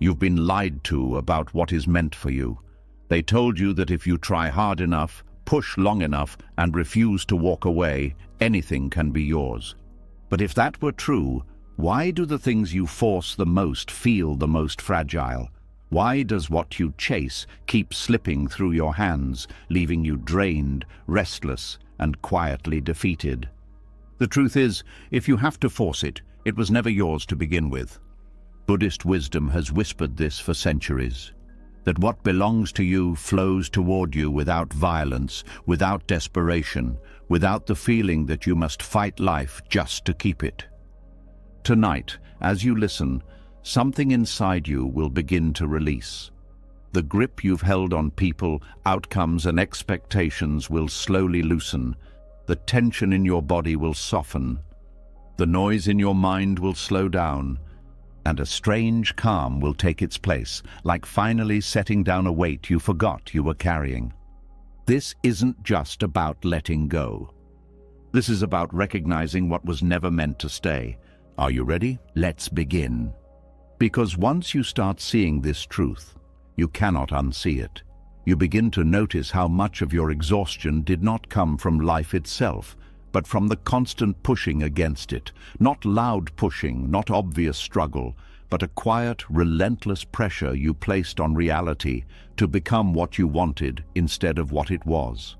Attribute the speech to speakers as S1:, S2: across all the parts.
S1: You've been lied to about what is meant for you. They told you that if you try hard enough, push long enough, and refuse to walk away, anything can be yours. But if that were true, why do the things you force the most feel the most fragile? Why does what you chase keep slipping through your hands, leaving you drained, restless, and quietly defeated? The truth is, if you have to force it, it was never yours to begin with. Buddhist wisdom has whispered this for centuries, that what belongs to you flows toward you without violence, without desperation, without the feeling that you must fight life just to keep it. Tonight, as you listen, something inside you will begin to release. The grip you've held on people, outcomes, and expectations will slowly loosen. The tension in your body will soften. The noise in your mind will slow down, and a strange calm will take its place, like finally setting down a weight you forgot you were carrying. This isn't just about letting go. This is about recognizing what was never meant to stay. Are you ready? Let's begin. Because once you start seeing this truth, you cannot unsee it. You begin to notice how much of your exhaustion did not come from life itself, but from the constant pushing against it. Not loud pushing, not obvious struggle, but a quiet, relentless pressure you placed on reality to become what you wanted instead of what it was.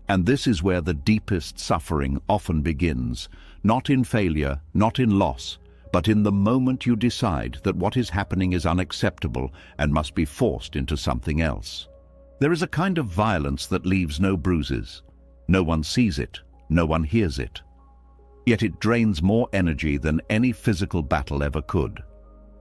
S1: And this is where the deepest suffering often begins, not in failure, not in loss, but in the moment you decide that what is happening is unacceptable and must be forced into something else. There is a kind of violence that leaves no bruises. No one sees it. No one hears it. Yet it drains more energy than any physical battle ever could.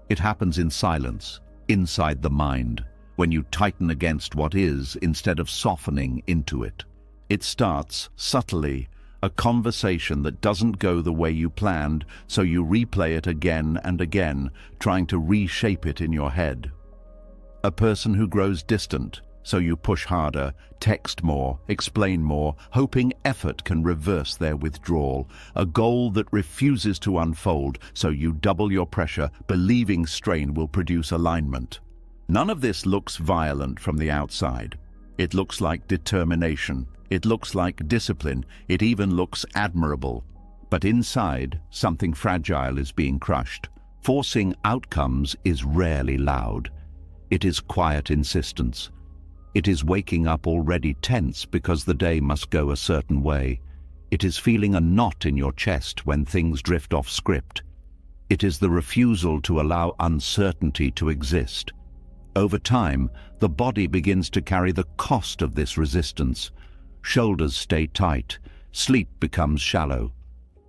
S1: It happens in silence, inside the mind, when you tighten against what is instead of softening into it. It starts subtly, a conversation that doesn't go the way you planned, so you replay it again and again, trying to reshape it in your head. A person who grows distant, so you push harder, text more, explain more, hoping effort can reverse their withdrawal. A goal that refuses to unfold, so you double your pressure, believing strain will produce alignment. None of this looks violent from the outside. It looks like determination. It looks like discipline. It even looks admirable. But inside, something fragile is being crushed. Forcing outcomes is rarely loud. It is quiet insistence. It is waking up already tense because the day must go a certain way. It is feeling a knot in your chest when things drift off script. It is the refusal to allow uncertainty to exist. Over time, the body begins to carry the cost of this resistance. Shoulders stay tight, sleep becomes shallow.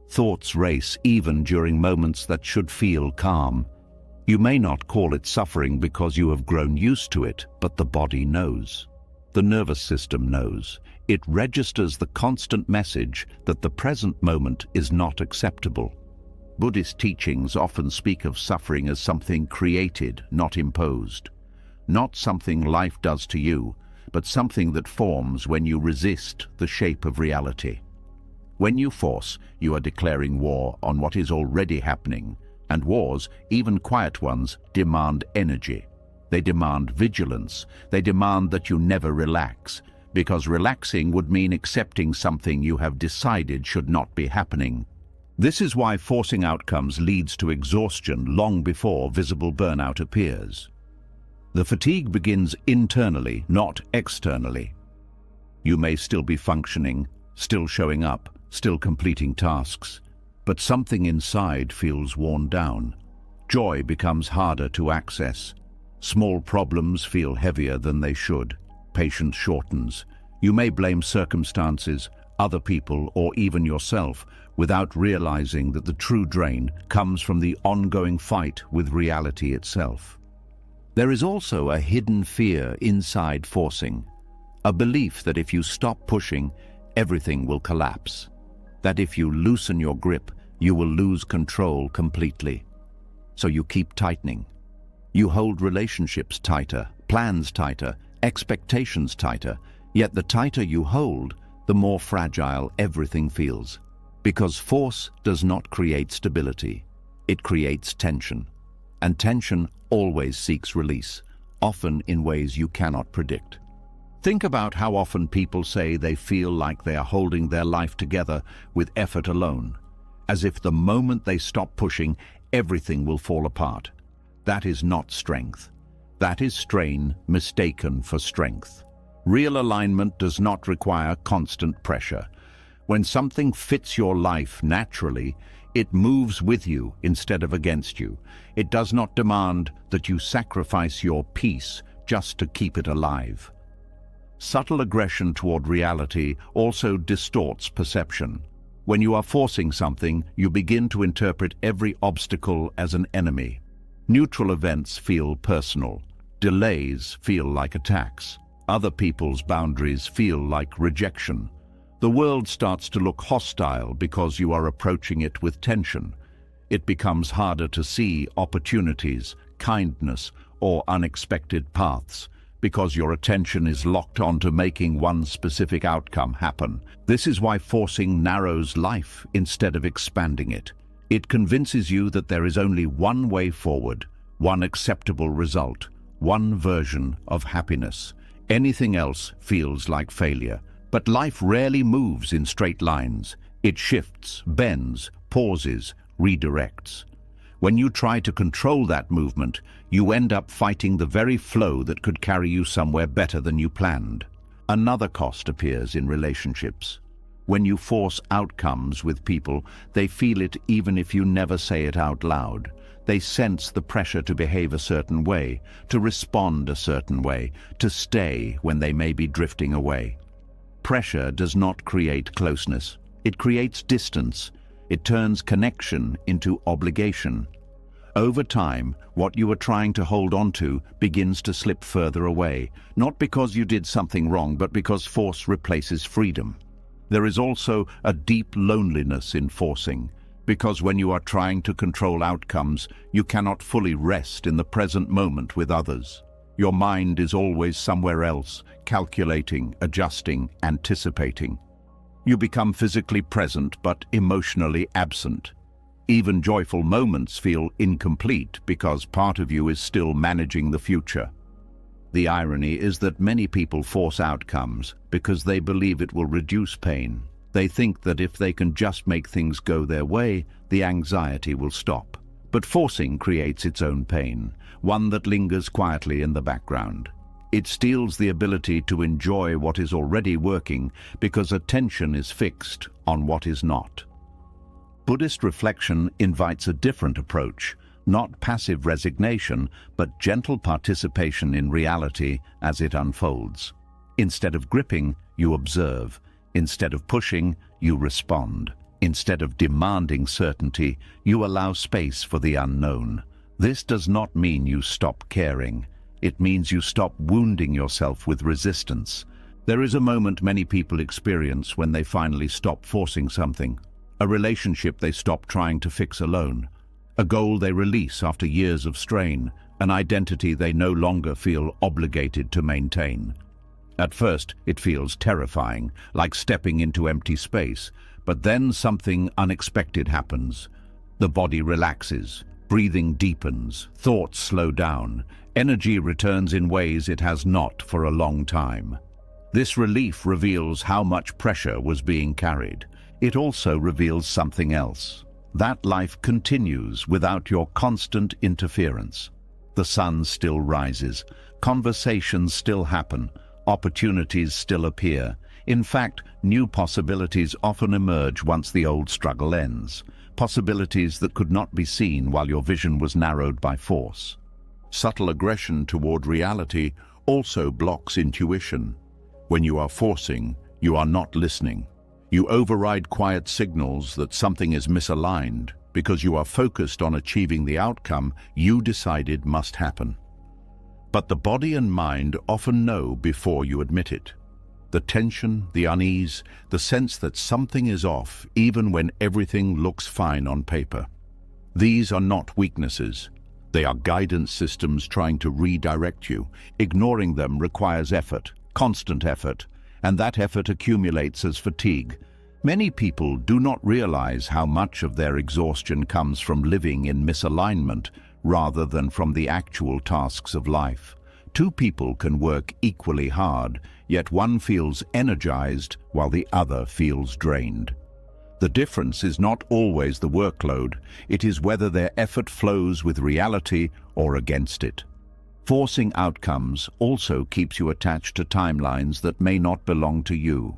S1: Thoughts race even during moments that should feel calm. You may not call it suffering because you have grown used to it, but the body knows. The nervous system knows. It registers the constant message that the present moment is not acceptable. Buddhist teachings often speak of suffering as something created, not imposed. Not something life does to you, but something that forms when you resist the shape of reality. When you force, you are declaring war on what is already happening. And wars, even quiet ones, demand energy. They demand vigilance. They demand that you never relax, because relaxing would mean accepting something you have decided should not be happening. This is why forcing outcomes leads to exhaustion long before visible burnout appears. The fatigue begins internally, not externally. You may still be functioning, still showing up, still completing tasks, but something inside feels worn down. Joy becomes harder to access. Small problems feel heavier than they should. Patience shortens. You may blame circumstances, other people, or even yourself, without realizing that the true drain comes from the ongoing fight with reality itself. There is also a hidden fear inside forcing, a belief that if you stop pushing, everything will collapse. That if you loosen your grip, you will lose control completely. So you keep tightening. You hold relationships tighter, plans tighter, expectations tighter, yet the tighter you hold, the more fragile everything feels. Because force does not create stability. It creates tension. and tension always seeks release, often in ways you cannot predict. Think about how often people say they feel like they are holding their life together with effort alone, as if the moment they stop pushing, everything will fall apart. That is not strength. That is strain mistaken for strength. Real alignment does not require constant pressure. When something fits your life naturally, it moves with you instead of against you. It does not demand that you sacrifice your peace just to keep it alive. Subtle aggression toward reality also distorts perception. When you are forcing something, you begin to interpret every obstacle as an enemy. Neutral events feel personal. Delays feel like attacks. Other people's boundaries feel like rejection. The world starts to look hostile because you are approaching it with tension. It becomes harder to see opportunities, kindness, or unexpected paths, because your attention is locked onto making one specific outcome happen. This is why forcing narrows life instead of expanding it. It convinces you that there is only one way forward, one acceptable result, one version of happiness. Anything else feels like failure. But life rarely moves in straight lines. It shifts, bends, pauses, redirects. When you try to control that movement, you end up fighting the very flow that could carry you somewhere better than you planned. Another cost appears in relationships. When you force outcomes with people, they feel it even if you never say it out loud. They sense the pressure to behave a certain way, to respond a certain way, to stay when they may be drifting away. Pressure does not create closeness. It creates distance. It turns connection into obligation. Over time, what you are trying to hold on to begins to slip further away, not because you did something wrong, but because force replaces freedom. There is also a deep loneliness in forcing, because when you are trying to control outcomes, you cannot fully rest in the present moment with others. Your mind is always somewhere else, calculating, adjusting, anticipating. You become physically present but emotionally absent. Even joyful moments feel incomplete because part of you is still managing the future. The irony is that many people force outcomes because they believe it will reduce pain. They think that if they can just make things go their way, the anxiety will stop. But forcing creates its own pain, one that lingers quietly in the background. It steals the ability to enjoy what is already working because attention is fixed on what is not. Buddhist reflection invites a different approach, not passive resignation, but gentle participation in reality as it unfolds. Instead of gripping, you observe. Instead of pushing, you respond. Instead of demanding certainty, you allow space for the unknown. This does not mean you stop caring. It means you stop wounding yourself with resistance. There is a moment many people experience when they finally stop forcing something. A relationship they stop trying to fix alone. A goal they release after years of strain. An identity they no longer feel obligated to maintain. At first, it feels terrifying, like stepping into empty space. But then something unexpected happens. The body relaxes. Breathing deepens. Thoughts slow down. Energy returns in ways it has not for a long time. This relief reveals how much pressure was being carried. It also reveals something else. That life continues without your constant interference. The sun still rises. Conversations still happen. Opportunities still appear. In fact, new possibilities often emerge once the old struggle ends. Possibilities that could not be seen while your vision was narrowed by force. Subtle aggression toward reality also blocks intuition. When you are forcing, you are not listening. You override quiet signals that something is misaligned because you are focused on achieving the outcome you decided must happen. But the body and mind often know before you admit it. The tension, the unease, the sense that something is off even when everything looks fine on paper. These are not weaknesses. They are guidance systems trying to redirect you. Ignoring them requires effort, constant effort, and that effort accumulates as fatigue. Many people do not realize how much of their exhaustion comes from living in misalignment rather than from the actual tasks of life. Two people can work equally hard, yet one feels energized while the other feels drained. The difference is not always the workload, it is whether their effort flows with reality or against it. Forcing outcomes also keeps you attached to timelines that may not belong to you.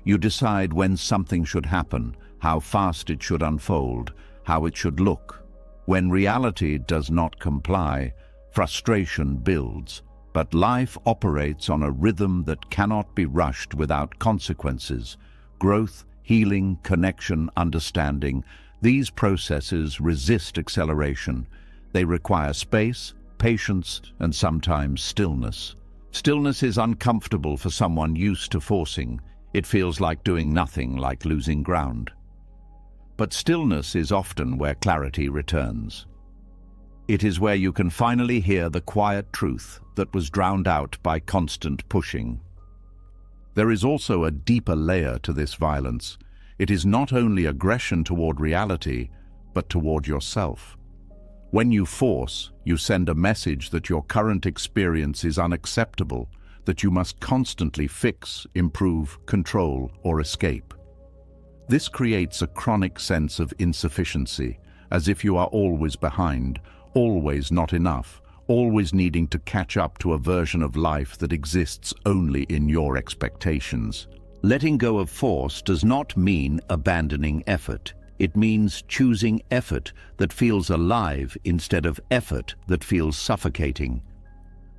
S1: You decide when something should happen, how fast it should unfold, how it should look. When reality does not comply, frustration builds. But life operates on a rhythm that cannot be rushed without consequences. Growth, healing, connection, understanding, these processes resist acceleration. They require space, patience, and sometimes stillness. Stillness is uncomfortable for someone used to forcing. It feels like doing nothing, like losing ground. But stillness is often where clarity returns. It is where you can finally hear the quiet truth that was drowned out by constant pushing. There is also a deeper layer to this violence. It is not only aggression toward reality, but toward yourself. When you force, you send a message that your current experience is unacceptable, that you must constantly fix, improve, control, or escape. This creates a chronic sense of insufficiency, as if you are always behind, always not enough, always needing to catch up to a version of life that exists only in your expectations. Letting go of force does not mean abandoning effort. It means choosing effort that feels alive instead of effort that feels suffocating.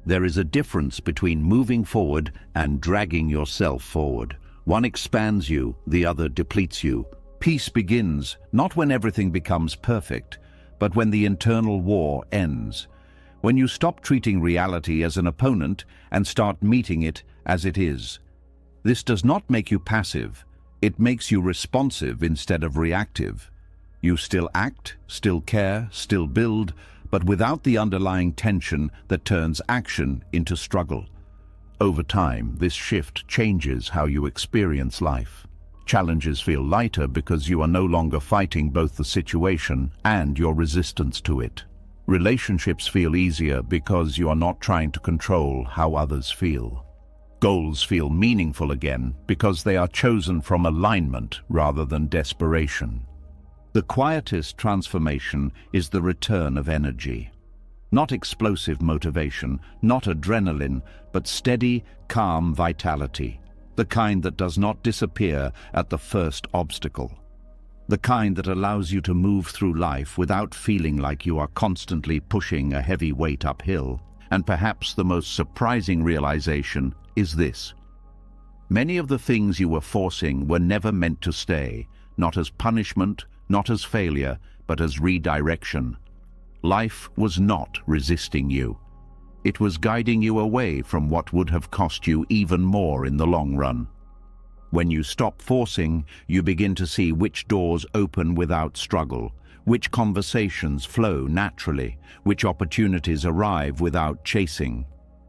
S1: There is a difference between moving forward and dragging yourself forward. One expands you, the other depletes you. Peace begins not when everything becomes perfect, but when the internal war ends. When you stop treating reality as an opponent and start meeting it as it is. This does not make you passive. It makes you responsive instead of reactive. You still act, still care, still build, but without the underlying tension that turns action into struggle. Over time, this shift changes how you experience life. Challenges feel lighter because you are no longer fighting both the situation and your resistance to it. Relationships feel easier because you are not trying to control how others feel. Goals feel meaningful again because they are chosen from alignment rather than desperation. The quietest transformation is the return of energy. Not explosive motivation, not adrenaline, but steady, calm vitality. The kind that does not disappear at the first obstacle. The kind that allows you to move through life without feeling like you are constantly pushing a heavy weight uphill. And perhaps the most surprising realization is this. Many of the things you were forcing were never meant to stay, not as punishment, not as failure, but as redirection. Life was not resisting you. It was guiding you away from what would have cost you even more in the long run. When you stop forcing, you begin to see which doors open without struggle, which conversations flow naturally, which opportunities arrive without chasing.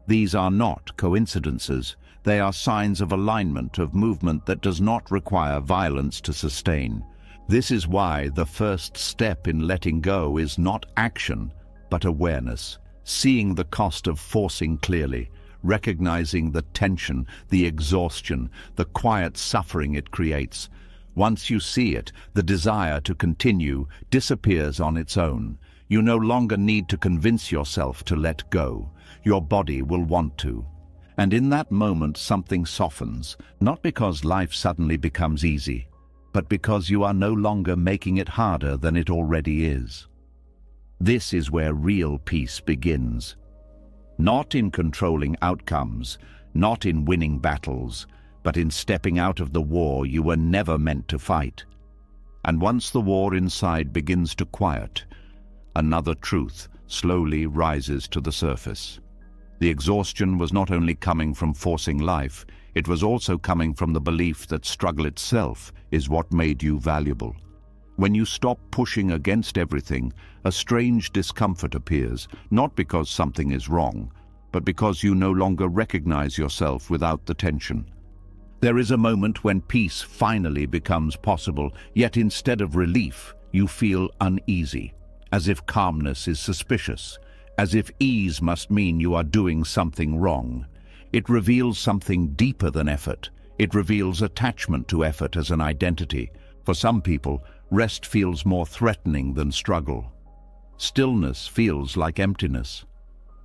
S1: These are not coincidences. They are signs of alignment, of movement that does not require violence to sustain. This is why the first step in letting go is not action, but awareness. Seeing the cost of forcing clearly, recognizing the tension, the exhaustion, the quiet suffering it creates. Once you see it, the desire to continue disappears on its own. You no longer need to convince yourself to let go. Your body will want to. And in that moment, something softens, not because life suddenly becomes easy, but because you are no longer making it harder than it already is. This is where real peace begins. Not in controlling outcomes, not in winning battles, but in stepping out of the war you were never meant to fight. And once the war inside begins to quiet, another truth slowly rises to the surface. The exhaustion was not only coming from forcing life, it was also coming from the belief that struggle itself is what made you valuable. When you stop pushing against everything, a strange discomfort appears, not because something is wrong, but because you no longer recognize yourself without the tension. There is a moment when peace finally becomes possible, yet instead of relief, you feel uneasy. as if calmness is suspicious, as if ease must mean you are doing something wrong. It reveals something deeper than effort. It reveals attachment to effort as an identity. For some people, rest feels more threatening than struggle. Stillness feels like emptiness.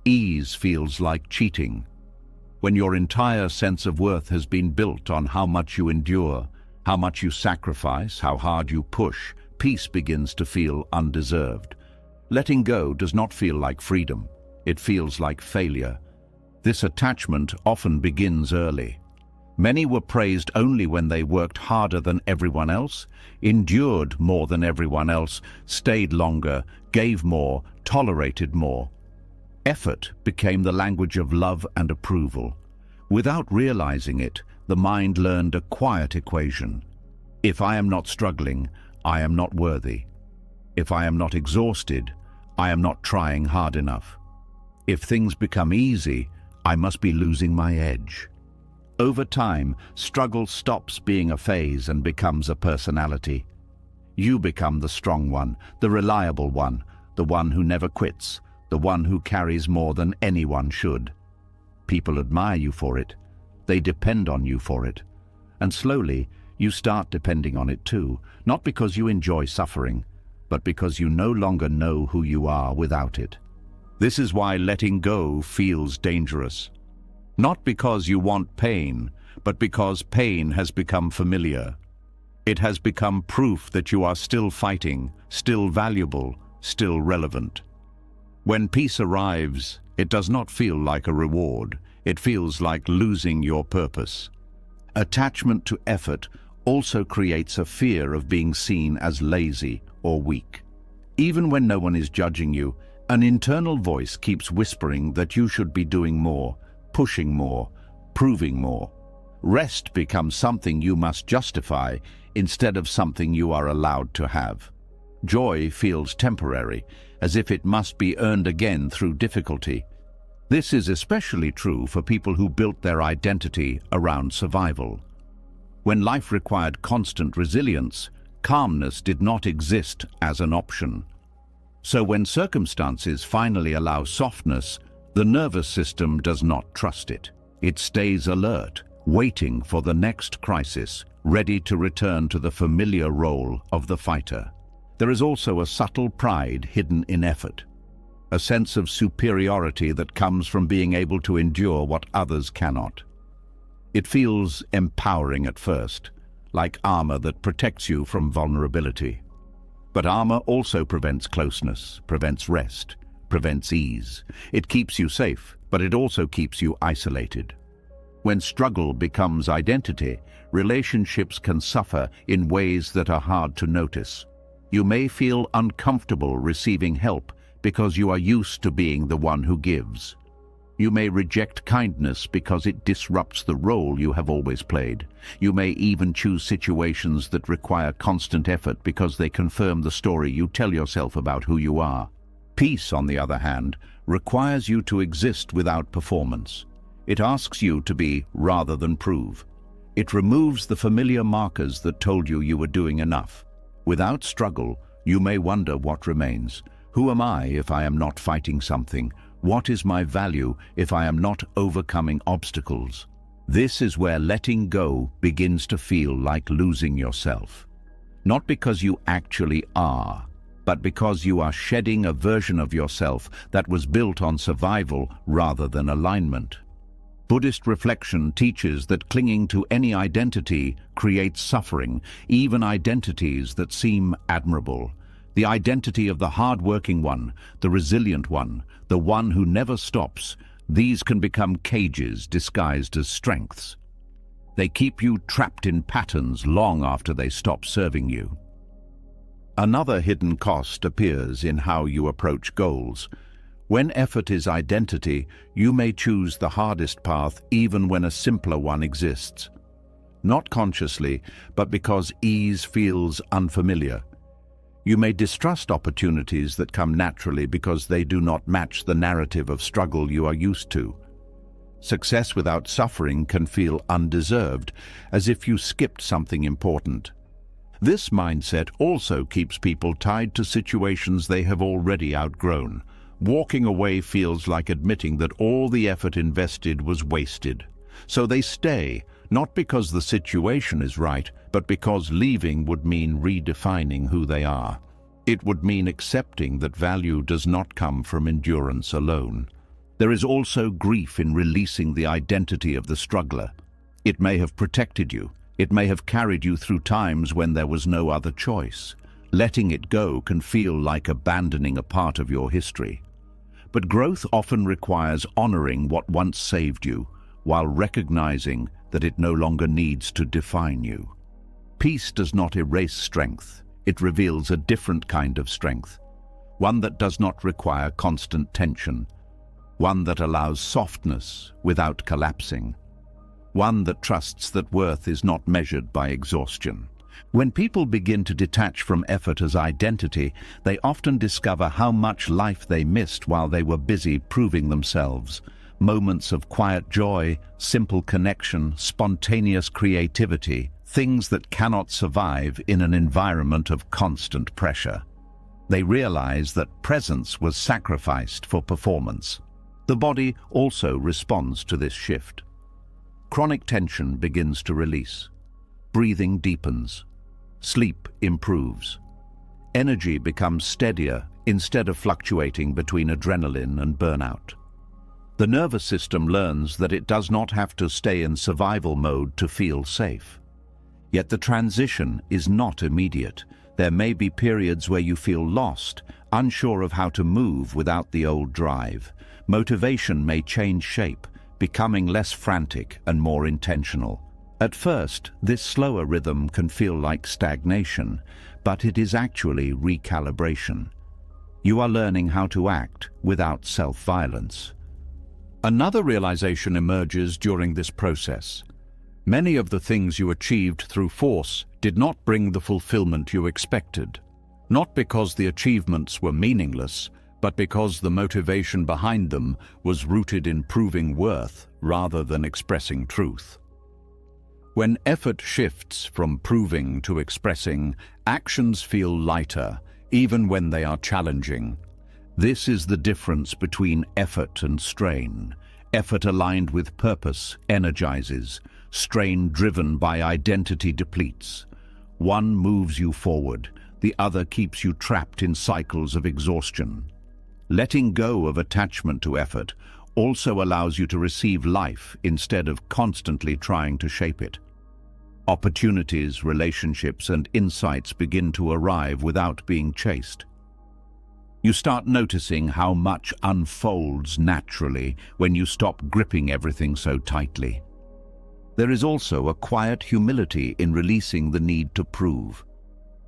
S1: Ease feels like cheating. When your entire sense of worth has been built on how much you endure, how much you sacrifice, how hard you push, peace begins to feel undeserved. Letting go does not feel like freedom. It feels like failure. This attachment often begins early. Many were praised only when they worked harder than everyone else, endured more than everyone else, stayed longer, gave more, tolerated more. Effort became the language of love and approval. Without realizing it, the mind learned a quiet equation. If I am not struggling, I am not worthy. If I am not exhausted, I am not trying hard enough. If things become easy, I must be losing my edge. Over time, struggle stops being a phase and becomes a personality. You become the strong one, the reliable one, the one who never quits, the one who carries more than anyone should. People admire you for it. They depend on you for it. And slowly, you start depending on it too, not because you enjoy suffering, but because you no longer know who you are without it. This is why letting go feels dangerous. Not because you want pain, but because pain has become familiar. It has become proof that you are still fighting, still valuable, still relevant. When peace arrives, it does not feel like a reward. It feels like losing your purpose. Attachment to effort also creates a fear of being seen as lazy or weak. Even when no one is judging you, an internal voice keeps whispering that you should be doing more, pushing more, proving more. Rest becomes something you must justify instead of something you are allowed to have. Joy feels temporary, as if it must be earned again through difficulty. This is especially true for people who built their identity around survival. When life required constant resilience, calmness did not exist as an option. So when circumstances finally allow softness, the nervous system does not trust it. It stays alert, waiting for the next crisis, ready to return to the familiar role of the fighter. There is also a subtle pride hidden in effort, a sense of superiority that comes from being able to endure what others cannot. It feels empowering at first, like armor that protects you from vulnerability. But armor also prevents closeness, prevents rest, prevents ease. It keeps you safe, but it also keeps you isolated. When struggle becomes identity, relationships can suffer in ways that are hard to notice. You may feel uncomfortable receiving help because you are used to being the one who gives. You may reject kindness because it disrupts the role you have always played. You may even choose situations that require constant effort because they confirm the story you tell yourself about who you are. Peace, on the other hand, requires you to exist without performance. It asks you to be rather than prove. It removes the familiar markers that told you you were doing enough. Without struggle, you may wonder what remains. Who am I if I am not fighting something? What is my value if I am not overcoming obstacles? This is where letting go begins to feel like losing yourself. Not because you actually are, but because you are shedding a version of yourself that was built on survival rather than alignment. Buddhist reflection teaches that clinging to any identity creates suffering, even identities that seem admirable. The identity of the hard-working one, the resilient one, the one who never stops, these can become cages disguised as strengths. They keep you trapped in patterns long after they stop serving you. Another hidden cost appears in how you approach goals. When effort is identity, you may choose the hardest path even when a simpler one exists. Not consciously, but because ease feels unfamiliar. You may distrust opportunities that come naturally because they do not match the narrative of struggle you are used to. Success without suffering can feel undeserved, as if you skipped something important. This mindset also keeps people tied to situations they have already outgrown. Walking away feels like admitting that all the effort invested was wasted. So they stay, not because the situation is right, but because leaving would mean redefining who they are. It would mean accepting that value does not come from endurance alone. There is also grief in releasing the identity of the struggler. It may have protected you. It may have carried you through times when there was no other choice. Letting it go can feel like abandoning a part of your history. But growth often requires honoring what once saved you, while recognizing that it no longer needs to define you. Peace does not erase strength. It reveals a different kind of strength, one that does not require constant tension, one that allows softness without collapsing, one that trusts that worth is not measured by exhaustion. When people begin to detach from effort as identity, they often discover how much life they missed while they were busy proving themselves. Moments of quiet joy, simple connection, spontaneous creativity, things that cannot survive in an environment of constant pressure. They realize that presence was sacrificed for performance. The body also responds to this shift. Chronic tension begins to release. Breathing deepens. Sleep improves. Energy becomes steadier instead of fluctuating between adrenaline and burnout. The nervous system learns that it does not have to stay in survival mode to feel safe. Yet the transition is not immediate. There may be periods where you feel lost, unsure of how to move without the old drive. Motivation may change shape, becoming less frantic and more intentional. At first, this slower rhythm can feel like stagnation, but it is actually recalibration. You are learning how to act without self-violence. Another realization emerges during this process. Many of the things you achieved through force did not bring the fulfillment you expected, not because the achievements were meaningless, but because the motivation behind them was rooted in proving worth rather than expressing truth. When effort shifts from proving to expressing, actions feel lighter, even when they are challenging. This is the difference between effort and strain. Effort aligned with purpose energizes. Strain driven by identity depletes. One moves you forward, the other keeps you trapped in cycles of exhaustion. Letting go of attachment to effort also allows you to receive life instead of constantly trying to shape it. Opportunities, relationships, and insights begin to arrive without being chased. You start noticing how much unfolds naturally when you stop gripping everything so tightly. There is also a quiet humility in releasing the need to prove.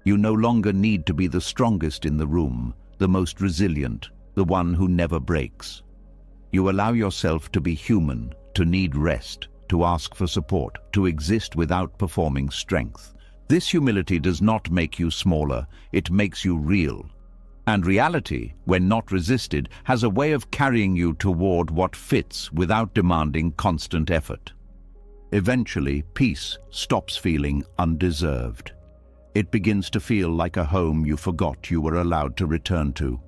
S1: You no longer need to be the strongest in the room, the most resilient, the one who never breaks. You allow yourself to be human, to need rest, to ask for support, to exist without performing strength. This humility does not make you smaller, it makes you real. And reality, when not resisted, has a way of carrying you toward what fits without demanding constant effort. Eventually, peace stops feeling undeserved. It begins to feel like a home you forgot you were allowed to return to.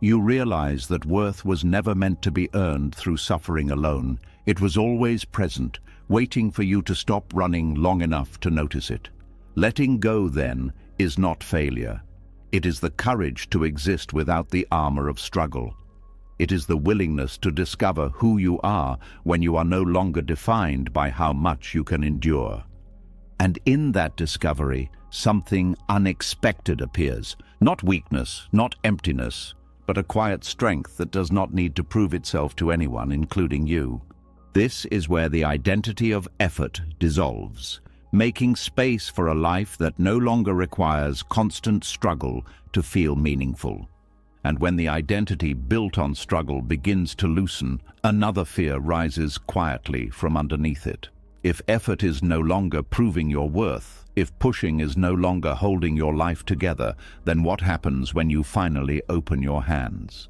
S1: You realize that worth was never meant to be earned through suffering alone. It was always present, waiting for you to stop running long enough to notice it. Letting go, then, is not failure. It is the courage to exist without the armor of struggle. It is the willingness to discover who you are when you are no longer defined by how much you can endure. And in that discovery, something unexpected appears. Not weakness, not emptiness, but a quiet strength that does not need to prove itself to anyone, including you. This is where the identity of effort dissolves, making space for a life that no longer requires constant struggle to feel meaningful. And when the identity built on struggle begins to loosen, another fear rises quietly from underneath it. If effort is no longer proving your worth, if pushing is no longer holding your life together, then what happens when you finally open your hands?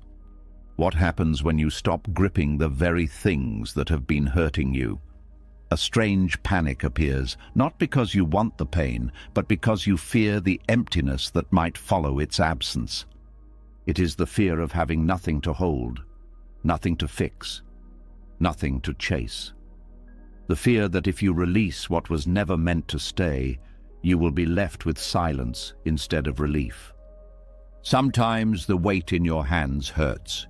S1: What happens when you stop gripping the very things that have been hurting you? A strange panic appears, not because you want the pain, but because you fear the emptiness that might follow its absence. It is the fear of having nothing to hold, nothing to fix, nothing to chase. The fear that if you release what was never meant to stay, you will be left with silence instead of relief. Sometimes the weight in your hands hurts,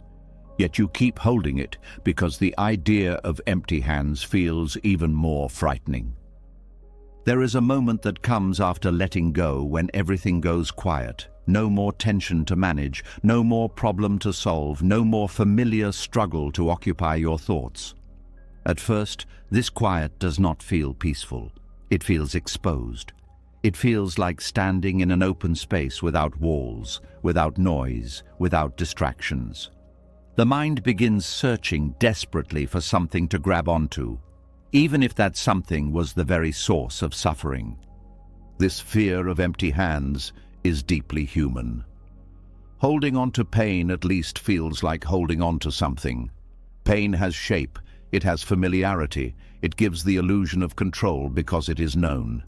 S1: yet you keep holding it because the idea of empty hands feels even more frightening. There is a moment that comes after letting go when everything goes quiet. No more tension to manage, no more problem to solve, no more familiar struggle to occupy your thoughts. At first, this quiet does not feel peaceful. It feels exposed. It feels like standing in an open space without walls, without noise, without distractions. The mind begins searching desperately for something to grab onto, even if that something was the very source of suffering. This fear of empty hands is deeply human. Holding on to pain at least feels like holding on to something. Pain has shape, it has familiarity, it gives the illusion of control because it is known.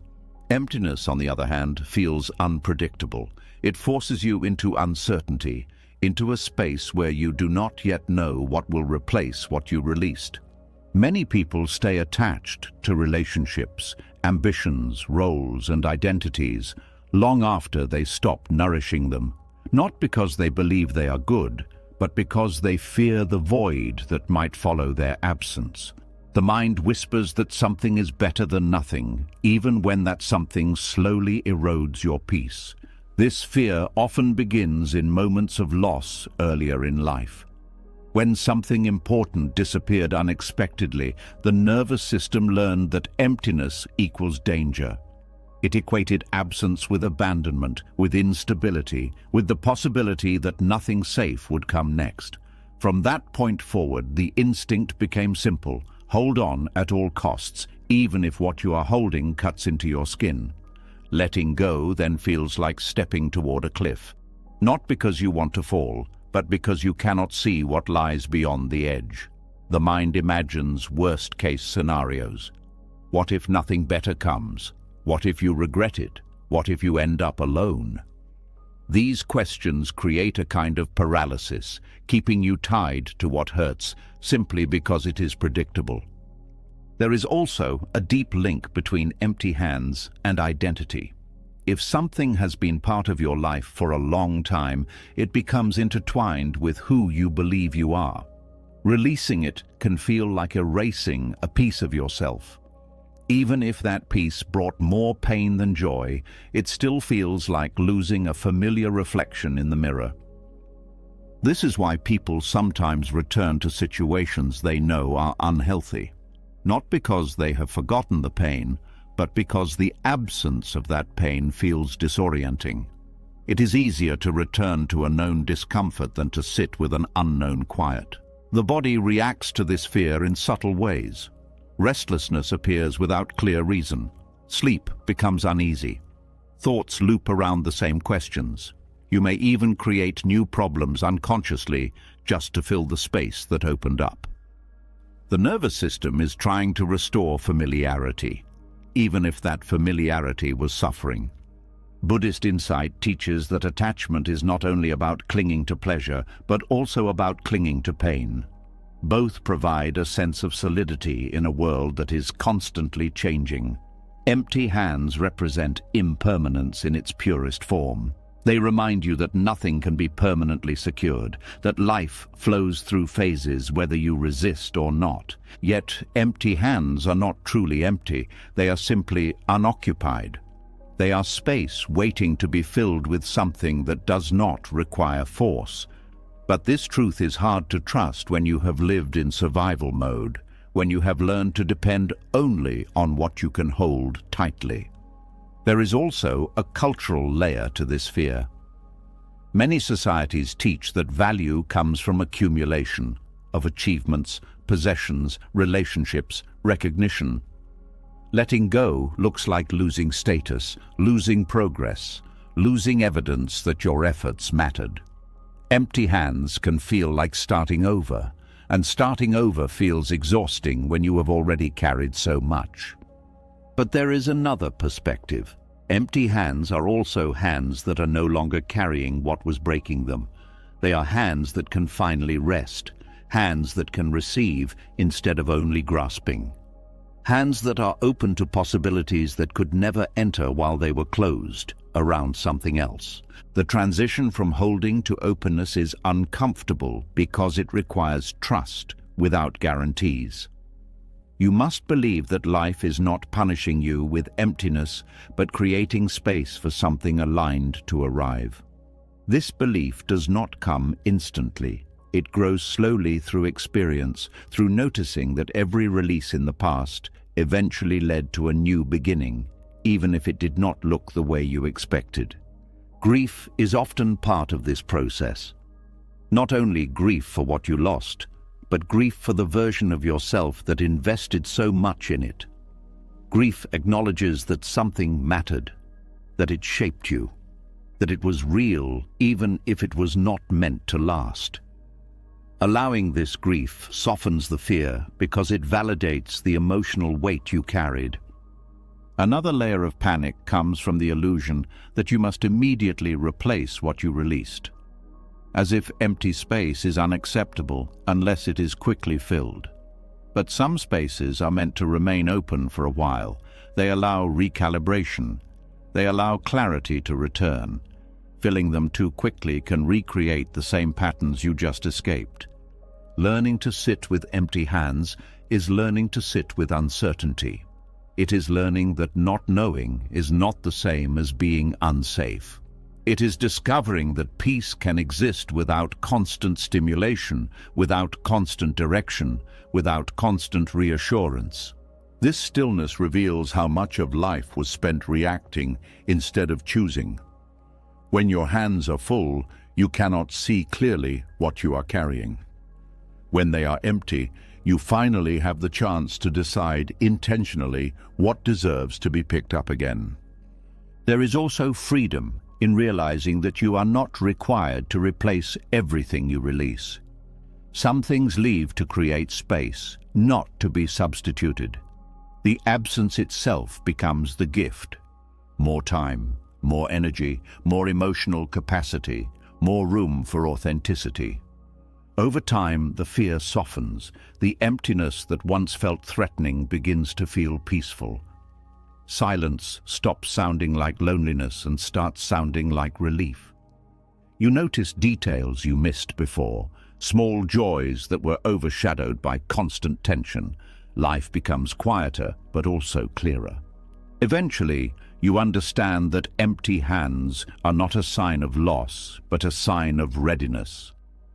S1: Emptiness, on the other hand, feels unpredictable. It forces you into uncertainty, into a space where you do not yet know what will replace what you released. Many people stay attached to relationships, ambitions, roles, and identities long after they stop nourishing them, not because they believe they are good, but because they fear the void that might follow their absence. The mind whispers that something is better than nothing, even when that something slowly erodes your peace. This fear often begins in moments of loss earlier in life. When something important disappeared unexpectedly, the nervous system learned that emptiness equals danger. It equated absence with abandonment, with instability, with the possibility that nothing safe would come next. From that point forward, the instinct became simple. Hold on at all costs, even if what you are holding cuts into your skin. Letting go then feels like stepping toward a cliff. Not because you want to fall, but because you cannot see what lies beyond the edge. The mind imagines worst-case scenarios. What if nothing better comes? What if you regret it? What if you end up alone? These questions create a kind of paralysis, keeping you tied to what hurts, simply because it is predictable. There is also a deep link between empty hands and identity. If something has been part of your life for a long time, it becomes intertwined with who you believe you are. Releasing it can feel like erasing a piece of yourself. Even if that piece brought more pain than joy, it still feels like losing a familiar reflection in the mirror. This is why people sometimes return to situations they know are unhealthy. Not because they have forgotten the pain, but because the absence of that pain feels disorienting. It is easier to return to a known discomfort than to sit with an unknown quiet. The body reacts to this fear in subtle ways. Restlessness appears without clear reason. Sleep becomes uneasy. Thoughts loop around the same questions. You may even create new problems unconsciously just to fill the space that opened up. The nervous system is trying to restore familiarity, even if that familiarity was suffering. Buddhist insight teaches that attachment is not only about clinging to pleasure, but also about clinging to pain. Both provide a sense of solidity in a world that is constantly changing. Empty hands represent impermanence in its purest form. They remind you that nothing can be permanently secured, that life flows through phases whether you resist or not. Yet empty hands are not truly empty, they are simply unoccupied. They are space waiting to be filled with something that does not require force. But this truth is hard to trust when you have lived in survival mode, when you have learned to depend only on what you can hold tightly. There is also a cultural layer to this fear. Many societies teach that value comes from accumulation of achievements, possessions, relationships, recognition. Letting go looks like losing status, losing progress, losing evidence that your efforts mattered. Empty hands can feel like starting over, and starting over feels exhausting when you have already carried so much. But there is another perspective. Empty hands are also hands that are no longer carrying what was breaking them. They are hands that can finally rest, hands that can receive instead of only grasping. Hands that are open to possibilities that could never enter while they were closed around something else. The transition from holding to openness is uncomfortable because it requires trust without guarantees. You must believe that life is not punishing you with emptiness, but creating space for something aligned to arrive. This belief does not come instantly. It grows slowly through experience, through noticing that every release in the past eventually led to a new beginning, even if it did not look the way you expected. Grief is often part of this process. Not only grief for what you lost, but grief for the version of yourself that invested so much in it. Grief acknowledges that something mattered, that it shaped you, that it was real even if it was not meant to last. Allowing this grief softens the fear because it validates the emotional weight you carried. Another layer of panic comes from the illusion that you must immediately replace what you released, as if empty space is unacceptable unless it is quickly filled. But some spaces are meant to remain open for a while. They allow recalibration. They allow clarity to return. Filling them too quickly can recreate the same patterns you just escaped. Learning to sit with empty hands is learning to sit with uncertainty. It is learning that not knowing is not the same as being unsafe. It is discovering that peace can exist without constant stimulation, without constant direction, without constant reassurance. This stillness reveals how much of life was spent reacting instead of choosing. When your hands are full, you cannot see clearly what you are carrying. When they are empty, you finally have the chance to decide intentionally what deserves to be picked up again. There is also freedom in realizing that you are not required to replace everything you release. Some things leave to create space, not to be substituted. The absence itself becomes the gift. More time, more energy, more emotional capacity, more room for authenticity. Over time, the fear softens. The emptiness that once felt threatening begins to feel peaceful. Silence stops sounding like loneliness and starts sounding like relief. You notice details you missed before, small joys that were overshadowed by constant tension. Life becomes quieter, but also clearer. Eventually, you understand that empty hands are not a sign of loss, but a sign of readiness.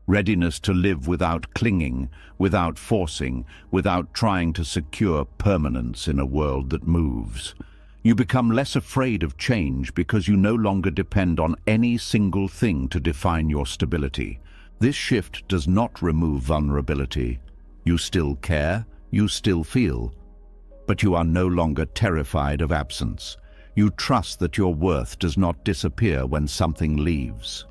S1: Readiness to live without clinging, without forcing, without trying to secure permanence in a world that moves. You become less afraid of change because you no longer depend on any single thing to define your stability. This shift does not remove vulnerability. You still care, you still feel, but you are no longer terrified of absence. You trust that your worth does not disappear when something leaves.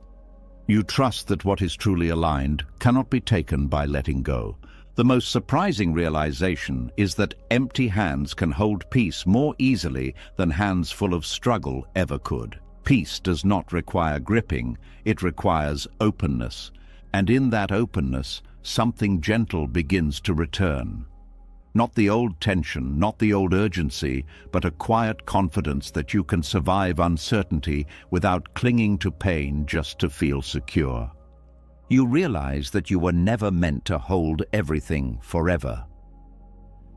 S1: You trust that what is truly aligned cannot be taken by letting go. The most surprising realization is that empty hands can hold peace more easily than hands full of struggle ever could. Peace does not require gripping, it requires openness. And in that openness, something gentle begins to return. Not the old tension, not the old urgency, but a quiet confidence that you can survive uncertainty without clinging to pain just to feel secure. You realize that you were never meant to hold everything forever.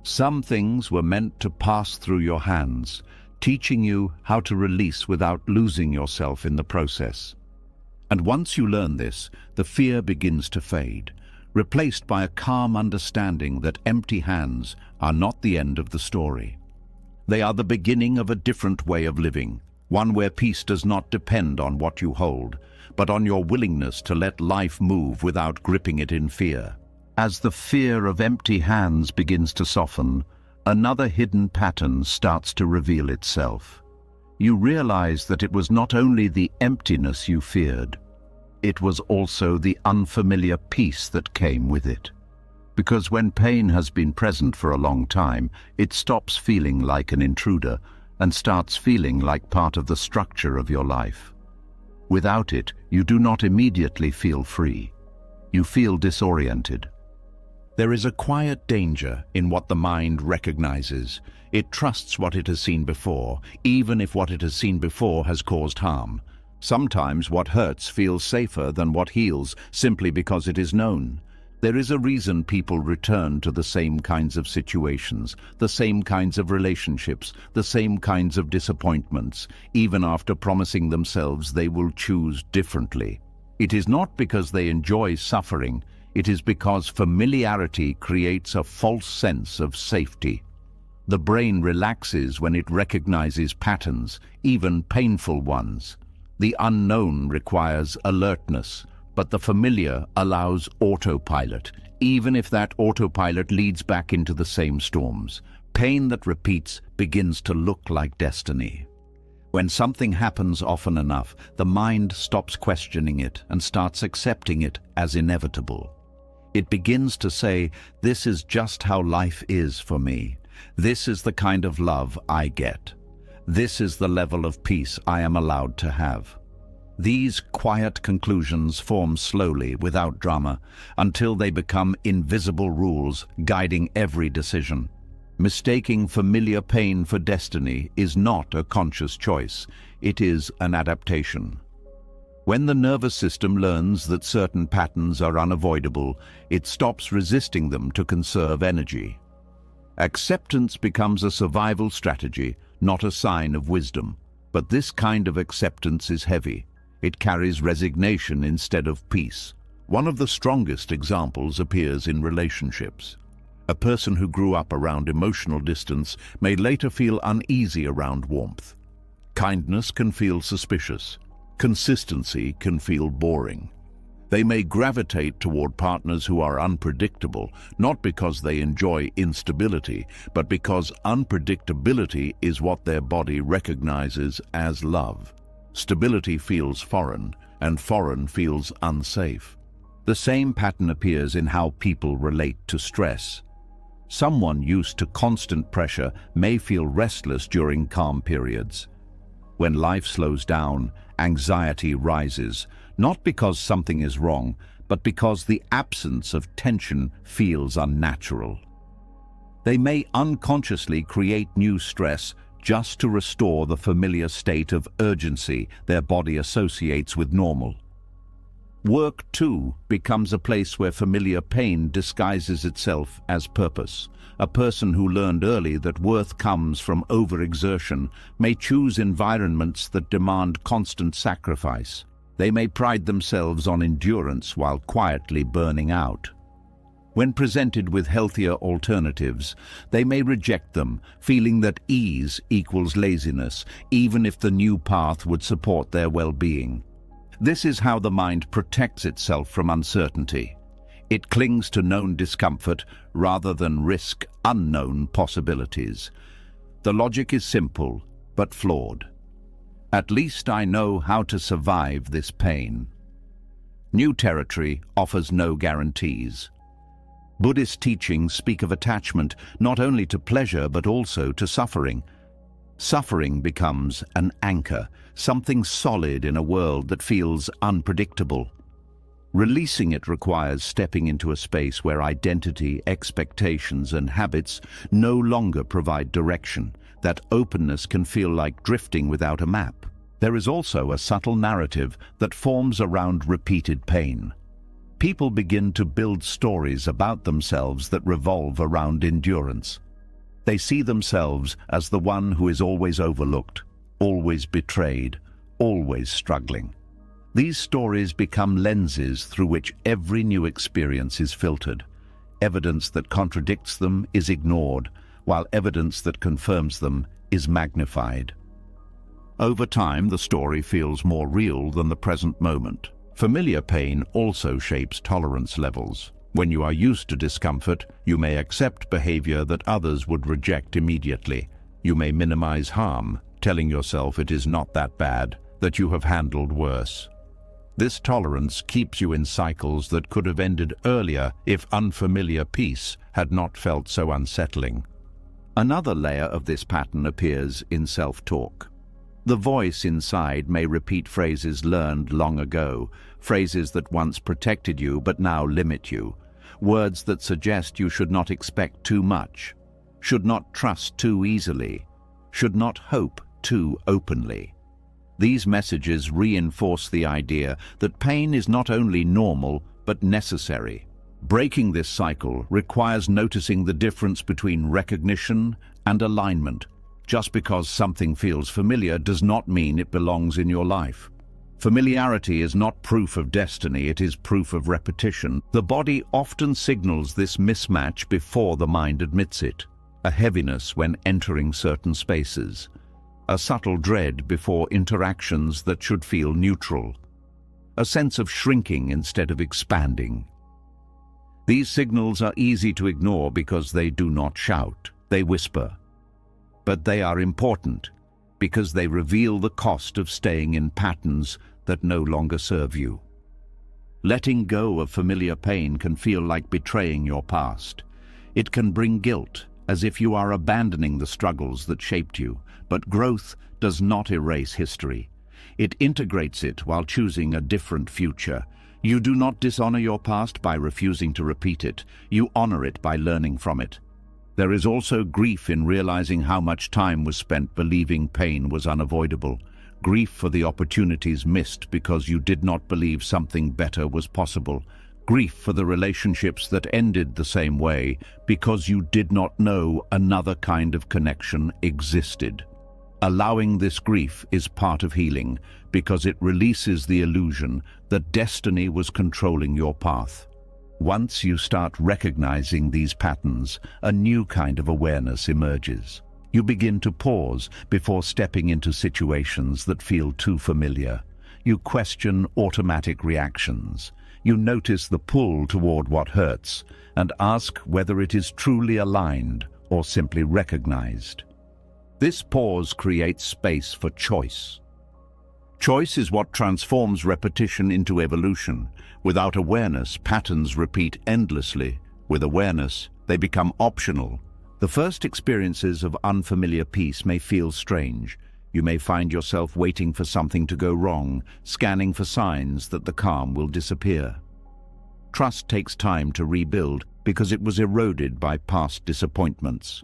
S1: Some things were meant to pass through your hands, teaching you how to release without losing yourself in the process. And once you learn this, the fear begins to fade, replaced by a calm understanding that empty hands are not the end of the story. They are the beginning of a different way of living, one where peace does not depend on what you hold, but on your willingness to let life move without gripping it in fear. As the fear of empty hands begins to soften, another hidden pattern starts to reveal itself. You realize that it was not only the emptiness you feared, it was also the unfamiliar peace that came with it. Because when pain has been present for a long time, it stops feeling like an intruder and starts feeling like part of the structure of your life. Without it, you do not immediately feel free. You feel disoriented. There is a quiet danger in what the mind recognizes. It trusts what it has seen before, even if what it has seen before has caused harm. Sometimes what hurts feels safer than what heals, simply because it is known. There is a reason people return to the same kinds of situations, the same kinds of relationships, the same kinds of disappointments, even after promising themselves they will choose differently. It is not because they enjoy suffering, it is because familiarity creates a false sense of safety. The brain relaxes when it recognizes patterns, even painful ones. The unknown requires alertness, but the familiar allows autopilot, even if that autopilot leads back into the same storms. Pain that repeats begins to look like destiny. When something happens often enough, the mind stops questioning it and starts accepting it as inevitable. It begins to say, "This is just how life is for me. This is the kind of love I get. This is the level of peace I am allowed to have." These quiet conclusions form slowly, without drama, until they become invisible rules guiding every decision. Mistaking familiar pain for destiny is not a conscious choice. It is an adaptation. When the nervous system learns that certain patterns are unavoidable, it stops resisting them to conserve energy. Acceptance becomes a survival strategy, not a sign of wisdom. But this kind of acceptance is heavy. It carries resignation instead of peace. One of the strongest examples appears in relationships. A person who grew up around emotional distance may later feel uneasy around warmth. Kindness can feel suspicious. Consistency can feel boring. They may gravitate toward partners who are unpredictable, not because they enjoy instability, but because unpredictability is what their body recognizes as love. Stability feels foreign, and foreign feels unsafe. The same pattern appears in how people relate to stress. Someone used to constant pressure may feel restless during calm periods. When life slows down, anxiety rises, not because something is wrong, but because the absence of tension feels unnatural. They may unconsciously create new stress just to restore the familiar state of urgency their body associates with normal. Work, too, becomes a place where familiar pain disguises itself as purpose. A person who learned early that worth comes from overexertion may choose environments that demand constant sacrifice. They may pride themselves on endurance while quietly burning out. When presented with healthier alternatives, they may reject them, feeling that ease equals laziness, even if the new path would support their well-being. This is how the mind protects itself from uncertainty. It clings to known discomfort rather than risk unknown possibilities. The logic is simple, but flawed. At least I know how to survive this pain. New territory offers no guarantees. Buddhist teachings speak of attachment not only to pleasure but also to suffering. Suffering becomes an anchor, something solid in a world that feels unpredictable. Releasing it requires stepping into a space where identity, expectations, and habits no longer provide direction. That openness can feel like drifting without a map. There is also a subtle narrative that forms around repeated pain. People begin to build stories about themselves that revolve around endurance. They see themselves as the one who is always overlooked, always betrayed, always struggling. These stories become lenses through which every new experience is filtered. Evidence that contradicts them is ignored, while evidence that confirms them is magnified. Over time, the story feels more real than the present moment. Familiar pain also shapes tolerance levels. When you are used to discomfort, you may accept behavior that others would reject immediately. You may minimize harm, telling yourself it is not that bad, that you have handled worse. This tolerance keeps you in cycles that could have ended earlier if unfamiliar peace had not felt so unsettling. Another layer of this pattern appears in self-talk. The voice inside may repeat phrases learned long ago, phrases that once protected you but now limit you, words that suggest you should not expect too much, should not trust too easily, should not hope too openly. These messages reinforce the idea that pain is not only normal but necessary. Breaking this cycle requires noticing the difference between recognition and alignment. Just because something feels familiar does not mean it belongs in your life. Familiarity is not proof of destiny, it is proof of repetition. The body often signals this mismatch before the mind admits it. A heaviness when entering certain spaces. A subtle dread before interactions that should feel neutral. A sense of shrinking instead of expanding. These signals are easy to ignore because they do not shout, they whisper. But they are important because they reveal the cost of staying in patterns that no longer serve you. Letting go of familiar pain can feel like betraying your past. It can bring guilt, as if you are abandoning the struggles that shaped you. But growth does not erase history. It integrates it while choosing a different future. You do not dishonor your past by refusing to repeat it. You honor it by learning from it. There is also grief in realizing how much time was spent believing pain was unavoidable. Grief for the opportunities missed because you did not believe something better was possible. Grief for the relationships that ended the same way because you did not know another kind of connection existed. Allowing this grief is part of healing because it releases the illusion that destiny was controlling your path. Once you start recognizing these patterns, a new kind of awareness emerges. You begin to pause before stepping into situations that feel too familiar. You question automatic reactions. You notice the pull toward what hurts and ask whether it is truly aligned or simply recognized. This pause creates space for choice. Choice is what transforms repetition into evolution. Without awareness, patterns repeat endlessly. With awareness, they become optional. The first experiences of unfamiliar peace may feel strange. You may find yourself waiting for something to go wrong, scanning for signs that the calm will disappear. Trust takes time to rebuild because it was eroded by past disappointments.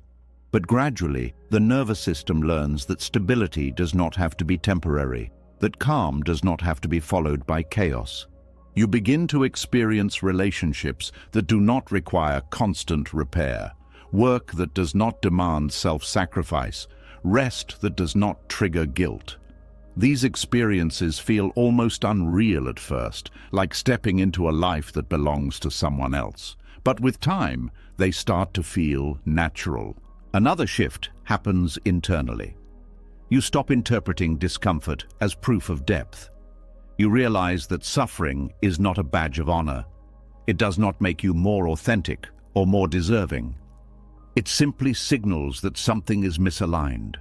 S1: But gradually, the nervous system learns that stability does not have to be temporary, that calm does not have to be followed by chaos. You begin to experience relationships that do not require constant repair, work that does not demand self-sacrifice, rest that does not trigger guilt. These experiences feel almost unreal at first, like stepping into a life that belongs to someone else. But with time, they start to feel natural. Another shift happens internally. You stop interpreting discomfort as proof of depth. You realize that suffering is not a badge of honor. It does not make you more authentic or more deserving. It simply signals that something is misaligned.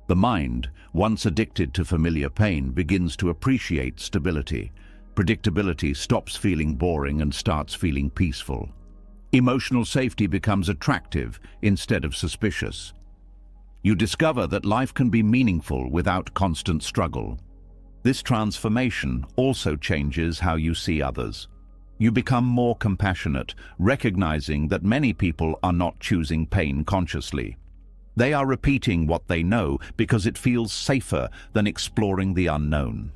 S1: The mind, once addicted to familiar pain, begins to appreciate stability. Predictability stops feeling boring and starts feeling peaceful. Emotional safety becomes attractive instead of suspicious. You discover that life can be meaningful without constant struggle. This transformation also changes how you see others. You become more compassionate, recognizing that many people are not choosing pain consciously. They are repeating what they know because it feels safer than exploring the unknown.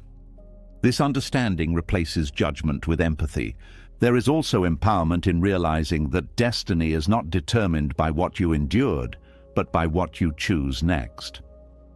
S1: This understanding replaces judgment with empathy. There is also empowerment in realizing that destiny is not determined by what you endured, but by what you choose next.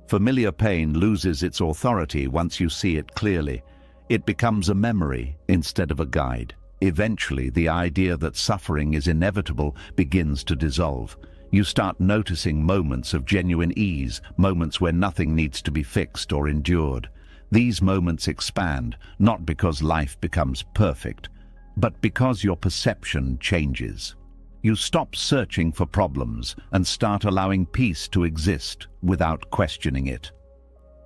S1: Familiar pain loses its authority once you see it clearly. It becomes a memory instead of a guide. Eventually, the idea that suffering is inevitable begins to dissolve. You start noticing moments of genuine ease, moments where nothing needs to be fixed or endured. These moments expand, not because life becomes perfect, but because your perception changes. You stop searching for problems and start allowing peace to exist without questioning it.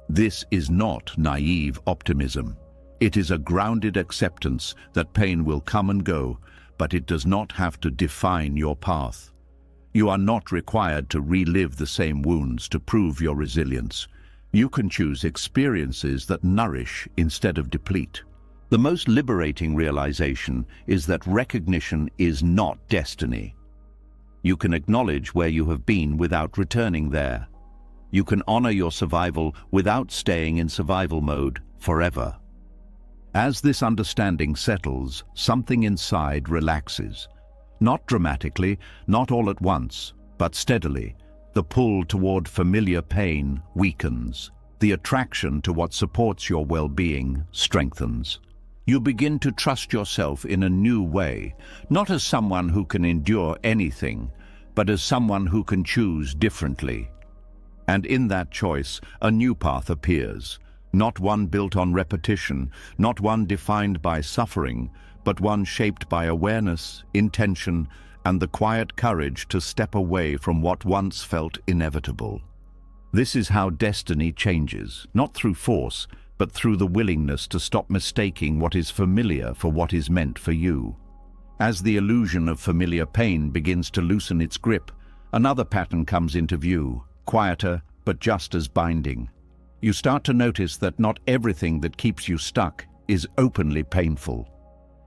S1: This is not naive optimism. It is a grounded acceptance that pain will come and go, but it does not have to define your path. You are not required to relive the same wounds to prove your resilience. You can choose experiences that nourish instead of deplete. The most liberating realization is that recognition is not destiny. You can acknowledge where you have been without returning there. You can honor your survival without staying in survival mode forever. As this understanding settles, something inside relaxes. Not dramatically, not all at once, but steadily. The pull toward familiar pain weakens. The attraction to what supports your well-being strengthens. You begin to trust yourself in a new way, not as someone who can endure anything, but as someone who can choose differently. And in that choice, a new path appears. Not one built on repetition, not one defined by suffering, but one shaped by awareness, intention, and the quiet courage to step away from what once felt inevitable. This is how destiny changes, not through force, but through the willingness to stop mistaking what is familiar for what is meant for you. As the illusion of familiar pain begins to loosen its grip, another pattern comes into view, quieter but just as binding. You start to notice that not everything that keeps you stuck is openly painful.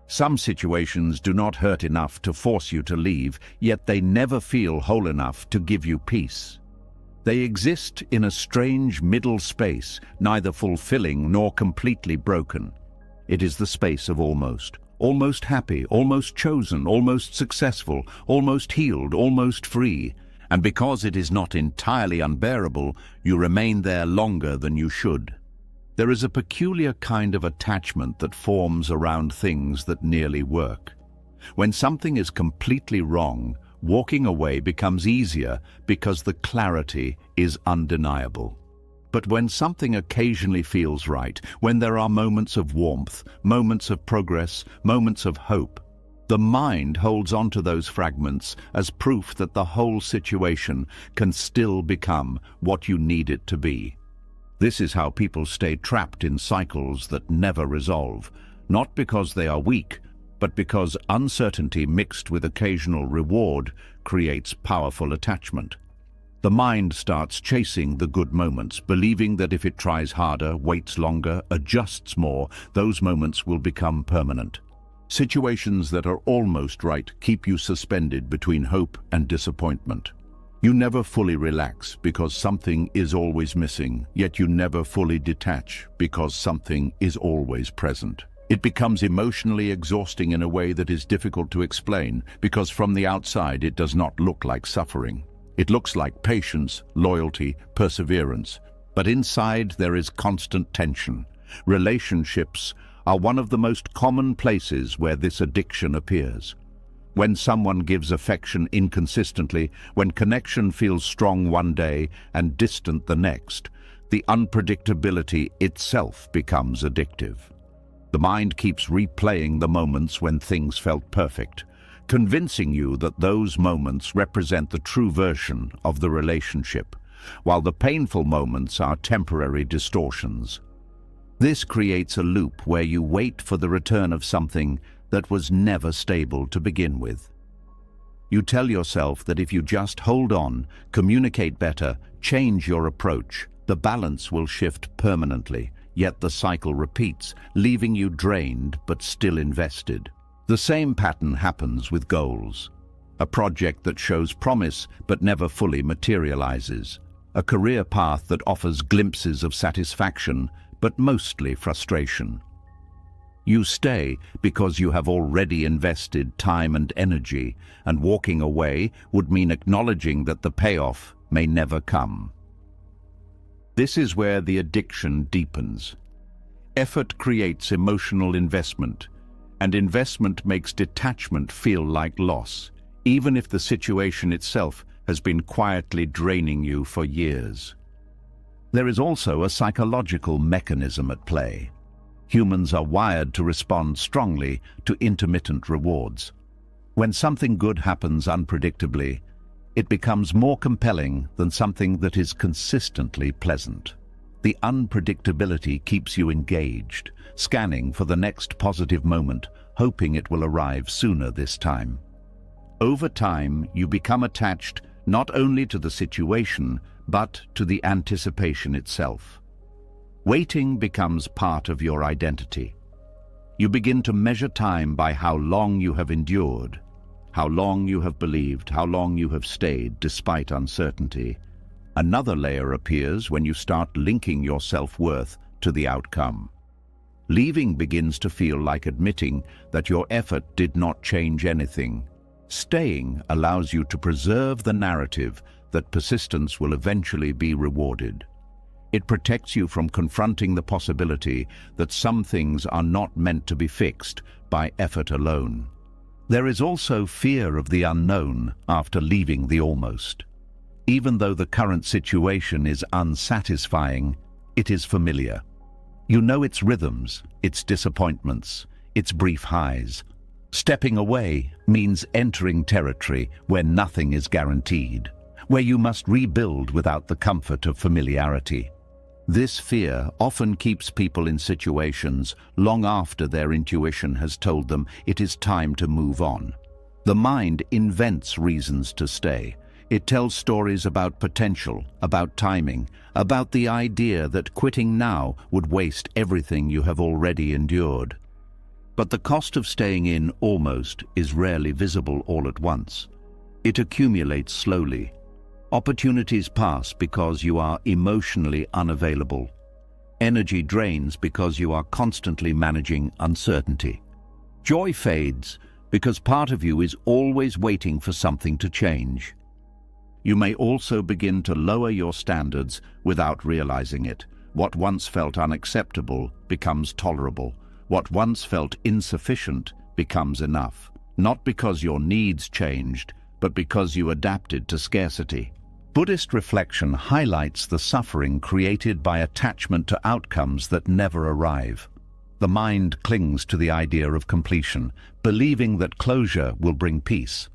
S1: Some situations do not hurt enough to force you to leave, yet they never feel whole enough to give you peace. They exist in a strange middle space, neither fulfilling nor completely broken. It is the space of almost. Almost happy, almost chosen, almost successful, almost healed, almost free. And because it is not entirely unbearable, you remain there longer than you should. There is a peculiar kind of attachment that forms around things that nearly work. When something is completely wrong, walking away becomes easier because the clarity is undeniable. But when something occasionally feels right, when there are moments of warmth, moments of progress, moments of hope, the mind holds onto those fragments as proof that the whole situation can still become what you need it to be. This is how people stay trapped in cycles that never resolve, not because they are weak, but because uncertainty mixed with occasional reward creates powerful attachment. The mind starts chasing the good moments, believing that if it tries harder, waits longer, adjusts more, those moments will become permanent. Situations that are almost right keep you suspended between hope and disappointment. You never fully relax because something is always missing, yet you never fully detach because something is always present. It becomes emotionally exhausting in a way that is difficult to explain because from the outside it does not look like suffering. It looks like patience, loyalty, perseverance. But inside there is constant tension. Relationships are one of the most common places where this addiction appears. When someone gives affection inconsistently, when connection feels strong one day and distant the next, the unpredictability itself becomes addictive. The mind keeps replaying the moments when things felt perfect, convincing you that those moments represent the true version of the relationship, while the painful moments are temporary distortions. This creates a loop where you wait for the return of something that was never stable to begin with. You tell yourself that if you just hold on, communicate better, change your approach, the balance will shift permanently, yet the cycle repeats, leaving you drained but still invested. The same pattern happens with goals. A project that shows promise but never fully materializes. A career path that offers glimpses of satisfaction but mostly frustration. You stay because you have already invested time and energy, and walking away would mean acknowledging that the payoff may never come. This is where the addiction deepens. Effort creates emotional investment, and investment makes detachment feel like loss, even if the situation itself has been quietly draining you for years. There is also a psychological mechanism at play. Humans are wired to respond strongly to intermittent rewards. When something good happens unpredictably, it becomes more compelling than something that is consistently pleasant. The unpredictability keeps you engaged, scanning for the next positive moment, hoping it will arrive sooner this time. Over time, you become attached not only to the situation, but to the anticipation itself. Waiting becomes part of your identity. You begin to measure time by how long you have endured, how long you have believed, how long you have stayed despite uncertainty. Another layer appears when you start linking your self-worth to the outcome. Leaving begins to feel like admitting that your effort did not change anything. Staying allows you to preserve the narrative that persistence will eventually be rewarded. It protects you from confronting the possibility that some things are not meant to be fixed by effort alone. There is also fear of the unknown after leaving the almost. Even though the current situation is unsatisfying, it is familiar. You know its rhythms, its disappointments, its brief highs. Stepping away means entering territory where nothing is guaranteed, where you must rebuild without the comfort of familiarity. This fear often keeps people in situations long after their intuition has told them it is time to move on. The mind invents reasons to stay. It tells stories about potential, about timing, about the idea that quitting now would waste everything you have already endured. But the cost of staying in almost is rarely visible all at once. It accumulates slowly. Opportunities pass because you are emotionally unavailable. Energy drains because you are constantly managing uncertainty. Joy fades because part of you is always waiting for something to change. You may also begin to lower your standards without realizing it. What once felt unacceptable becomes tolerable. What once felt insufficient becomes enough. Not because your needs changed, but because you adapted to scarcity. Buddhist reflection highlights the suffering created by attachment to outcomes that never arrive. The mind clings to the idea of completion, believing that closure will bring peace.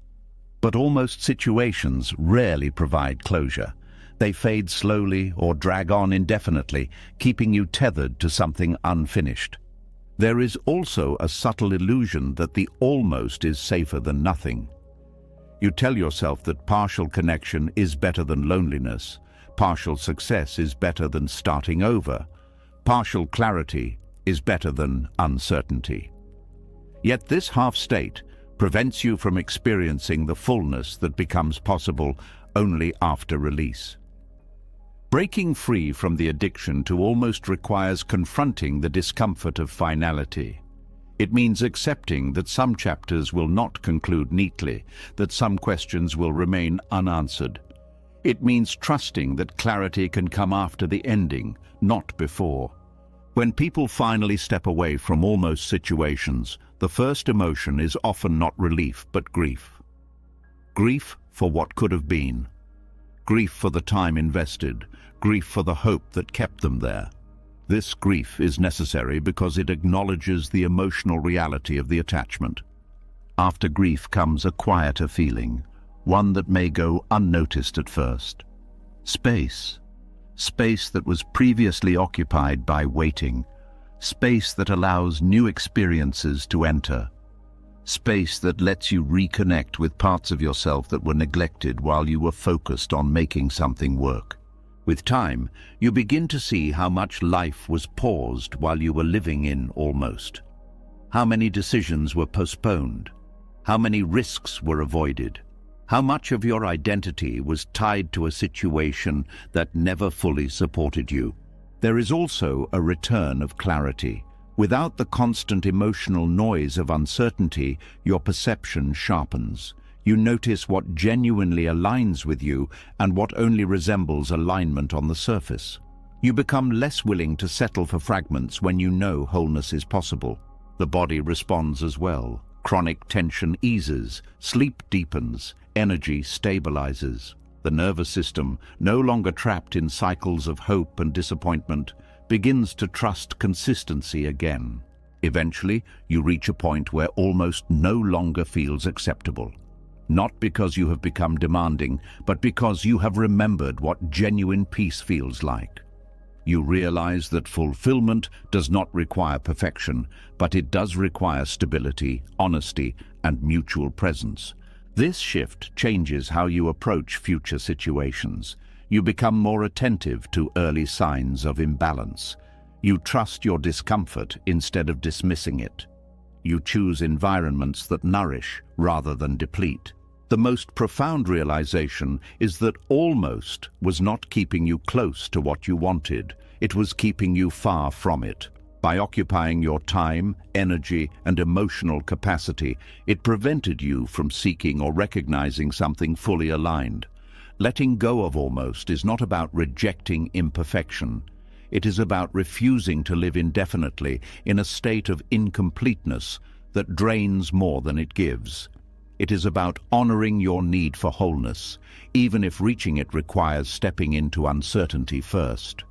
S1: But almost situations rarely provide closure. They fade slowly or drag on indefinitely, keeping you tethered to something unfinished. There is also a subtle illusion that the almost is safer than nothing. You tell yourself that partial connection is better than loneliness, partial success is better than starting over, partial clarity is better than uncertainty. Yet this half-state prevents you from experiencing the fullness that becomes possible only after release. Breaking free from the addiction to almost requires confronting the discomfort of finality. It means accepting that some chapters will not conclude neatly, that some questions will remain unanswered. It means trusting that clarity can come after the ending, not before. When people finally step away from almost situations, the first emotion is often not relief but grief. Grief for what could have been. Grief for the time invested. Grief for the hope that kept them there. This grief is necessary because it acknowledges the emotional reality of the attachment. After grief comes a quieter feeling, one that may go unnoticed at first. Space. Space that was previously occupied by waiting. Space that allows new experiences to enter. Space that lets you reconnect with parts of yourself that were neglected while you were focused on making something work. With time, you begin to see how much life was paused while you were living in almost. How many decisions were postponed. How many risks were avoided. How much of your identity was tied to a situation that never fully supported you. There is also a return of clarity. Without the constant emotional noise of uncertainty, your perception sharpens. You notice what genuinely aligns with you and what only resembles alignment on the surface. You become less willing to settle for fragments when you know wholeness is possible. The body responds as well. Chronic tension eases, sleep deepens, energy stabilizes. The nervous system, no longer trapped in cycles of hope and disappointment, begins to trust consistency again. Eventually, you reach a point where almost no longer feels acceptable. Not because you have become demanding, but because you have remembered what genuine peace feels like. You realize that fulfillment does not require perfection, but it does require stability, honesty, and mutual presence. This shift changes how you approach future situations. You become more attentive to early signs of imbalance. You trust your discomfort instead of dismissing it. You choose environments that nourish rather than deplete. The most profound realization is that almost was not keeping you close to what you wanted. It was keeping you far from it. By occupying your time, energy, and emotional capacity, it prevented you from seeking or recognizing something fully aligned. Letting go of almost is not about rejecting imperfection. It is about refusing to live indefinitely in a state of incompleteness that drains more than it gives. It is about honoring your need for wholeness, even if reaching it requires stepping into uncertainty first.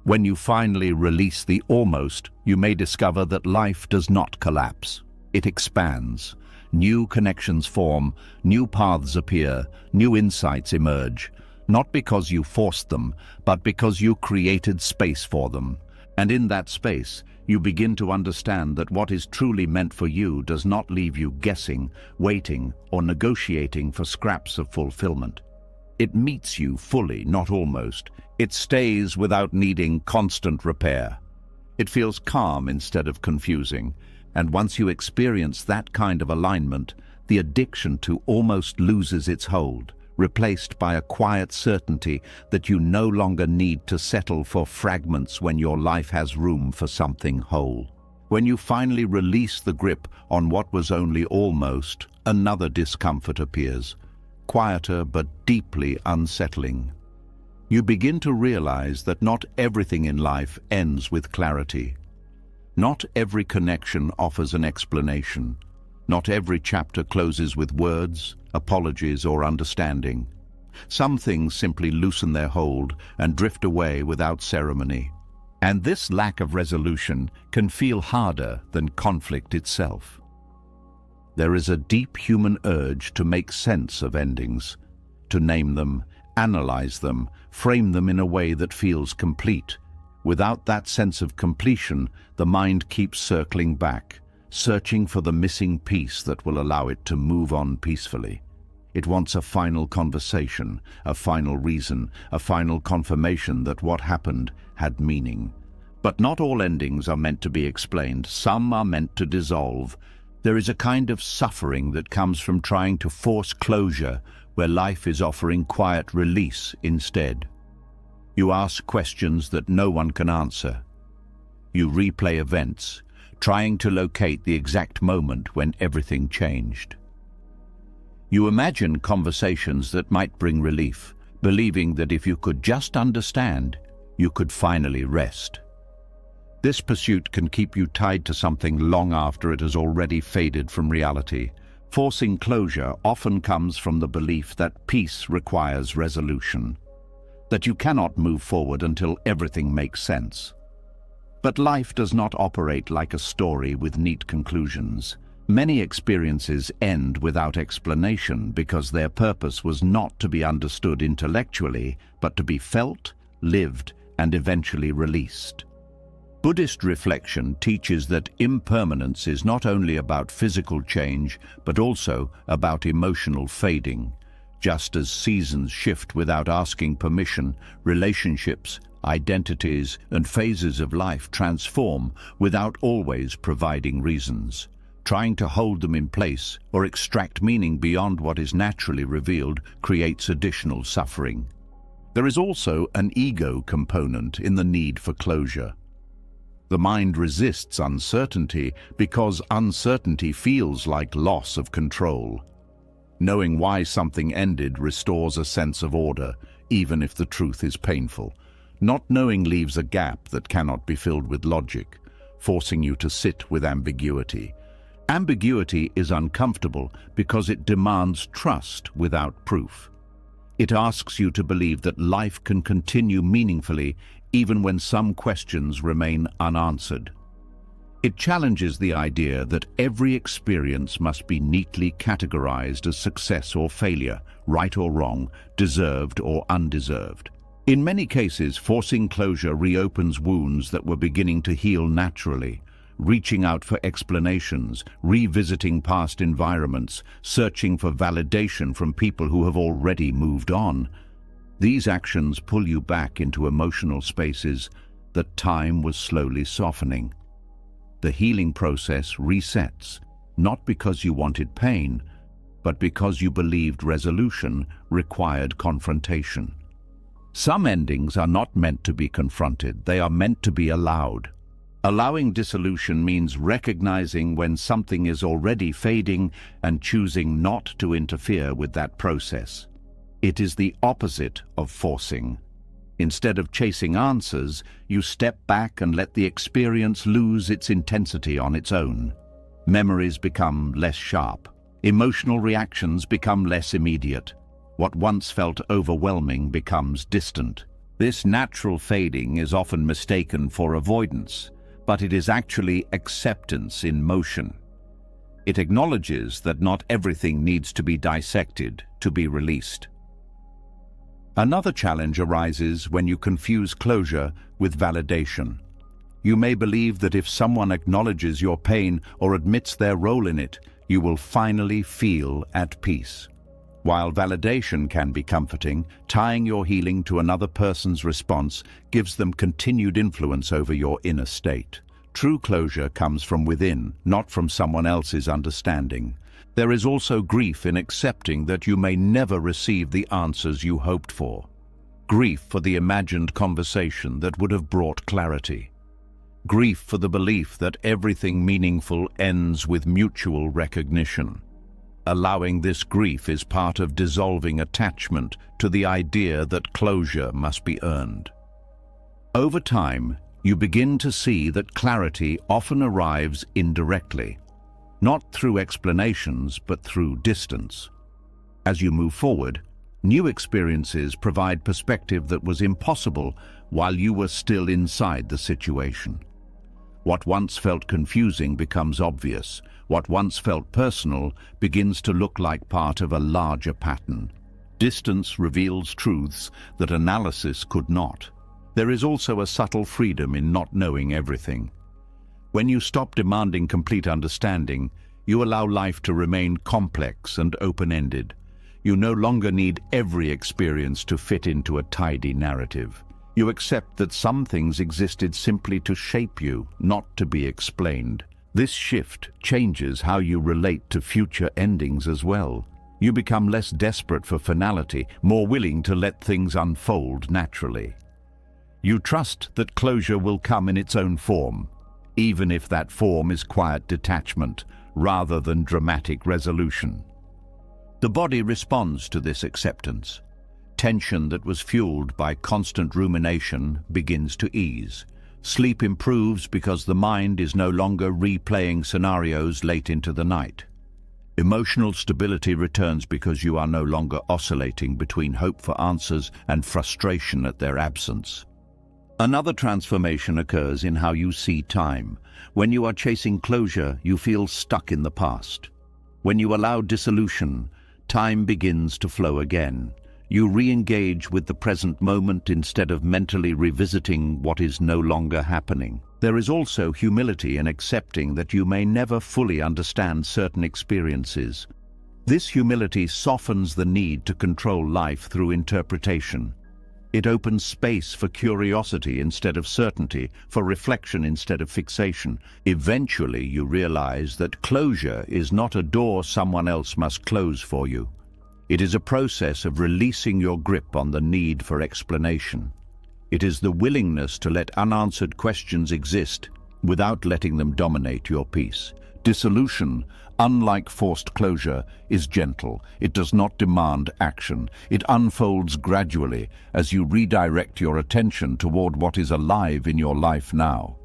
S1: When you finally release the almost, you may discover that life does not collapse. It expands. New connections form, new paths appear, new insights emerge, not because you forced them, but because you created space for them. And in that space, you begin to understand that what is truly meant for you does not leave you guessing, waiting, or negotiating for scraps of fulfillment. It meets you fully, not almost. It stays without needing constant repair. It feels calm instead of confusing. And once you experience that kind of alignment, the addiction to almost loses its hold, replaced by a quiet certainty that you no longer need to settle for fragments when your life has room for something whole. When you finally release the grip on what was only almost, another discomfort appears, quieter but deeply unsettling. You begin to realize that not everything in life ends with clarity. Not every connection offers an explanation. Not every chapter closes with words, apologies, or understanding. Some things simply loosen their hold and drift away without ceremony. And this lack of resolution can feel harder than conflict itself. There is a deep human urge to make sense of endings, to name them, analyze them, frame them in a way that feels complete. Without that sense of completion, the mind keeps circling back, searching for the missing piece that will allow it to move on peacefully. It wants a final conversation, a final reason, a final confirmation that what happened had meaning. But not all endings are meant to be explained. Some are meant to dissolve. There is a kind of suffering that comes from trying to force closure where life is offering quiet release instead. You ask questions that no one can answer. You replay events, trying to locate the exact moment when everything changed. You imagine conversations that might bring relief, believing that if you could just understand, you could finally rest. This pursuit can keep you tied to something long after it has already faded from reality. Forcing closure often comes from the belief that peace requires resolution, that you cannot move forward until everything makes sense. But life does not operate like a story with neat conclusions. Many experiences end without explanation because their purpose was not to be understood intellectually, but to be felt, lived, and eventually released. Buddhist reflection teaches that impermanence is not only about physical change, but also about emotional fading. Just as seasons shift without asking permission, relationships, identities, and phases of life transform without always providing reasons. Trying to hold them in place or extract meaning beyond what is naturally revealed creates additional suffering. There is also an ego component in the need for closure. The mind resists uncertainty because uncertainty feels like loss of control. Knowing why something ended restores a sense of order, even if the truth is painful. Not knowing leaves a gap that cannot be filled with logic, forcing you to sit with ambiguity. Ambiguity is uncomfortable because it demands trust without proof. It asks you to believe that life can continue meaningfully even when some questions remain unanswered. It challenges the idea that every experience must be neatly categorized as success or failure, right or wrong, deserved or undeserved. In many cases, forcing closure reopens wounds that were beginning to heal naturally, reaching out for explanations, revisiting past environments, searching for validation from people who have already moved on. These actions pull you back into emotional spaces that time was slowly softening. The healing process resets, not because you wanted pain, but because you believed resolution required confrontation. Some endings are not meant to be confronted, they are meant to be allowed. Allowing dissolution means recognizing when something is already fading and choosing not to interfere with that process. It is the opposite of forcing. Instead of chasing answers, you step back and let the experience lose its intensity on its own. Memories become less sharp. Emotional reactions become less immediate. What once felt overwhelming becomes distant. This natural fading is often mistaken for avoidance, but it is actually acceptance in motion. It acknowledges that not everything needs to be dissected to be released. Another challenge arises when you confuse closure with validation. You may believe that if someone acknowledges your pain or admits their role in it, you will finally feel at peace. While validation can be comforting, tying your healing to another person's response gives them continued influence over your inner state. True closure comes from within, not from someone else's understanding. There is also grief in accepting that you may never receive the answers you hoped for. Grief for the imagined conversation that would have brought clarity. Grief for the belief that everything meaningful ends with mutual recognition. Allowing this grief is part of dissolving attachment to the idea that closure must be earned. Over time, you begin to see that clarity often arrives indirectly, not through explanations but through distance. As you move forward, new experiences provide perspective that was impossible while you were still inside the situation. What once felt confusing becomes obvious. What once felt personal begins to look like part of a larger pattern. Distance reveals truths that analysis could not. There is also a subtle freedom in not knowing everything. When you stop demanding complete understanding, you allow life to remain complex and open-ended. You no longer need every experience to fit into a tidy narrative. You accept that some things existed simply to shape you, not to be explained. This shift changes how you relate to future endings as well. You become less desperate for finality, more willing to let things unfold naturally. You trust that closure will come in its own form, even if that form is quiet detachment rather than dramatic resolution. The body responds to this acceptance. Tension that was fueled by constant rumination begins to ease. Sleep improves because the mind is no longer replaying scenarios late into the night. Emotional stability returns because you are no longer oscillating between hope for answers and frustration at their absence. Another transformation occurs in how you see time. When you are chasing closure, you feel stuck in the past. When you allow dissolution, time begins to flow again. You re-engage with the present moment instead of mentally revisiting what is no longer happening. There is also humility in accepting that you may never fully understand certain experiences. This humility softens the need to control life through interpretation. It opens space for curiosity instead of certainty, for reflection instead of fixation. Eventually, you realize that closure is not a door someone else must close for you. It is a process of releasing your grip on the need for explanation. It is the willingness to let unanswered questions exist without letting them dominate your peace. Dissolution, unlike forced closure, is gentle. It does not demand action. It unfolds gradually as you redirect your attention toward what is alive in your life now.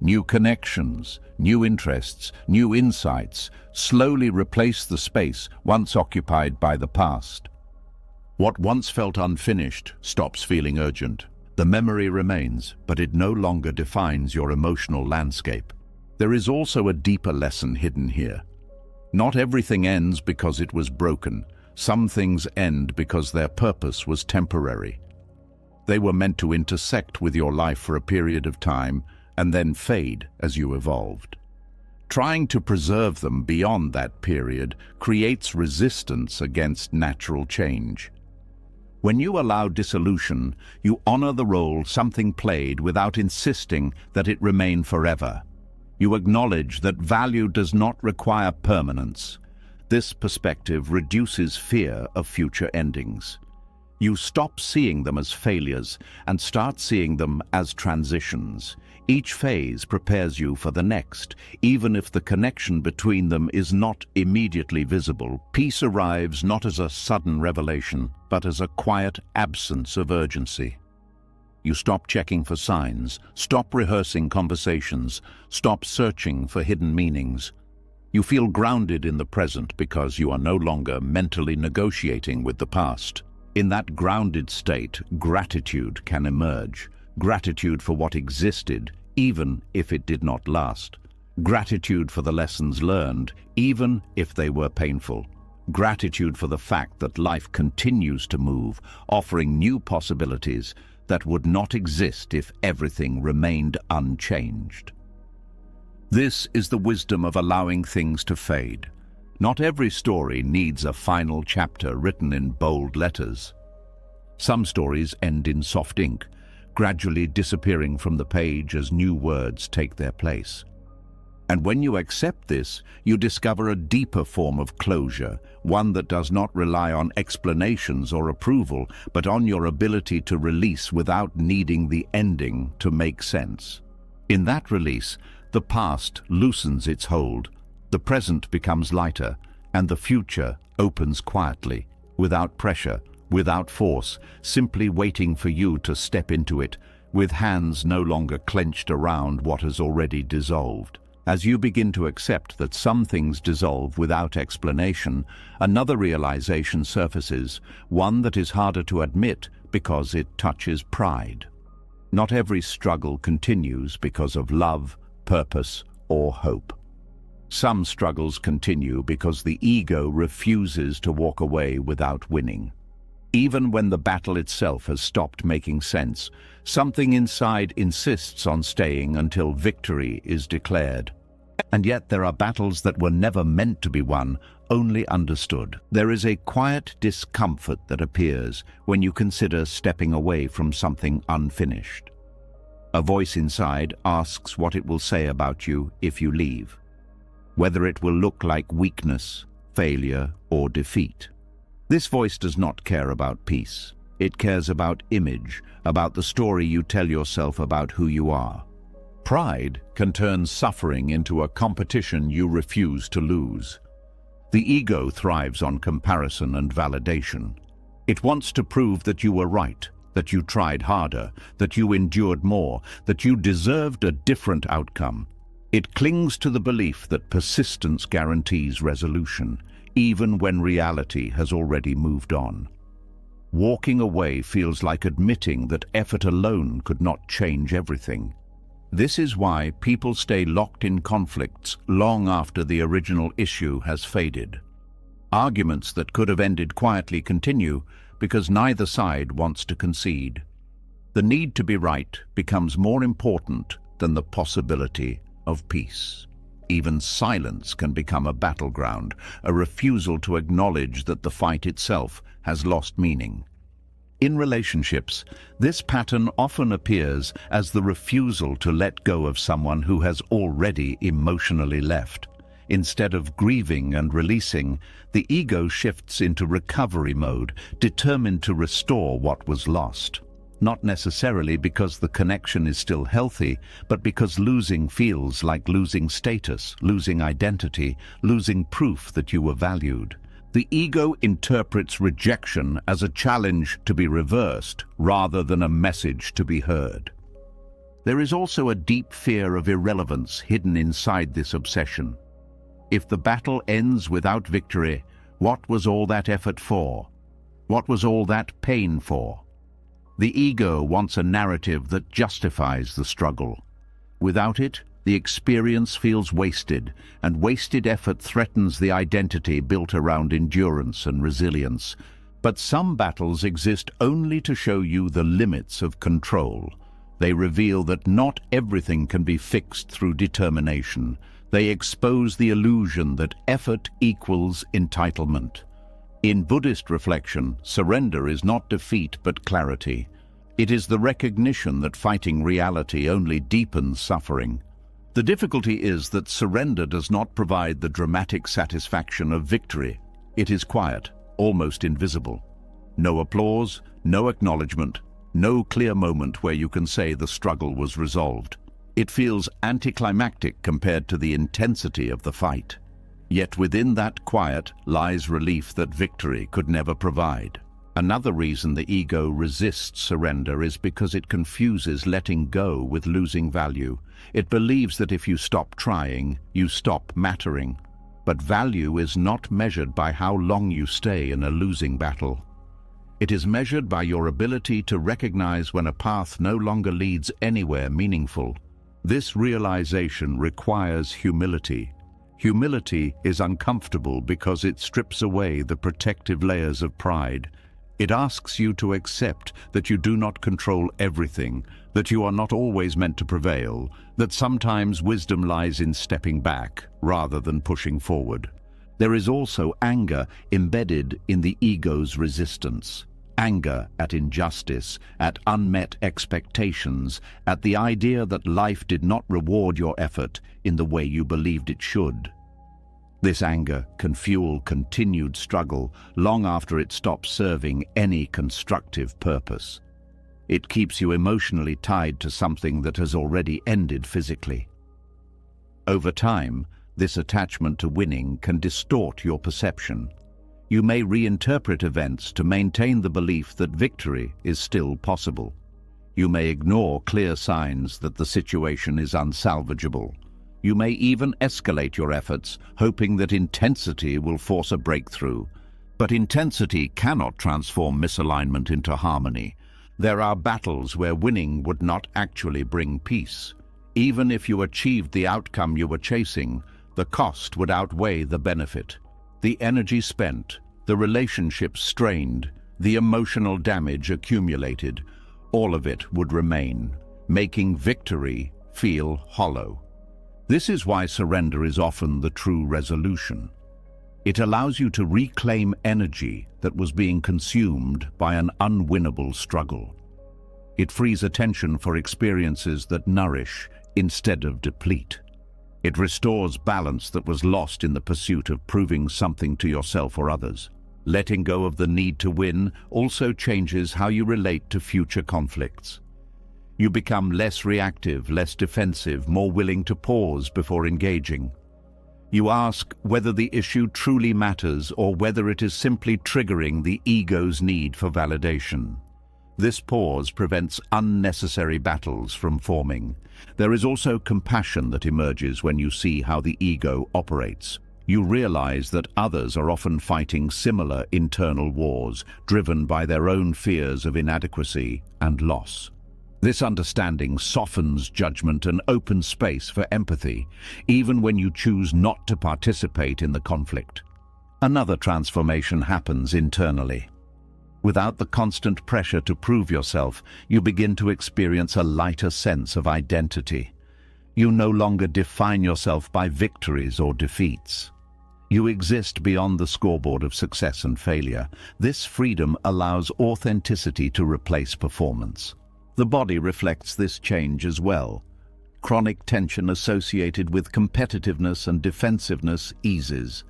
S1: New connections, new interests, new insights slowly replace the space once occupied by the past. What once felt unfinished stops feeling urgent. The memory remains, but it no longer defines your emotional landscape. There is also a deeper lesson hidden here. Not everything ends because it was broken. Some things end because their purpose was temporary. They were meant to intersect with your life for a period of time and then fade as you evolved. Trying to preserve them beyond that period creates resistance against natural change. When you allow dissolution, you honor the role something played without insisting that it remain forever. You acknowledge that value does not require permanence. This perspective reduces fear of future endings. You stop seeing them as failures and start seeing them as transitions. Each phase prepares you for the next, even if the connection between them is not immediately visible. Peace arrives not as a sudden revelation, but as a quiet absence of urgency. You stop checking for signs, stop rehearsing conversations, stop searching for hidden meanings. You feel grounded in the present because you are no longer mentally negotiating with the past. In that grounded state, gratitude can emerge. Gratitude for what existed, even if it did not last. Gratitude for the lessons learned, even if they were painful. Gratitude for the fact that life continues to move, offering new possibilities that would not exist if everything remained unchanged. This is the wisdom of allowing things to fade. Not every story needs a final chapter written in bold letters. Some stories end in soft ink, gradually disappearing from the page as new words take their place. And when you accept this, you discover a deeper form of closure, one that does not rely on explanations or approval, but on your ability to release without needing the ending to make sense. In that release, the past loosens its hold, the present becomes lighter, and the future opens quietly, without pressure, without force, simply waiting for you to step into it, with hands no longer clenched around what has already dissolved. As you begin to accept that some things dissolve without explanation, another realization surfaces, one that is harder to admit because it touches pride. Not every struggle continues because of love, purpose, or hope. Some struggles continue because the ego refuses to walk away without winning. Even when the battle itself has stopped making sense, something inside insists on staying until victory is declared. And yet there are battles that were never meant to be won, only understood. There is a quiet discomfort that appears when you consider stepping away from something unfinished. A voice inside asks what it will say about you if you leave, whether it will look like weakness, failure, or defeat. This voice does not care about peace. It cares about image, about the story you tell yourself about who you are. Pride can turn suffering into a competition you refuse to lose. The ego thrives on comparison and validation. It wants to prove that you were right, that you tried harder, that you endured more, that you deserved a different outcome. It clings to the belief that persistence guarantees resolution, even when reality has already moved on. Walking away feels like admitting that effort alone could not change everything. This is why people stay locked in conflicts long after the original issue has faded. Arguments that could have ended quietly continue because neither side wants to concede. The need to be right becomes more important than the possibility of peace. Even silence can become a battleground, a refusal to acknowledge that the fight itself has lost meaning. In relationships, this pattern often appears as the refusal to let go of someone who has already emotionally left. Instead of grieving and releasing, the ego shifts into recovery mode, determined to restore what was lost. Not necessarily because the connection is still healthy, but because losing feels like losing status, losing identity, losing proof that you were valued. The ego interprets rejection as a challenge to be reversed rather than a message to be heard. There is also a deep fear of irrelevance hidden inside this obsession. If the battle ends without victory, what was all that effort for? What was all that pain for? The ego wants a narrative that justifies the struggle. Without it, the experience feels wasted, and wasted effort threatens the identity built around endurance and resilience. But some battles exist only to show you the limits of control. They reveal that not everything can be fixed through determination. They expose the illusion that effort equals entitlement. In Buddhist reflection, surrender is not defeat but clarity. It is the recognition that fighting reality only deepens suffering. The difficulty is that surrender does not provide the dramatic satisfaction of victory. It is quiet, almost invisible. No applause, no acknowledgement, no clear moment where you can say the struggle was resolved. It feels anticlimactic compared to the intensity of the fight. Yet within that quiet lies relief that victory could never provide. Another reason the ego resists surrender is because it confuses letting go with losing value. It believes that if you stop trying, you stop mattering. But value is not measured by how long you stay in a losing battle. It is measured by your ability to recognize when a path no longer leads anywhere meaningful. This realization requires humility. Humility is uncomfortable because it strips away the protective layers of pride. It asks you to accept that you do not control everything, that you are not always meant to prevail, that sometimes wisdom lies in stepping back rather than pushing forward. There is also anger embedded in the ego's resistance. Anger at injustice, at unmet expectations, at the idea that life did not reward your effort in the way you believed it should. This anger can fuel continued struggle long after it stops serving any constructive purpose. It keeps you emotionally tied to something that has already ended physically. Over time, this attachment to winning can distort your perception. You may reinterpret events to maintain the belief that victory is still possible. You may ignore clear signs that the situation is unsalvageable. You may even escalate your efforts, hoping that intensity will force a breakthrough. But intensity cannot transform misalignment into harmony. There are battles where winning would not actually bring peace. Even if you achieved the outcome you were chasing, the cost would outweigh the benefit. The energy spent, the relationships strained, the emotional damage accumulated, all of it would remain, making victory feel hollow. This is why surrender is often the true resolution. It allows you to reclaim energy that was being consumed by an unwinnable struggle. It frees attention for experiences that nourish instead of deplete. It restores balance that was lost in the pursuit of proving something to yourself or others. Letting go of the need to win also changes how you relate to future conflicts. You become less reactive, less defensive, more willing to pause before engaging. You ask whether the issue truly matters or whether it is simply triggering the ego's need for validation. This pause prevents unnecessary battles from forming. There is also compassion that emerges when you see how the ego operates. You realize that others are often fighting similar internal wars, driven by their own fears of inadequacy and loss. This understanding softens judgment and opens space for empathy, even when you choose not to participate in the conflict. Another transformation happens internally. Without the constant pressure to prove yourself, you begin to experience a lighter sense of identity. You no longer define yourself by victories or defeats. You exist beyond the scoreboard of success and failure. This freedom allows authenticity to replace performance. The body reflects this change as well. Chronic tension associated with competitiveness and defensiveness eases.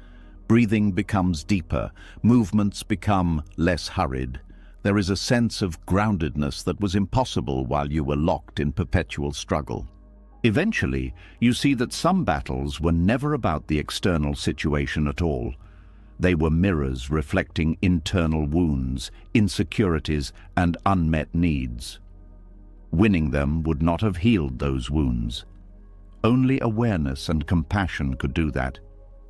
S1: Breathing becomes deeper, movements become less hurried. There is a sense of groundedness that was impossible while you were locked in perpetual struggle. Eventually, you see that some battles were never about the external situation at all. They were mirrors reflecting internal wounds, insecurities, and unmet needs. Winning them would not have healed those wounds. Only awareness and compassion could do that.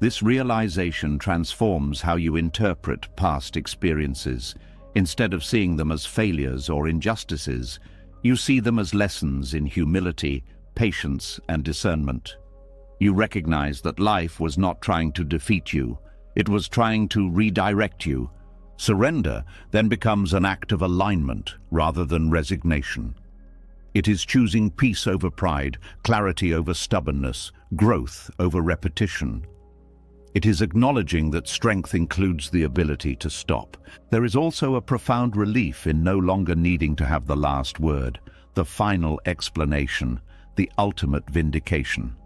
S1: This realization transforms how you interpret past experiences. Instead of seeing them as failures or injustices, you see them as lessons in humility, patience, and discernment. You recognize that life was not trying to defeat you. It was trying to redirect you. Surrender then becomes an act of alignment rather than resignation. It is choosing peace over pride, clarity over stubbornness, growth over repetition. It is acknowledging that strength includes the ability to stop. There is also a profound relief in no longer needing to have the last word, the final explanation, the ultimate vindication.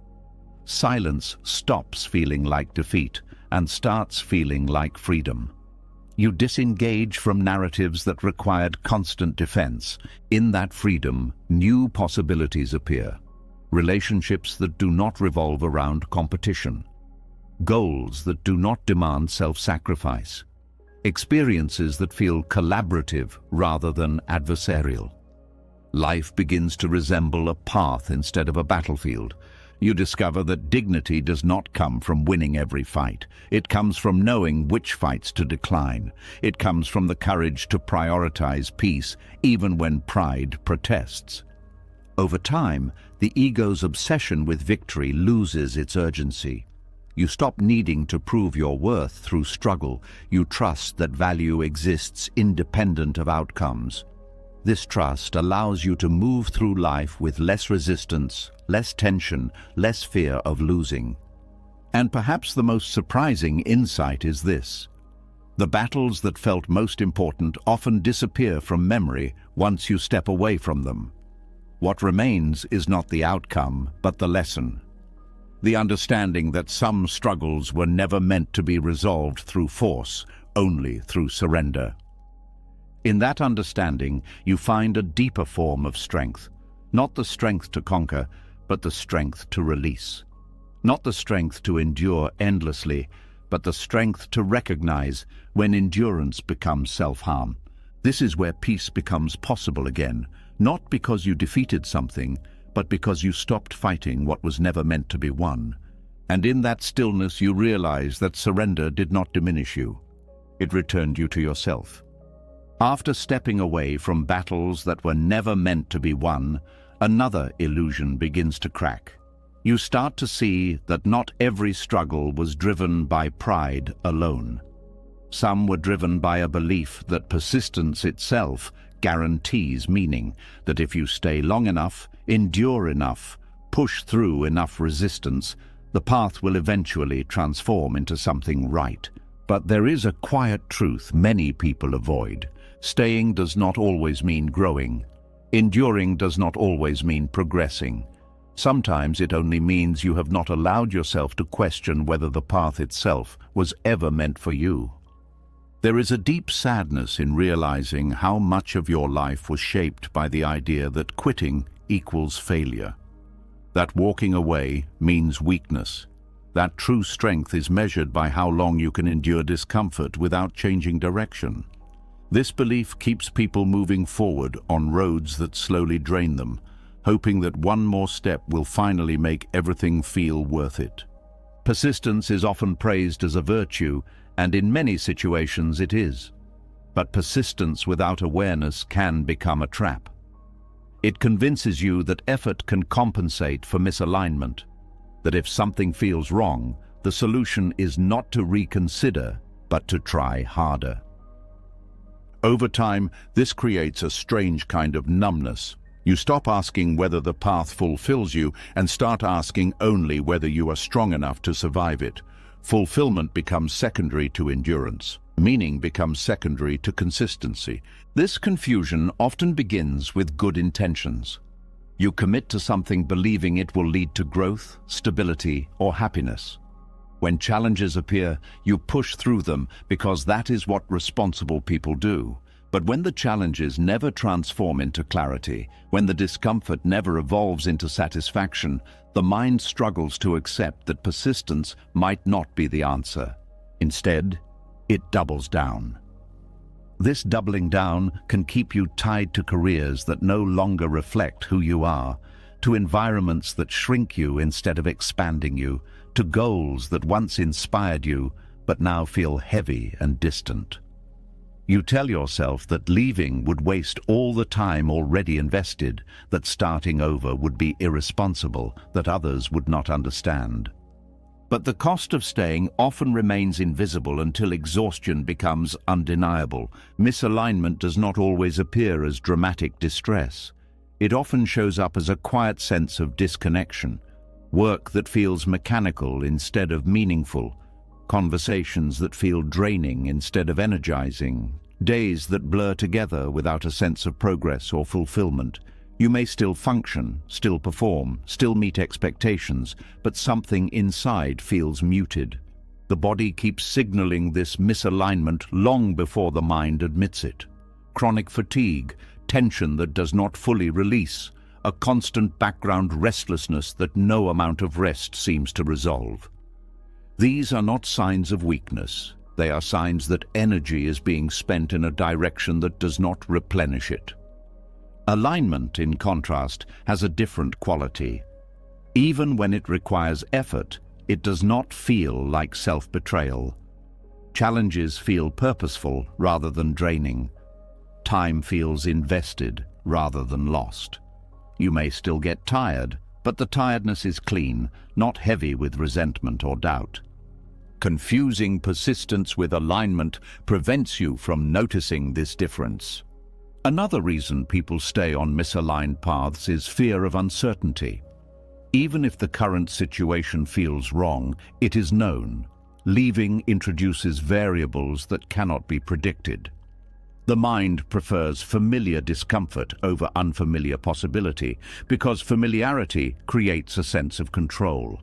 S1: Silence stops feeling like defeat and starts feeling like freedom. You disengage from narratives that required constant defense. In that freedom, new possibilities appear. Relationships that do not revolve around competition. Goals that do not demand self-sacrifice. Experiences that feel collaborative rather than adversarial. Life begins to resemble a path instead of a battlefield. You discover that dignity does not come from winning every fight. It comes from knowing which fights to decline. It comes from the courage to prioritize peace, even when pride protests. Over time, the ego's obsession with victory loses its urgency. You stop needing to prove your worth through struggle. You trust that value exists independent of outcomes. This trust allows you to move through life with less resistance, less tension, less fear of losing. And perhaps the most surprising insight is this: the battles that felt most important often disappear from memory once you step away from them. What remains is not the outcome, but the lesson. The understanding that some struggles were never meant to be resolved through force, only through surrender. In that understanding, you find a deeper form of strength. Not the strength to conquer, but the strength to release. Not the strength to endure endlessly, but the strength to recognize when endurance becomes self-harm. This is where peace becomes possible again, not because you defeated something, but because you stopped fighting what was never meant to be won. And in that stillness you realize that surrender did not diminish you. It returned you to yourself. After stepping away from battles that were never meant to be won, another illusion begins to crack. You start to see that not every struggle was driven by pride alone. Some were driven by a belief that persistence itself guarantees meaning, that if you stay long enough, endure enough, push through enough resistance, the path will eventually transform into something right. But there is a quiet truth many people avoid. Staying does not always mean growing. Enduring does not always mean progressing. Sometimes it only means you have not allowed yourself to question whether the path itself was ever meant for you. There is a deep sadness in realizing how much of your life was shaped by the idea that quitting equals failure. That walking away means weakness. That true strength is measured by how long you can endure discomfort without changing direction. This belief keeps people moving forward on roads that slowly drain them, hoping that one more step will finally make everything feel worth it. Persistence is often praised as a virtue, and in many situations it is. But persistence without awareness can become a trap. It convinces you that effort can compensate for misalignment, that if something feels wrong, the solution is not to reconsider, but to try harder. Over time, this creates a strange kind of numbness. You stop asking whether the path fulfills you and start asking only whether you are strong enough to survive it. Fulfillment becomes secondary to endurance. Meaning becomes secondary to consistency. This confusion often begins with good intentions. You commit to something believing it will lead to growth, stability, or happiness. When challenges appear, you push through them because that is what responsible people do. But when the challenges never transform into clarity, when the discomfort never evolves into satisfaction, the mind struggles to accept that persistence might not be the answer. Instead, it doubles down. This doubling down can keep you tied to careers that no longer reflect who you are, to environments that shrink you instead of expanding you, to goals that once inspired you but now feel heavy and distant. You tell yourself that leaving would waste all the time already invested, that starting over would be irresponsible, that others would not understand. But the cost of staying often remains invisible until exhaustion becomes undeniable. Misalignment does not always appear as dramatic distress. It often shows up as a quiet sense of disconnection, work that feels mechanical instead of meaningful, conversations that feel draining instead of energizing, days that blur together without a sense of progress or fulfillment. You may still function, still perform, still meet expectations, but something inside feels muted. The body keeps signaling this misalignment long before the mind admits it. Chronic fatigue, tension that does not fully release, a constant background restlessness that no amount of rest seems to resolve. These are not signs of weakness. They are signs that energy is being spent in a direction that does not replenish it. Alignment, in contrast, has a different quality. Even when it requires effort, it does not feel like self-betrayal. Challenges feel purposeful rather than draining. Time feels invested rather than lost. You may still get tired, but the tiredness is clean, not heavy with resentment or doubt. Confusing persistence with alignment prevents you from noticing this difference. Another reason people stay on misaligned paths is fear of uncertainty. Even if the current situation feels wrong, it is known. Leaving introduces variables that cannot be predicted. The mind prefers familiar discomfort over unfamiliar possibility because familiarity creates a sense of control.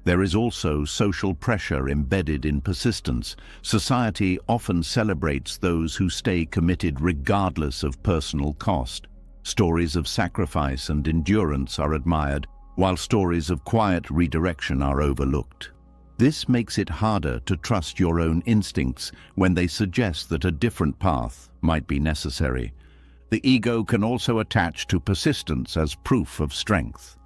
S1: There is also social pressure embedded in persistence. Society often celebrates those who stay committed regardless of personal cost. Stories of sacrifice and endurance are admired, while stories of quiet redirection are overlooked. This makes it harder to trust your own instincts when they suggest that a different path might be necessary. The ego can also attach to persistence as proof of strength.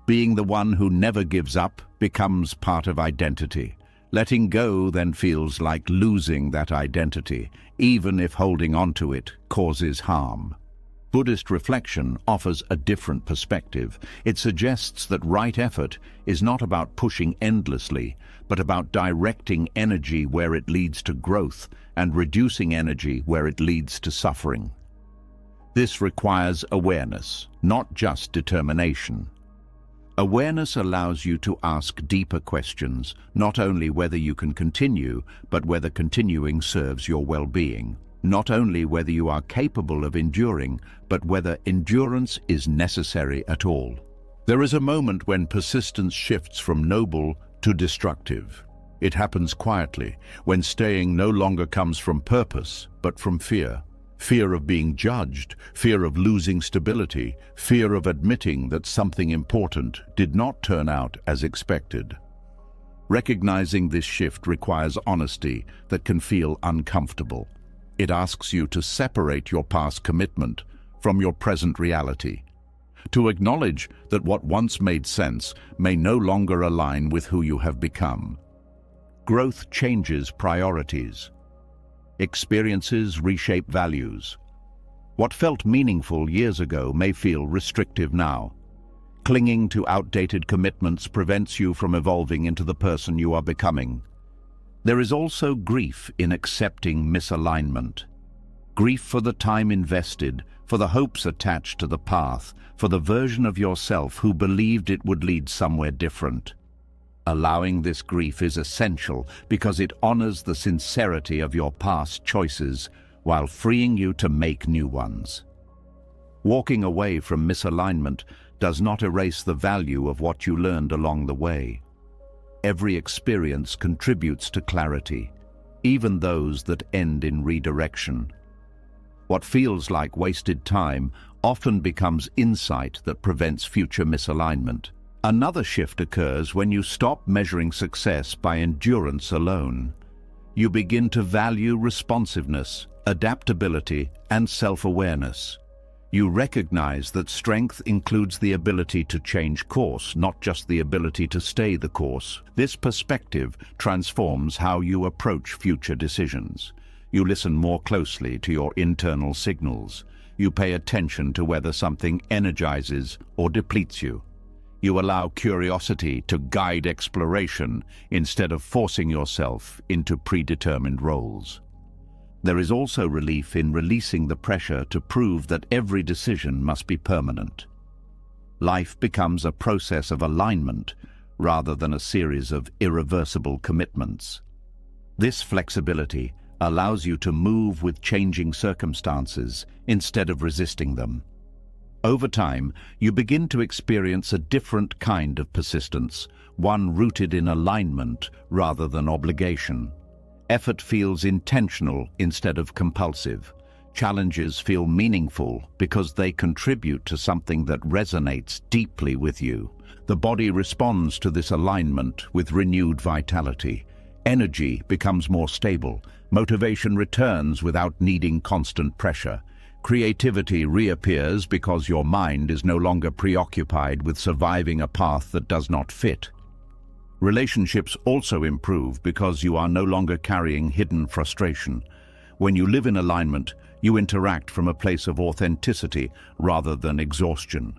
S1: Being the one who never gives up becomes part of identity. Letting go then feels like losing that identity, even if holding on to it causes harm. Buddhist reflection offers a different perspective. It suggests that right effort is not about pushing endlessly, but about directing energy where it leads to growth and reducing energy where it leads to suffering. This requires awareness, not just determination. Awareness allows you to ask deeper questions, not only whether you can continue, but whether continuing serves your well-being. Not only whether you are capable of enduring, but whether endurance is necessary at all. There is a moment when persistence shifts from noble to destructive. It happens quietly, when staying no longer comes from purpose, but from fear. Fear of being judged, fear of losing stability, fear of admitting that something important did not turn out as expected. Recognizing this shift requires honesty that can feel uncomfortable. It asks you to separate your past commitment from your present reality, to acknowledge that what once made sense may no longer align with who you have become. Growth changes priorities. Experiences reshape values. What felt meaningful years ago may feel restrictive now. Clinging to outdated commitments prevents you from evolving into the person you are becoming. There is also grief in accepting misalignment. Grief for the time invested, for the hopes attached to the path, for the version of yourself who believed it would lead somewhere different. Allowing this grief is essential because it honors the sincerity of your past choices while freeing you to make new ones. Walking away from misalignment does not erase the value of what you learned along the way. Every experience contributes to clarity, even those that end in redirection. What feels like wasted time often becomes insight that prevents future misalignment. Another shift occurs when you stop measuring success by endurance alone. You begin to value responsiveness, adaptability, and self-awareness. You recognize that strength includes the ability to change course, not just the ability to stay the course. This perspective transforms how you approach future decisions. You listen more closely to your internal signals. You pay attention to whether something energizes or depletes you. You allow curiosity to guide exploration instead of forcing yourself into predetermined roles. There is also relief in releasing the pressure to prove that every decision must be permanent. Life becomes a process of alignment rather than a series of irreversible commitments. This flexibility allows you to move with changing circumstances instead of resisting them. Over time, you begin to experience a different kind of persistence, one rooted in alignment rather than obligation. Effort feels intentional instead of compulsive. Challenges feel meaningful because they contribute to something that resonates deeply with you. The body responds to this alignment with renewed vitality. Energy becomes more stable. Motivation returns without needing constant pressure. Creativity reappears because your mind is no longer preoccupied with surviving a path that does not fit. Relationships also improve because you are no longer carrying hidden frustration. When you live in alignment, you interact from a place of authenticity rather than exhaustion.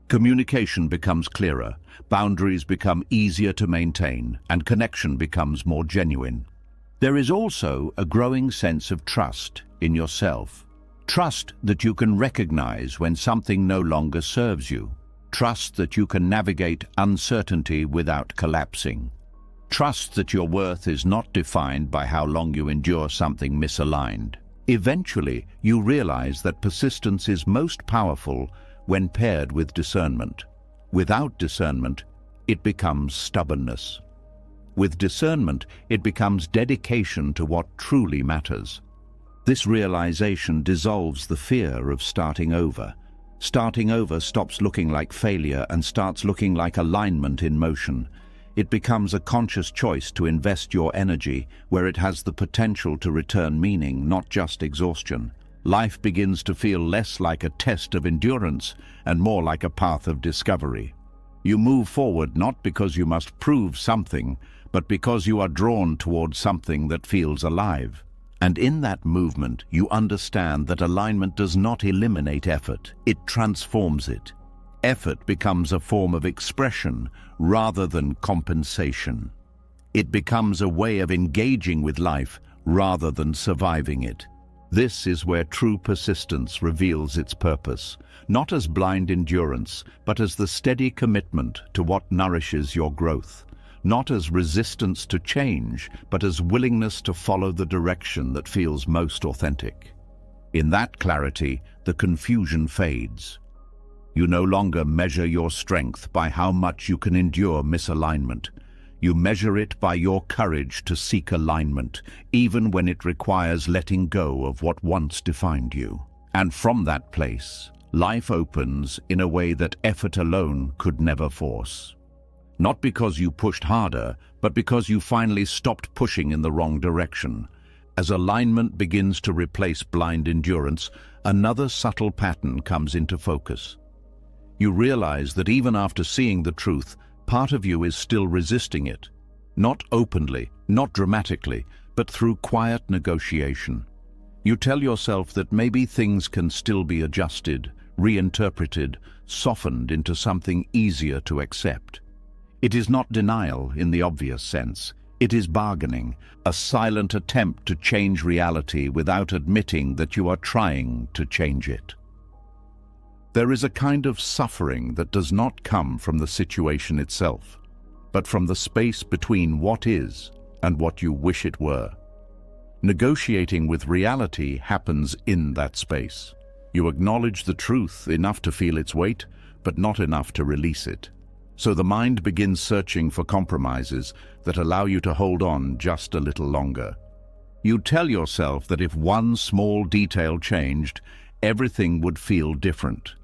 S1: Communication becomes clearer, boundaries become easier to maintain, and connection becomes more genuine. There is also a growing sense of trust in yourself. Trust that you can recognize when something no longer serves you. Trust that you can navigate uncertainty without collapsing. Trust that your worth is not defined by how long you endure something misaligned. Eventually, you realize that persistence is most powerful when paired with discernment. Without discernment, it becomes stubbornness. With discernment, it becomes dedication to what truly matters. This realization dissolves the fear of starting over. Starting over stops looking like failure and starts looking like alignment in motion. It becomes a conscious choice to invest your energy where it has the potential to return meaning, not just exhaustion. Life begins to feel less like a test of endurance and more like a path of discovery. You move forward not because you must prove something, but because you are drawn towards something that feels alive. And in that movement, you understand that alignment does not eliminate effort, it transforms it. Effort becomes a form of expression rather than compensation. It becomes a way of engaging with life rather than surviving it. This is where true persistence reveals its purpose, not as blind endurance, but as the steady commitment to what nourishes your growth. Not as resistance to change, but as willingness to follow the direction that feels most authentic. In that clarity, the confusion fades. You no longer measure your strength by how much you can endure misalignment. You measure it by your courage to seek alignment, even when it requires letting go of what once defined you. And from that place, life opens in a way that effort alone could never force. Not because you pushed harder, but because you finally stopped pushing in the wrong direction. As alignment begins to replace blind endurance, another subtle pattern comes into focus. You realize that even after seeing the truth, part of you is still resisting it. Not openly, not dramatically, but through quiet negotiation. You tell yourself that maybe things can still be adjusted, reinterpreted, softened into something easier to accept. It is not denial in the obvious sense. It is bargaining, a silent attempt to change reality without admitting that you are trying to change it. There is a kind of suffering that does not come from the situation itself, but from the space between what is and what you wish it were. Negotiating with reality happens in that space. You acknowledge the truth enough to feel its weight, but not enough to release it. So the mind begins searching for compromises that allow you to hold on just a little longer. You tell yourself that if one small detail changed, everything would feel different.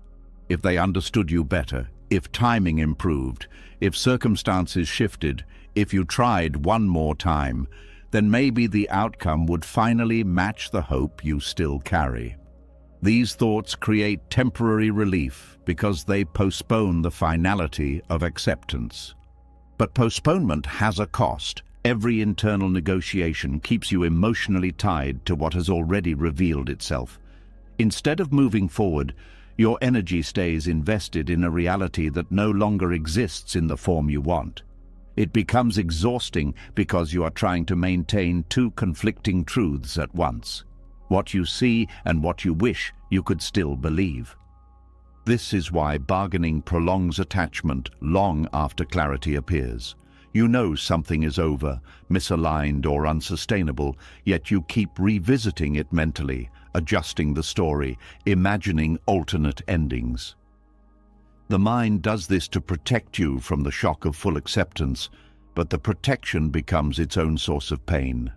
S1: If they understood you better, if timing improved, if circumstances shifted, if you tried one more time, then maybe the outcome would finally match the hope you still carry. These thoughts create temporary relief because they postpone the finality of acceptance. But postponement has a cost. Every internal negotiation keeps you emotionally tied to what has already revealed itself. Instead of moving forward, Your energy stays invested in a reality that no longer exists in the form you want. It becomes exhausting because you are trying to maintain two conflicting truths at once: what you see and what you wish you could still believe. This is why bargaining prolongs attachment long after clarity appears. You know something is over, misaligned or unsustainable, yet you keep revisiting it mentally, adjusting the story, imagining alternate endings. The mind does this to protect you from the shock of full acceptance, but the protection becomes its own source of pain.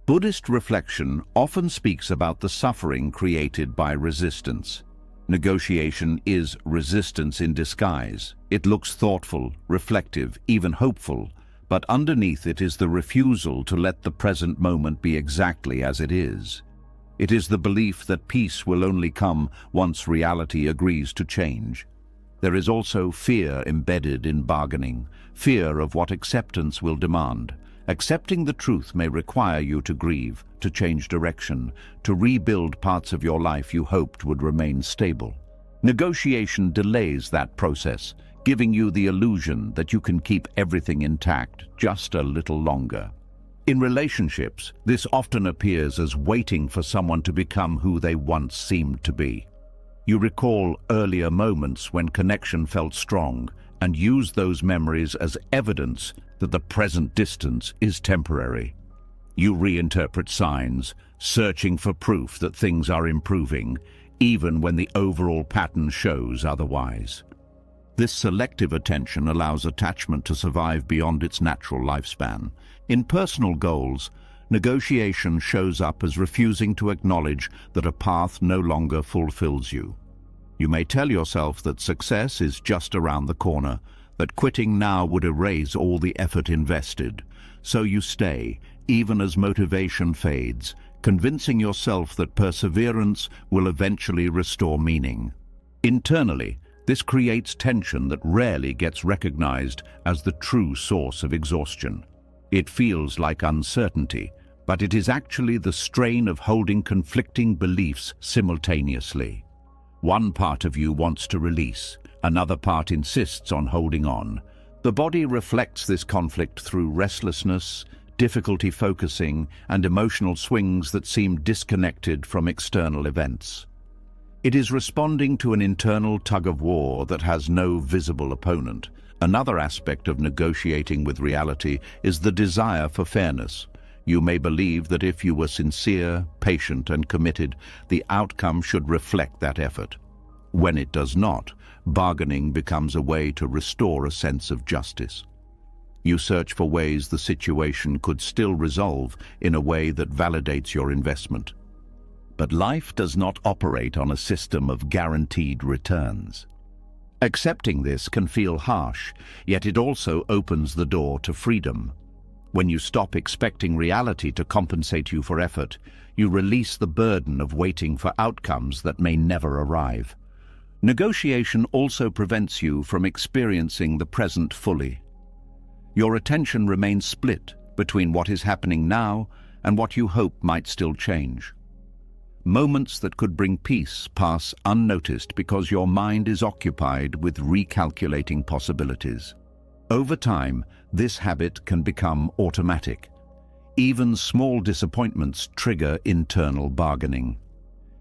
S1: Buddhist reflection often speaks about the suffering created by resistance. Negotiation is resistance in disguise. It looks thoughtful, reflective, even hopeful, but underneath it is the refusal to let the present moment be exactly as it is. It is the belief that peace will only come once reality agrees to change. There is also fear embedded in bargaining, fear of what acceptance will demand. Accepting the truth may require you to grieve, to change direction, to rebuild parts of your life you hoped would remain stable. Negotiation delays that process, giving you the illusion that you can keep everything intact just a little longer. In relationships, this often appears as waiting for someone to become who they once seemed to be. You recall earlier moments when connection felt strong and use those memories as evidence that the present distance is temporary. You reinterpret signs, searching for proof that things are improving, even when the overall pattern shows otherwise. This selective attention allows attachment to survive beyond its natural lifespan. In personal goals, negotiation shows up as refusing to acknowledge that a path no longer fulfills you. You may tell yourself that success is just around the corner, that quitting now would erase all the effort invested. So you stay, even as motivation fades, convincing yourself that perseverance will eventually restore meaning. Internally, this creates tension that rarely gets recognized as the true source of exhaustion. It feels like uncertainty, but it is actually the strain of holding conflicting beliefs simultaneously. One part of you wants to release, another part insists on holding on. The body reflects this conflict through restlessness, difficulty focusing, and emotional swings that seem disconnected from external events. It is responding to an internal tug-of-war that has no visible opponent. Another aspect of negotiating with reality is the desire for fairness. You may believe that if you were sincere, patient, and committed, the outcome should reflect that effort. When it does not, bargaining becomes a way to restore a sense of justice. You search for ways the situation could still resolve in a way that validates your investment. But life does not operate on a system of guaranteed returns. Accepting this can feel harsh, yet it also opens the door to freedom. When you stop expecting reality to compensate you for effort, you release the burden of waiting for outcomes that may never arrive. Negotiation also prevents you from experiencing the present fully. Your attention remains split between what is happening now and what you hope might still change. Moments that could bring peace pass unnoticed because your mind is occupied with recalculating possibilities. Over time, this habit can become automatic. Even small disappointments trigger internal bargaining.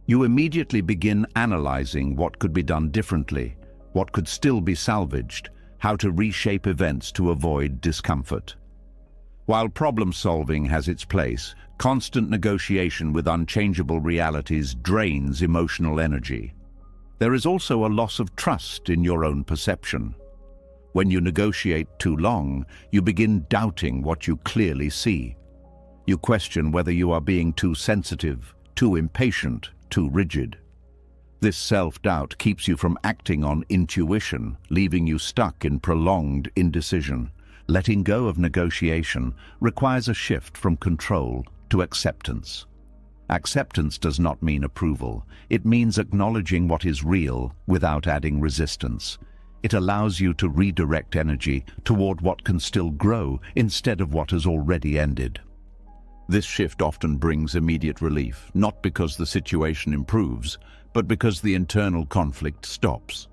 S1: You immediately begin analyzing what could be done differently, what could still be salvaged, how to reshape events to avoid discomfort. While problem-solving has its place, constant negotiation with unchangeable realities drains emotional energy. There is also a loss of trust in your own perception. When you negotiate too long, you begin doubting what you clearly see. You question whether you are being too sensitive, too impatient, too rigid. This self-doubt keeps you from acting on intuition, leaving you stuck in prolonged indecision. Letting go of negotiation requires a shift from control to acceptance. Acceptance does not mean approval. It means acknowledging what is real without adding resistance. It allows you to redirect energy toward what can still grow instead of what has already ended. This shift often brings immediate relief, not because the situation improves, but because the internal conflict stops.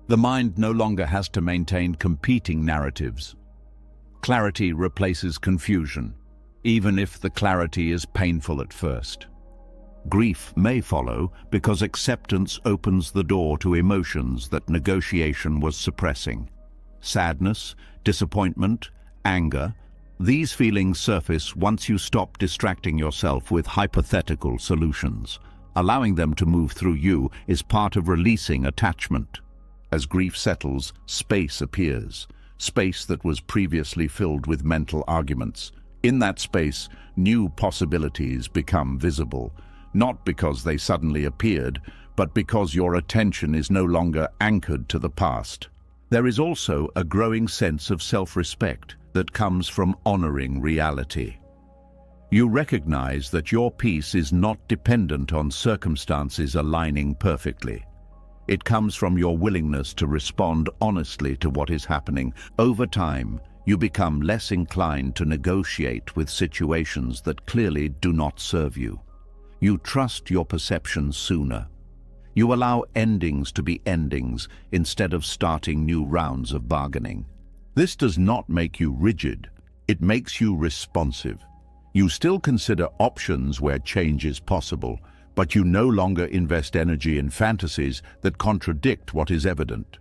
S1: The mind no longer has to maintain competing narratives. Clarity replaces confusion, even if the clarity is painful at first. Grief may follow because acceptance opens the door to emotions that negotiation was suppressing. Sadness, disappointment, anger, these feelings surface once you stop distracting yourself with hypothetical solutions. Allowing them to move through you is part of releasing attachment. As grief settles, space appears, space that was previously filled with mental arguments. In that space, new possibilities become visible, not because they suddenly appeared, but because your attention is no longer anchored to the past. There is also a growing sense of self-respect that comes from honoring reality. You recognize that your peace is not dependent on circumstances aligning perfectly. It comes from your willingness to respond honestly to what is happening. Over time, you become less inclined to negotiate with situations that clearly do not serve you. You trust your perceptions sooner. You allow endings to be endings instead of starting new rounds of bargaining. This does not make you rigid, it makes you responsive. You still consider options where change is possible, but you no longer invest energy in fantasies that contradict what is evident.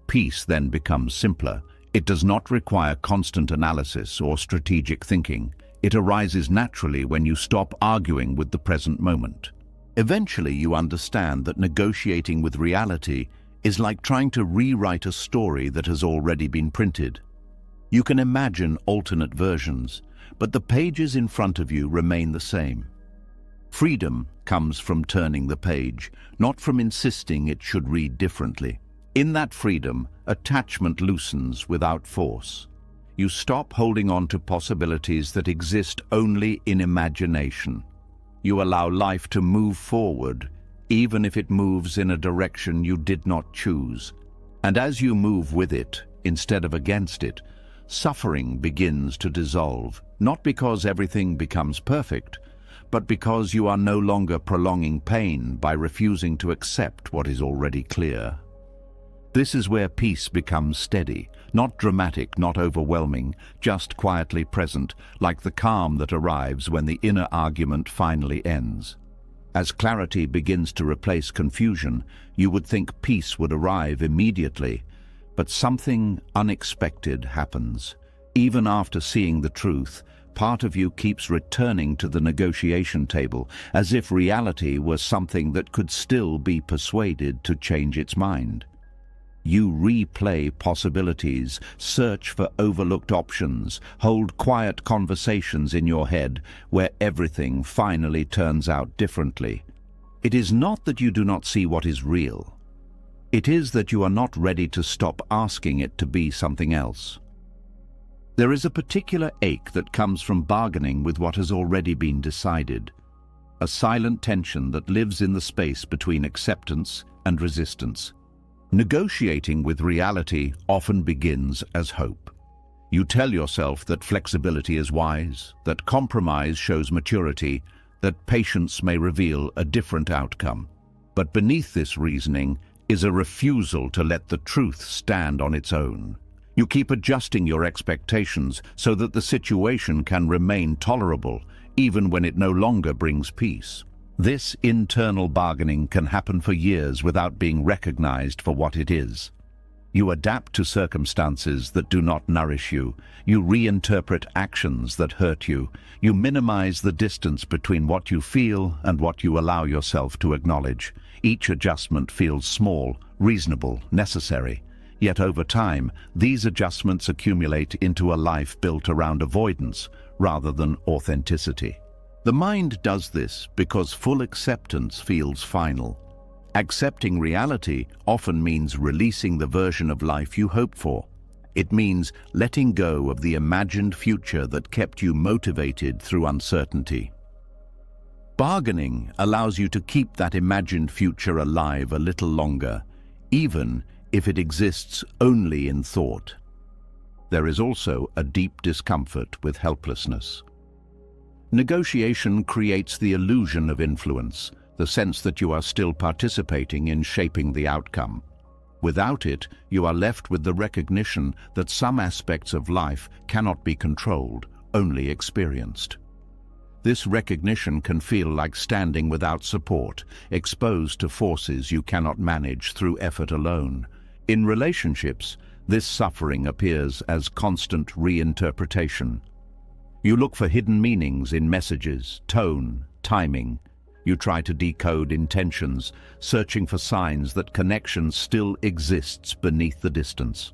S1: Peace then becomes simpler. It does not require constant analysis or strategic thinking. It arises naturally when you stop arguing with the present moment. Eventually, you understand that negotiating with reality is like trying to rewrite a story that has already been printed. You can imagine alternate versions, but the pages in front of you remain the same. Freedom comes from turning the page, not from insisting it should read differently. In that freedom, attachment loosens without force. You stop holding on to possibilities that exist only in imagination. You allow life to move forward, even if it moves in a direction you did not choose. And as you move with it, instead of against it, suffering begins to dissolve, not because everything becomes perfect, but because you are no longer prolonging pain by refusing to accept what is already clear. This is where peace becomes steady, not dramatic, not overwhelming, just quietly present, like the calm that arrives when the inner argument finally ends. As clarity begins to replace confusion, you would think peace would arrive immediately, but something unexpected happens. Even after seeing the truth, part of you keeps returning to the negotiation table, as if reality was something that could still be persuaded to change its mind. You replay possibilities, search for overlooked options, hold quiet conversations in your head where everything finally turns out differently. It is not that you do not see what is real. It is that you are not ready to stop asking it to be something else. There is a particular ache that comes from bargaining with what has already been decided, a silent tension that lives in the space between acceptance and resistance. Negotiating with reality often begins as hope. You tell yourself that flexibility is wise, that compromise shows maturity, that patience may reveal a different outcome. But beneath this reasoning is a refusal to let the truth stand on its own. You keep adjusting your expectations so that the situation can remain tolerable, even when it no longer brings peace. This internal bargaining can happen for years without being recognized for what it is. You adapt to circumstances that do not nourish you. You reinterpret actions that hurt you. You minimize the distance between what you feel and what you allow yourself to acknowledge. Each adjustment feels small, reasonable, necessary. Yet over time, these adjustments accumulate into a life built around avoidance rather than authenticity. The mind does this because full acceptance feels final. Accepting reality often means releasing the version of life you hoped for. It means letting go of the imagined future that kept you motivated through uncertainty. Bargaining allows you to keep that imagined future alive a little longer, even if it exists only in thought. There is also a deep discomfort with helplessness. Negotiation creates the illusion of influence, the sense that you are still participating in shaping the outcome. Without it, you are left with the recognition that some aspects of life cannot be controlled, only experienced. This recognition can feel like standing without support, exposed to forces you cannot manage through effort alone. In relationships, this suffering appears as constant reinterpretation. You look for hidden meanings in messages, tone, timing. You try to decode intentions, searching for signs that connection still exists beneath the distance.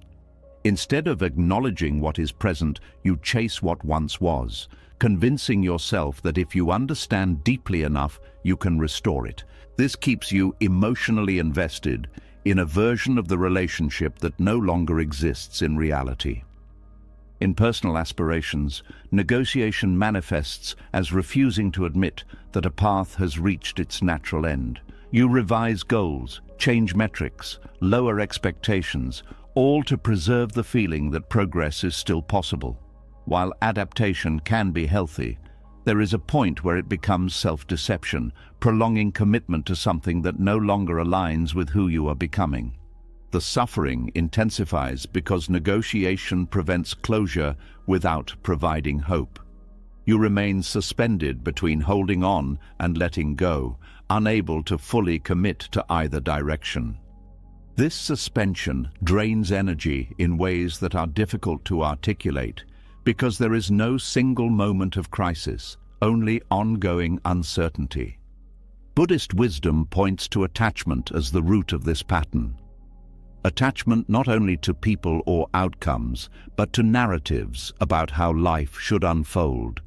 S1: Instead of acknowledging what is present, you chase what once was, convincing yourself that if you understand deeply enough, you can restore it. This keeps you emotionally invested in a version of the relationship that no longer exists in reality. In personal aspirations, negotiation manifests as refusing to admit that a path has reached its natural end. You revise goals, change metrics, lower expectations, all to preserve the feeling that progress is still possible. While adaptation can be healthy, there is a point where it becomes self-deception, prolonging commitment to something that no longer aligns with who you are becoming. The suffering intensifies because negotiation prevents closure without providing hope. You remain suspended between holding on and letting go, unable to fully commit to either direction. This suspension drains energy in ways that are difficult to articulate because there is no single moment of crisis, only ongoing uncertainty. Buddhist wisdom points to attachment as the root of this pattern. Attachment not only to people or outcomes, but to narratives about how life should unfold.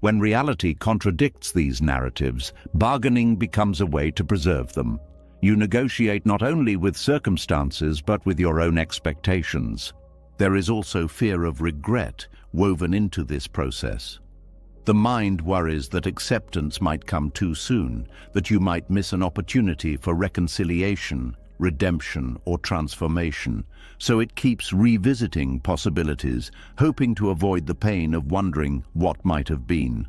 S1: When reality contradicts these narratives, bargaining becomes a way to preserve them. You negotiate not only with circumstances, but with your own expectations. There is also fear of regret woven into this process. The mind worries that acceptance might come too soon, that you might miss an opportunity for reconciliation, redemption, or transformation, so it keeps revisiting possibilities, hoping to avoid the pain of wondering what might have been.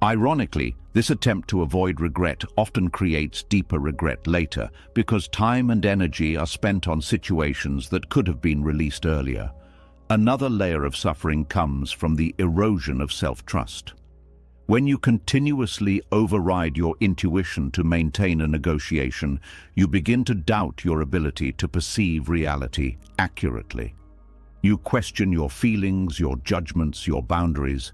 S1: Ironically, this attempt to avoid regret often creates deeper regret later because time and energy are spent on situations that could have been released earlier. Another layer of suffering comes from the erosion of self-trust. When you continuously override your intuition to maintain a negotiation, you begin to doubt your ability to perceive reality accurately. You question your feelings, your judgments, your boundaries.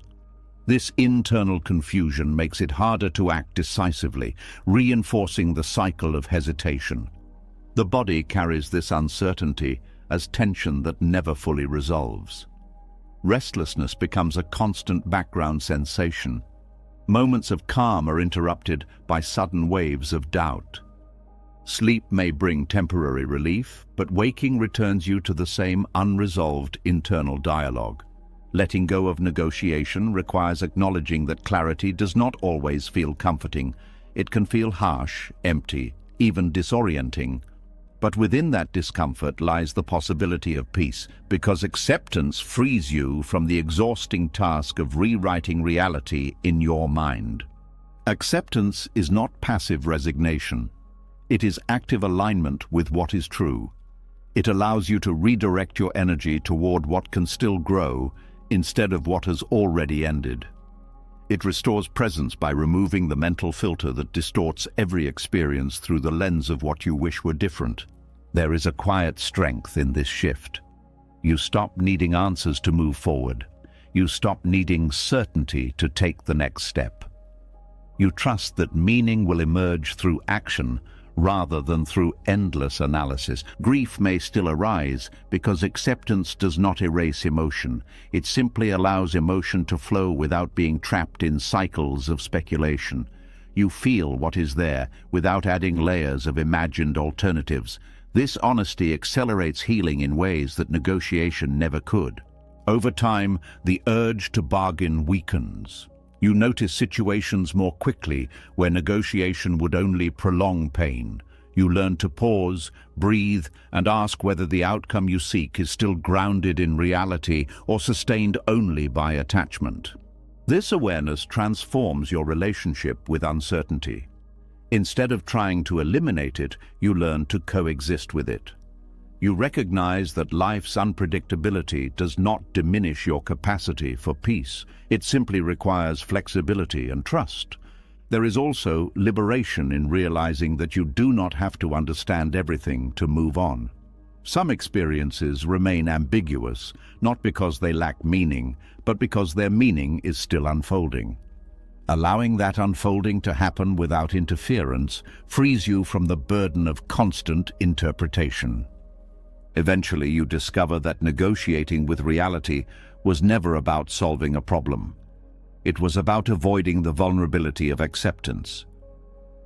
S1: This internal confusion makes it harder to act decisively, reinforcing the cycle of hesitation. The body carries this uncertainty as tension that never fully resolves. Restlessness becomes a constant background sensation. Moments of calm are interrupted by sudden waves of doubt. Sleep may bring temporary relief, but waking returns you to the same unresolved internal dialogue. Letting go of negotiation requires acknowledging that clarity does not always feel comforting. It can feel harsh, empty, even disorienting. But within that discomfort lies the possibility of peace, because acceptance frees you from the exhausting task of rewriting reality in your mind. Acceptance is not passive resignation. It is active alignment with what is true. It allows you to redirect your energy toward what can still grow instead of what has already ended. It restores presence by removing the mental filter that distorts every experience through the lens of what you wish were different. There is a quiet strength in this shift. You stop needing answers to move forward. You stop needing certainty to take the next step. You trust that meaning will emerge through action rather than through endless analysis. Grief may still arise because acceptance does not erase emotion. It simply allows emotion to flow without being trapped in cycles of speculation. You feel what is there without adding layers of imagined alternatives. This honesty accelerates healing in ways that negotiation never could. Over time, the urge to bargain weakens. You notice situations more quickly where negotiation would only prolong pain. You learn to pause, breathe, and ask whether the outcome you seek is still grounded in reality or sustained only by attachment. This awareness transforms your relationship with uncertainty. Instead of trying to eliminate it, you learn to coexist with it. You recognize that life's unpredictability does not diminish your capacity for peace. It simply requires flexibility and trust. There is also liberation in realizing that you do not have to understand everything to move on. Some experiences remain ambiguous, not because they lack meaning, but because their meaning is still unfolding. Allowing that unfolding to happen without interference frees you from the burden of constant interpretation. Eventually, you discover that negotiating with reality was never about solving a problem. It was about avoiding the vulnerability of acceptance.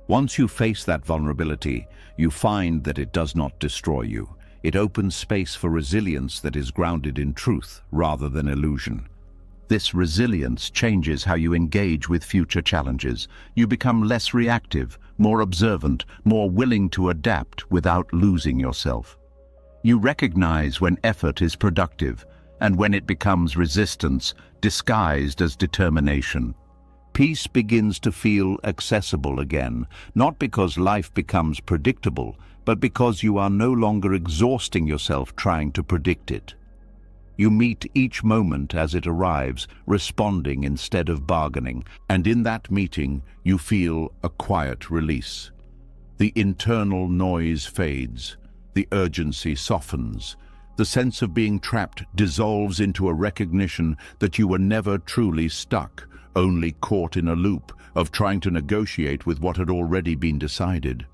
S1: Once you face that vulnerability, you find that it does not destroy you. It opens space for resilience that is grounded in truth rather than illusion. This resilience changes how you engage with future challenges. You become less reactive, more observant, more willing to adapt without losing yourself. You recognize when effort is productive and when it becomes resistance disguised as determination. Peace begins to feel accessible again, not because life becomes predictable, but because you are no longer exhausting yourself trying to predict it. You meet each moment as it arrives, responding instead of bargaining, and in that meeting you feel a quiet release. The internal noise fades. The urgency softens. The sense of being trapped dissolves into a recognition that you were never truly stuck, only caught in a loop of trying to negotiate with what had already been decided.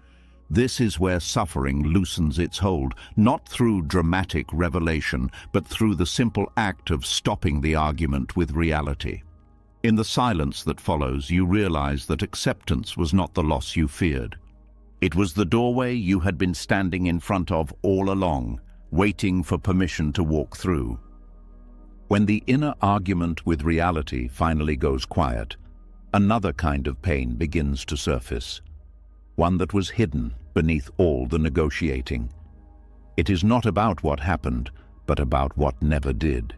S1: This is where suffering loosens its hold, not through dramatic revelation, but through the simple act of stopping the argument with reality. In the silence that follows, you realize that acceptance was not the loss you feared. It was the doorway you had been standing in front of all along, waiting for permission to walk through. When the inner argument with reality finally goes quiet, another kind of pain begins to surface, one that was hidden beneath all the negotiating. It is not about what happened, but about what never did.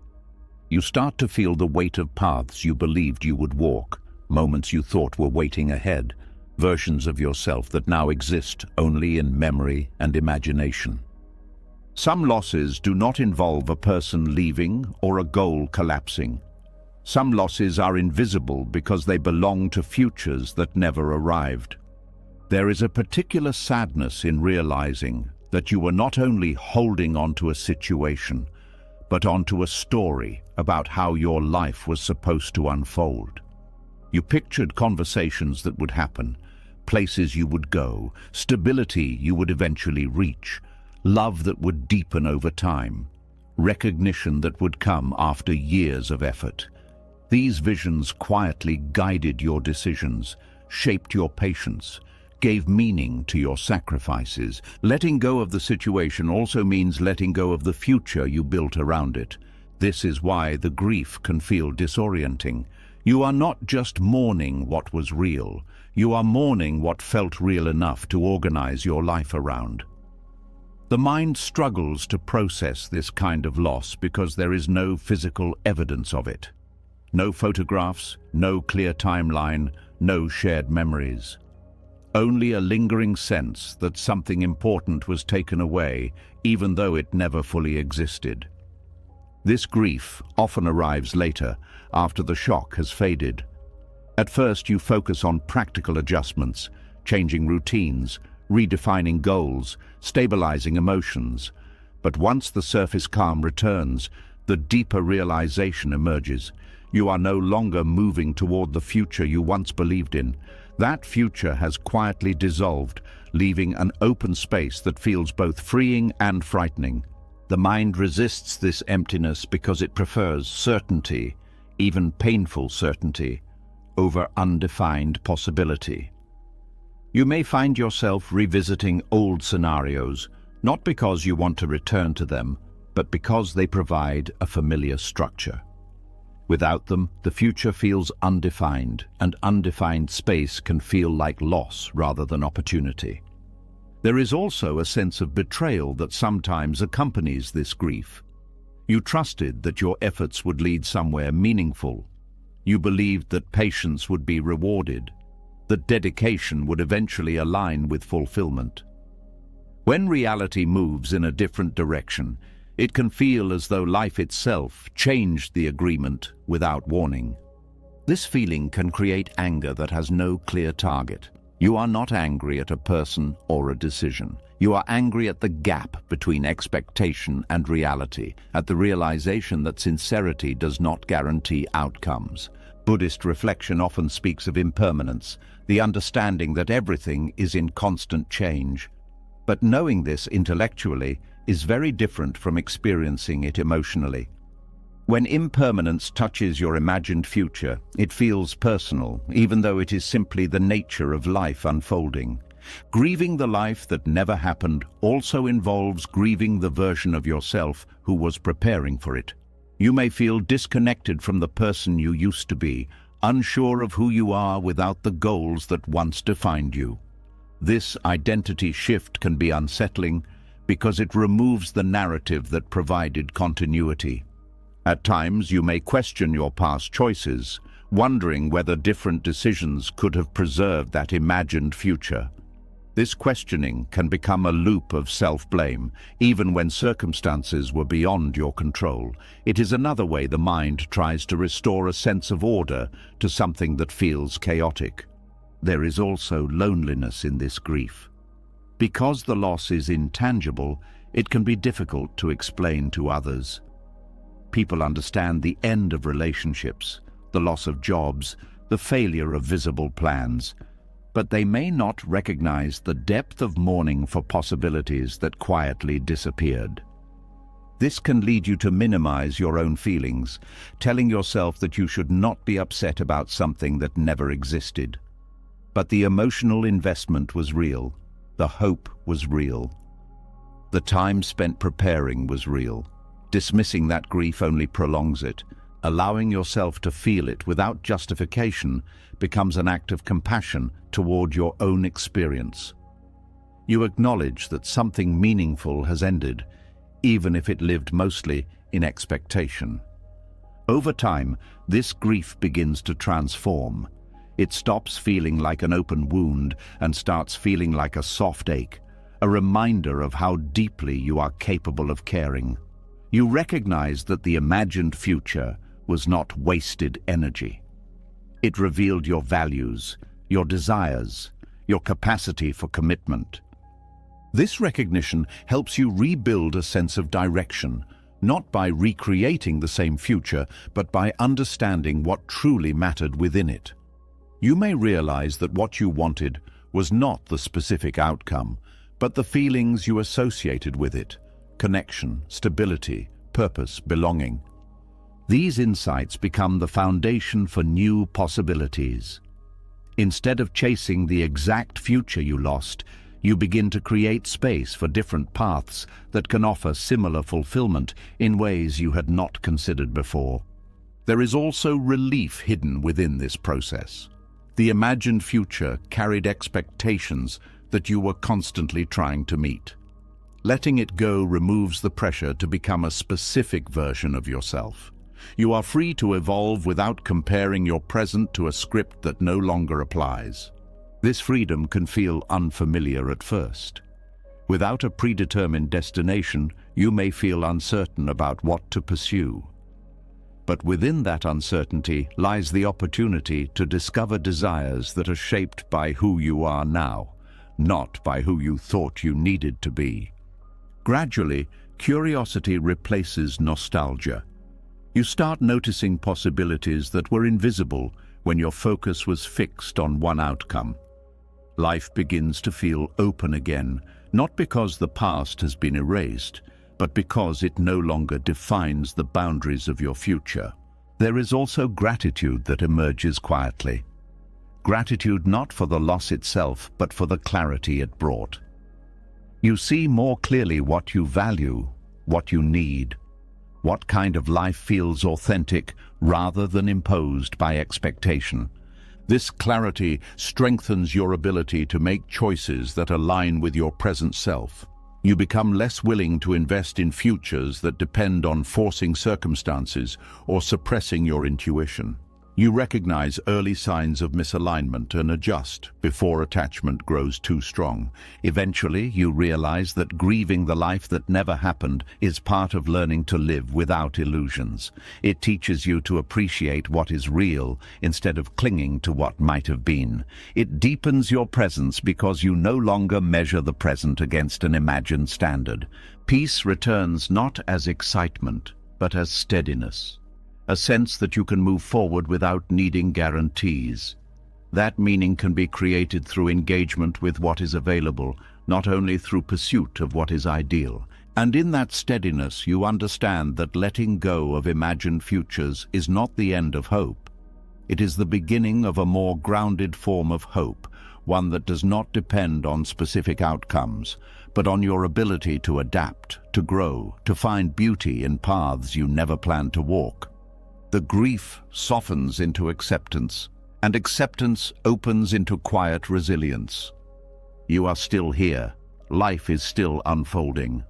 S1: You start to feel the weight of paths you believed you would walk, moments you thought were waiting ahead, versions of yourself that now exist only in memory and imagination. Some losses do not involve a person leaving or a goal collapsing. Some losses are invisible because they belong to futures that never arrived. There is a particular sadness in realizing that you were not only holding onto a situation, but onto a story about how your life was supposed to unfold. You pictured conversations that would happen, places you would go, stability you would eventually reach, love that would deepen over time, recognition that would come after years of effort. These visions quietly guided your decisions, shaped your patience, gave meaning to your sacrifices. Letting go of the situation also means letting go of the future you built around it. This is why the grief can feel disorienting. You are not just mourning what was real. You are mourning what felt real enough to organize your life around. The mind struggles to process this kind of loss because there is no physical evidence of it. No photographs, no clear timeline, no shared memories. Only a lingering sense that something important was taken away, even though it never fully existed. This grief often arrives later, after the shock has faded. At first, you focus on practical adjustments, changing routines, redefining goals, stabilizing emotions. But once the surface calm returns, the deeper realization emerges. You are no longer moving toward the future you once believed in. That future has quietly dissolved, leaving an open space that feels both freeing and frightening. The mind resists this emptiness because it prefers certainty, even painful certainty, over undefined possibility. You may find yourself revisiting old scenarios, not because you want to return to them, but because they provide a familiar structure. Without them, the future feels undefined, and undefined space can feel like loss rather than opportunity. There is also a sense of betrayal that sometimes accompanies this grief. You trusted that your efforts would lead somewhere meaningful. You believed that patience would be rewarded, that dedication would eventually align with fulfillment. When reality moves in a different direction, it can feel as though life itself changed the agreement without warning. This feeling can create anger that has no clear target. You are not angry at a person or a decision. You are angry at the gap between expectation and reality, at the realization that sincerity does not guarantee outcomes. Buddhist reflection often speaks of impermanence, the understanding that everything is in constant change. But knowing this intellectually is very different from experiencing it emotionally. When impermanence touches your imagined future, it feels personal, even though it is simply the nature of life unfolding. Grieving the life that never happened also involves grieving the version of yourself who was preparing for it. You may feel disconnected from the person you used to be, unsure of who you are without the goals that once defined you. This identity shift can be unsettling because it removes the narrative that provided continuity. At times, you may question your past choices, wondering whether different decisions could have preserved that imagined future. This questioning can become a loop of self-blame, even when circumstances were beyond your control. It is another way the mind tries to restore a sense of order to something that feels chaotic. There is also loneliness in this grief. Because the loss is intangible, it can be difficult to explain to others. People understand the end of relationships, the loss of jobs, the failure of visible plans, but they may not recognize the depth of mourning for possibilities that quietly disappeared. This can lead you to minimize your own feelings, telling yourself that you should not be upset about something that never existed. But the emotional investment was real, the hope was real, the time spent preparing was real. Dismissing that grief only prolongs it. Allowing yourself to feel it without justification becomes an act of compassion toward your own experience. You acknowledge that something meaningful has ended, even if it lived mostly in expectation. Over time, this grief begins to transform. It stops feeling like an open wound and starts feeling like a soft ache, a reminder of how deeply you are capable of caring. You recognize that the imagined future was not wasted energy. It revealed your values, your desires, your capacity for commitment. This recognition helps you rebuild a sense of direction, not by recreating the same future, but by understanding what truly mattered within it. You may realize that what you wanted was not the specific outcome, but the feelings you associated with it: connection, stability, purpose, belonging. These insights become the foundation for new possibilities. Instead of chasing the exact future you lost, you begin to create space for different paths that can offer similar fulfillment in ways you had not considered before. There is also relief hidden within this process. The imagined future carried expectations that you were constantly trying to meet. Letting it go removes the pressure to become a specific version of yourself. You are free to evolve without comparing your present to a script that no longer applies. This freedom can feel unfamiliar at first. Without a predetermined destination, you may feel uncertain about what to pursue. But within that uncertainty lies the opportunity to discover desires that are shaped by who you are now, not by who you thought you needed to be. Gradually, curiosity replaces nostalgia. You start noticing possibilities that were invisible when your focus was fixed on one outcome. Life begins to feel open again, not because the past has been erased, but because it no longer defines the boundaries of your future. There is also gratitude that emerges quietly. Gratitude not for the loss itself, but for the clarity it brought. You see more clearly what you value, what you need, what kind of life feels authentic rather than imposed by expectation. This clarity strengthens your ability to make choices that align with your present self. You become less willing to invest in futures that depend on forcing circumstances or suppressing your intuition. You recognize early signs of misalignment and adjust before attachment grows too strong. Eventually, you realize that grieving the life that never happened is part of learning to live without illusions. It teaches you to appreciate what is real instead of clinging to what might have been. It deepens your presence because you no longer measure the present against an imagined standard. Peace returns not as excitement, but as steadiness. A sense that you can move forward without needing guarantees. That meaning can be created through engagement with what is available, not only through pursuit of what is ideal. And in that steadiness, you understand that letting go of imagined futures is not the end of hope. It is the beginning of a more grounded form of hope, one that does not depend on specific outcomes, but on your ability to adapt, to grow, to find beauty in paths you never planned to walk. The grief softens into acceptance, and acceptance opens into quiet resilience. You are still here, life is still unfolding,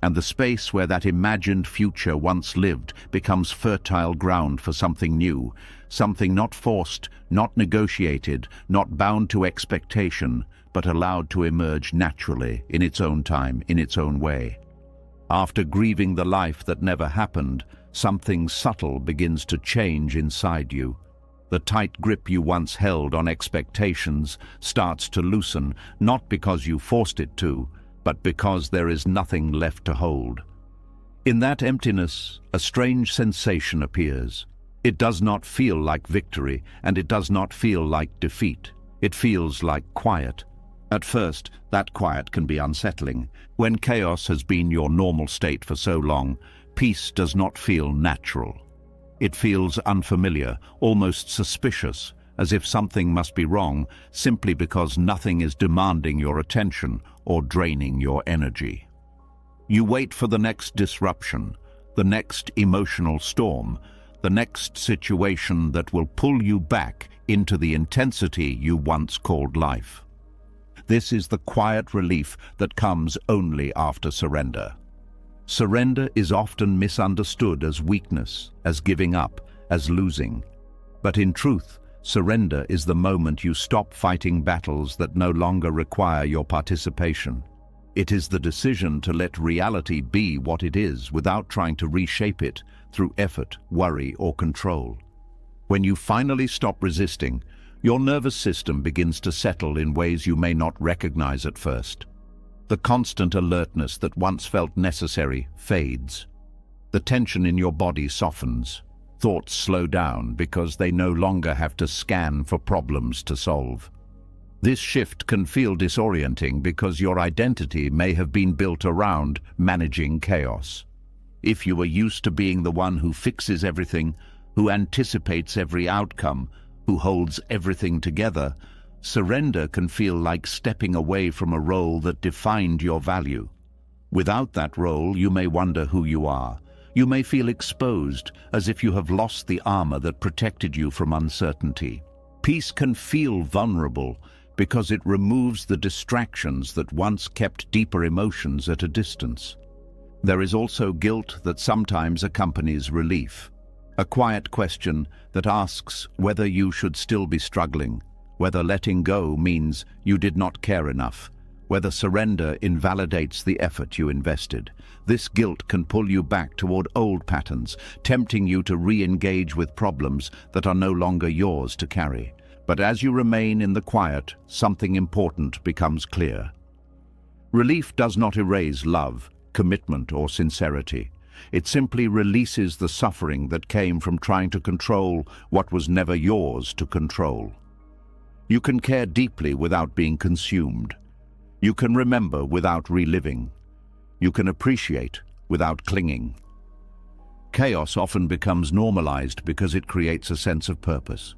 S1: and the space where that imagined future once lived becomes fertile ground for something new, something not forced, not negotiated, not bound to expectation, but allowed to emerge naturally, in its own time, in its own way. After grieving the life that never happened, something subtle begins to change inside you. The tight grip you once held on expectations starts to loosen, not because you forced it to, but because there is nothing left to hold. In that emptiness, a strange sensation appears. It does not feel like victory, and it does not feel like defeat. It feels like quiet. At first, that quiet can be unsettling. When chaos has been your normal state for so long, peace does not feel natural. It feels unfamiliar, almost suspicious, as if something must be wrong simply because nothing is demanding your attention or draining your energy. You wait for the next disruption, the next emotional storm, the next situation that will pull you back into the intensity you once called life. This is the quiet relief that comes only after surrender. Surrender is often misunderstood as weakness, as giving up, as losing. But in truth, surrender is the moment you stop fighting battles that no longer require your participation. It is the decision to let reality be what it is without trying to reshape it through effort, worry, or control. When you finally stop resisting, your nervous system begins to settle in ways you may not recognize at first. The constant alertness that once felt necessary fades. The tension in your body softens. Thoughts slow down because they no longer have to scan for problems to solve. This shift can feel disorienting because your identity may have been built around managing chaos. If you were used to being the one who fixes everything, who anticipates every outcome, who holds everything together, surrender can feel like stepping away from a role that defined your value. Without that role, you may wonder who you are. You may feel exposed, as if you have lost the armor that protected you from uncertainty. Peace can feel vulnerable because it removes the distractions that once kept deeper emotions at a distance. There is also guilt that sometimes accompanies relief. A quiet question that asks whether you should still be struggling, whether letting go means you did not care enough, whether surrender invalidates the effort you invested. This guilt can pull you back toward old patterns, tempting you to re-engage with problems that are no longer yours to carry. But as you remain in the quiet, something important becomes clear. Relief does not erase love, commitment, or sincerity. It simply releases the suffering that came from trying to control what was never yours to control. You can care deeply without being consumed. You can remember without reliving. You can appreciate without clinging. Chaos often becomes normalized because it creates a sense of purpose.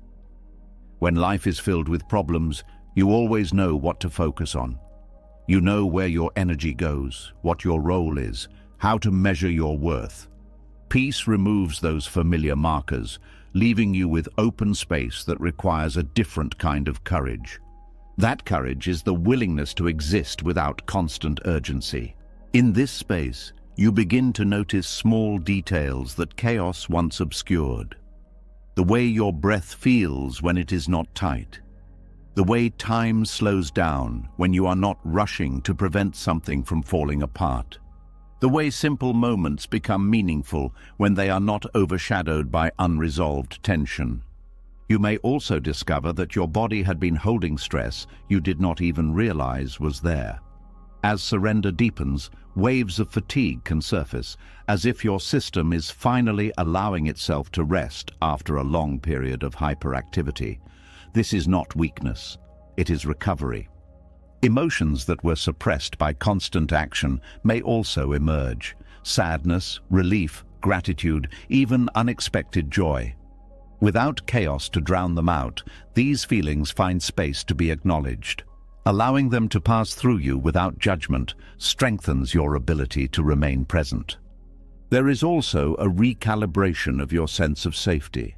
S1: When life is filled with problems, you always know what to focus on. You know where your energy goes, what your role is, how to measure your worth. Peace removes those familiar markers, leaving you with open space that requires a different kind of courage. That courage is the willingness to exist without constant urgency. In this space, you begin to notice small details that chaos once obscured. the way your breath feels when it is not tight, the way time slows down when you are not rushing to prevent something from falling apart, the way simple moments become meaningful when they are not overshadowed by unresolved tension. You may also discover that your body had been holding stress you did not even realize was there. As surrender deepens, waves of fatigue can surface, as if your system is finally allowing itself to rest after a long period of hyperactivity. This is not weakness, it is recovery. Emotions that were suppressed by constant action may also emerge: sadness, relief, gratitude, even unexpected joy. Without chaos to drown them out, these feelings find space to be acknowledged. Allowing them to pass through you without judgment strengthens your ability to remain present. There is also a recalibration of your sense of safety.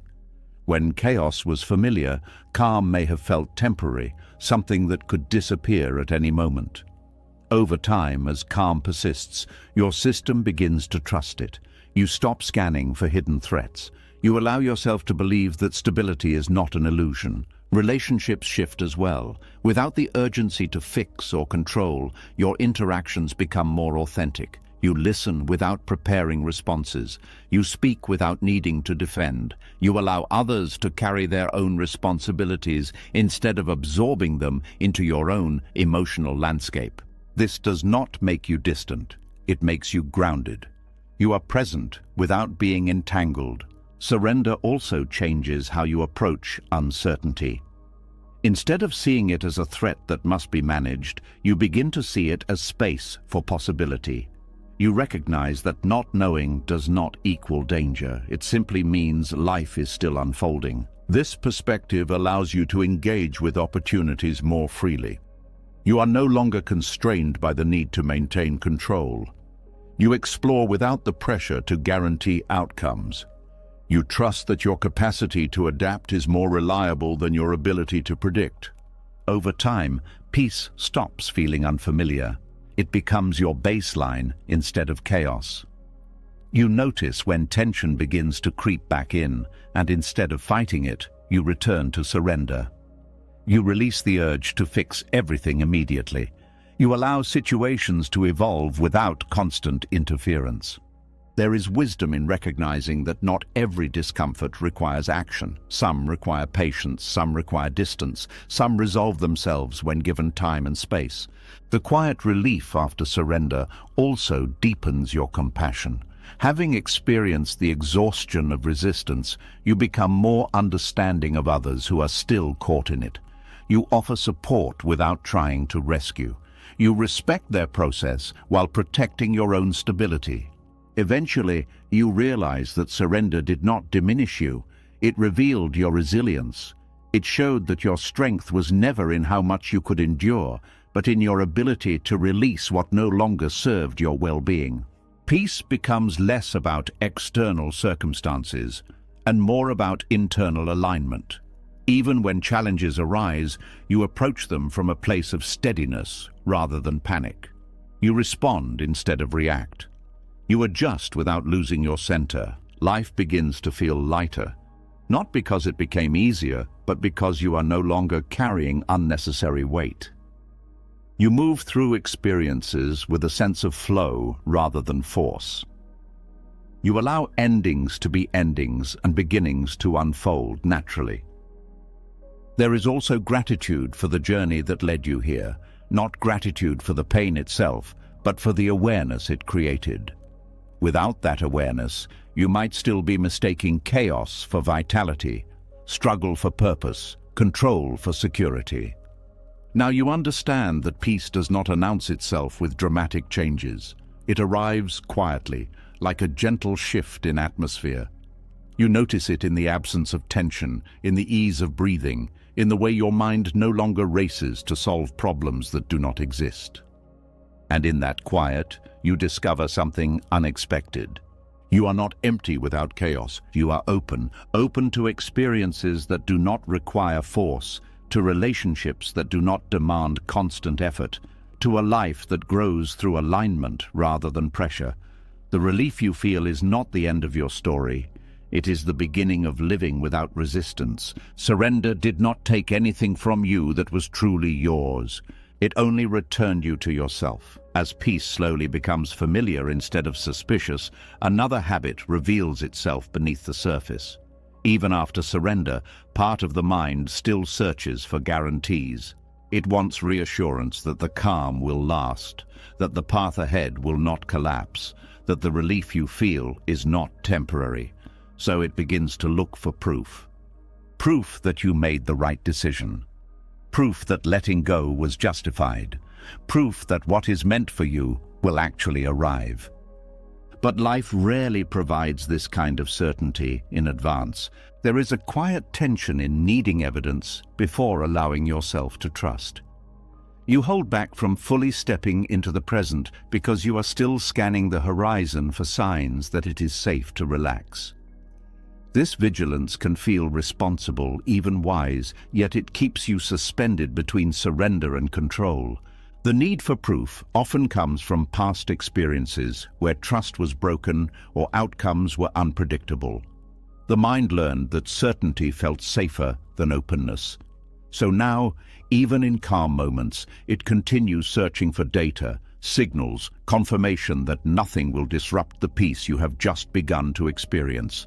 S1: When chaos was familiar, calm may have felt temporary, something that could disappear at any moment. Over time, as calm persists, your system begins to trust it. You stop scanning for hidden threats. You allow yourself to believe that stability is not an illusion. Relationships shift as well. Without the urgency to fix or control, your interactions become more authentic. You listen without preparing responses. You speak without needing to defend. You allow others to carry their own responsibilities instead of absorbing them into your own emotional landscape. This does not make you distant. It makes you grounded. You are present without being entangled. Surrender also changes how you approach uncertainty. Instead of seeing it as a threat that must be managed, you begin to see it as space for possibility. You recognize that not knowing does not equal danger. It simply means life is still unfolding. This perspective allows you to engage with opportunities more freely. You are no longer constrained by the need to maintain control. You explore without the pressure to guarantee outcomes. You trust that your capacity to adapt is more reliable than your ability to predict. Over time, peace stops feeling unfamiliar. It becomes your baseline instead of chaos. You notice when tension begins to creep back in, and instead of fighting it, you return to surrender. You release the urge to fix everything immediately. You allow situations to evolve without constant interference. There is wisdom in recognizing that not every discomfort requires action. Some require patience, some require distance, some resolve themselves when given time and space. The quiet relief after surrender also deepens your compassion. Having experienced the exhaustion of resistance, you become more understanding of others who are still caught in it. You offer support without trying to rescue. You respect their process while protecting your own stability. Eventually, you realize that surrender did not diminish you. It revealed your resilience. It showed that your strength was never in how much you could endure, but in your ability to release what no longer served your well-being. Peace becomes less about external circumstances and more about internal alignment. Even when challenges arise, you approach them from a place of steadiness rather than panic. You respond instead of react. You adjust without losing your center. Life begins to feel lighter, not because it became easier, but because you are no longer carrying unnecessary weight. You move through experiences with a sense of flow rather than force. You allow endings to be endings and beginnings to unfold naturally. There is also gratitude for the journey that led you here, not gratitude for the pain itself, but for the awareness it created. Without that awareness, you might still be mistaking chaos for vitality, struggle for purpose, control for security. Now you understand that peace does not announce itself with dramatic changes. It arrives quietly, like a gentle shift in atmosphere. You notice it in the absence of tension, in the ease of breathing, in the way your mind no longer races to solve problems that do not exist. And in that quiet, you discover something unexpected. You are not empty without chaos. You are open to experiences that do not require force, to relationships that do not demand constant effort, to a life that grows through alignment rather than pressure. The relief you feel is not the end of your story. It is the beginning of living without resistance. Surrender did not take anything from you that was truly yours. It only returned you to yourself. As peace slowly becomes familiar instead of suspicious, another habit reveals itself beneath the surface. Even after surrender, part of the mind still searches for guarantees. It wants reassurance that the calm will last, that the path ahead will not collapse, that the relief you feel is not temporary. So it begins to look for proof. Proof that you made the right decision. Proof that letting go was justified. Proof that what is meant for you will actually arrive. But life rarely provides this kind of certainty in advance. There is a quiet tension in needing evidence before allowing yourself to trust. You hold back from fully stepping into the present because you are still scanning the horizon for signs that it is safe to relax. This vigilance can feel responsible, even wise, yet it keeps you suspended between surrender and control. The need for proof often comes from past experiences where trust was broken or outcomes were unpredictable. The mind learned that certainty felt safer than openness. So now, even in calm moments, it continues searching for data, signals, confirmation that nothing will disrupt the peace you have just begun to experience.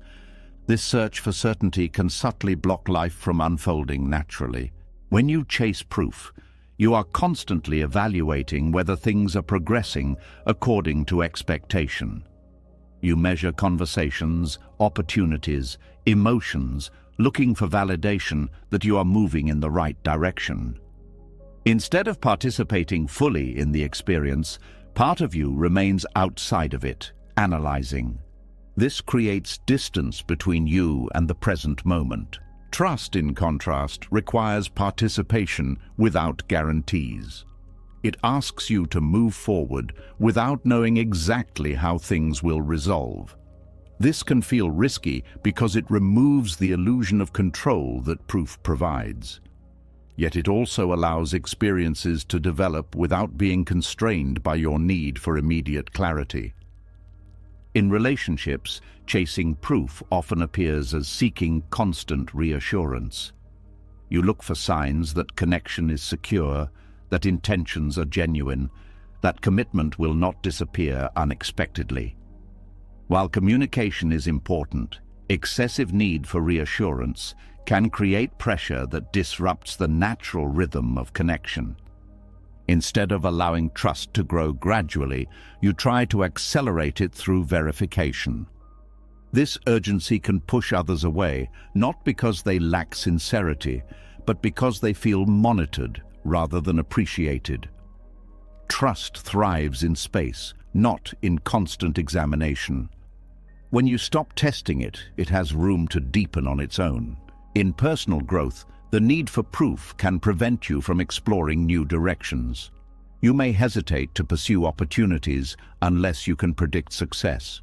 S1: This search for certainty can subtly block life from unfolding naturally. When you chase proof, you are constantly evaluating whether things are progressing according to expectation. You measure conversations, opportunities, emotions, looking for validation that you are moving in the right direction. Instead of participating fully in the experience, part of you remains outside of it, analyzing. This creates distance between you and the present moment. Trust, in contrast, requires participation without guarantees. It asks you to move forward without knowing exactly how things will resolve. This can feel risky because it removes the illusion of control that proof provides. Yet it also allows experiences to develop without being constrained by your need for immediate clarity. In relationships, chasing proof often appears as seeking constant reassurance. You look for signs that connection is secure, that intentions are genuine, that commitment will not disappear unexpectedly. While communication is important, excessive need for reassurance can create pressure that disrupts the natural rhythm of connection. Instead of allowing trust to grow gradually, you try to accelerate it through verification. This urgency can push others away, not because they lack sincerity, but because they feel monitored rather than appreciated. Trust thrives in space, not in constant examination. When you stop testing it, it has room to deepen on its own. In personal growth, the need for proof can prevent you from exploring new directions. You may hesitate to pursue opportunities unless you can predict success.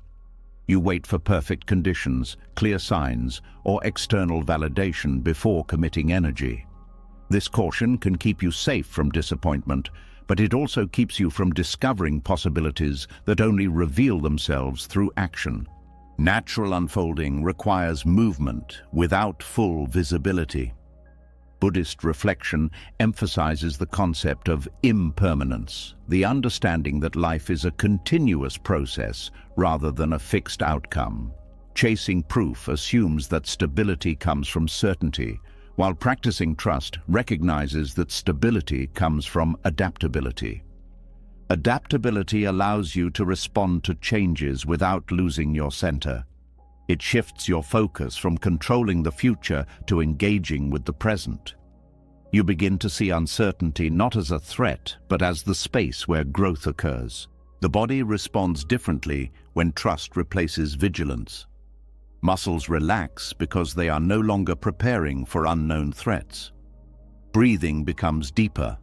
S1: You wait for perfect conditions, clear signs, or external validation before committing energy. This caution can keep you safe from disappointment, but it also keeps you from discovering possibilities that only reveal themselves through action. Natural unfolding requires movement without full visibility. Buddhist reflection emphasizes the concept of impermanence, the understanding that life is a continuous process rather than a fixed outcome. Chasing proof assumes that stability comes from certainty, while practicing trust recognizes that stability comes from adaptability. Adaptability allows you to respond to changes without losing your center. It shifts your focus from controlling the future to engaging with the present. You begin to see uncertainty not as a threat, but as the space where growth occurs. The body responds differently when trust replaces vigilance. Muscles relax because they are no longer preparing for unknown threats. Breathing becomes deeper.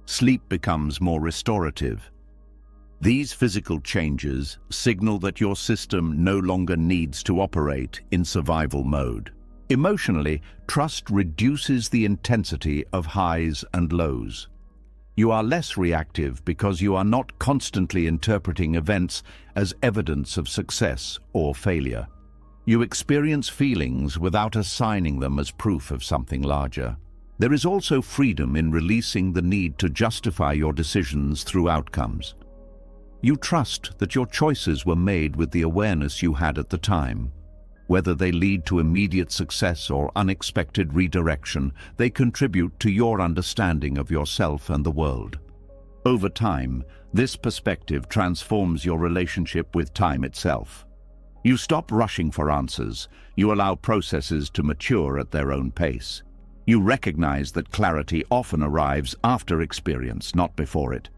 S1: Sleep becomes more restorative. These physical changes signal that your system no longer needs to operate in survival mode. Emotionally, trust reduces the intensity of highs and lows. You are less reactive because you are not constantly interpreting events as evidence of success or failure. You experience feelings without assigning them as proof of something larger. There is also freedom in releasing the need to justify your decisions through outcomes. You trust that your choices were made with the awareness you had at the time. Whether they lead to immediate success or unexpected redirection, they contribute to your understanding of yourself and the world. Over time, this perspective transforms your relationship with time itself. You stop rushing for answers. You allow processes to mature at their own pace. You recognize that clarity often arrives after experience, not before it.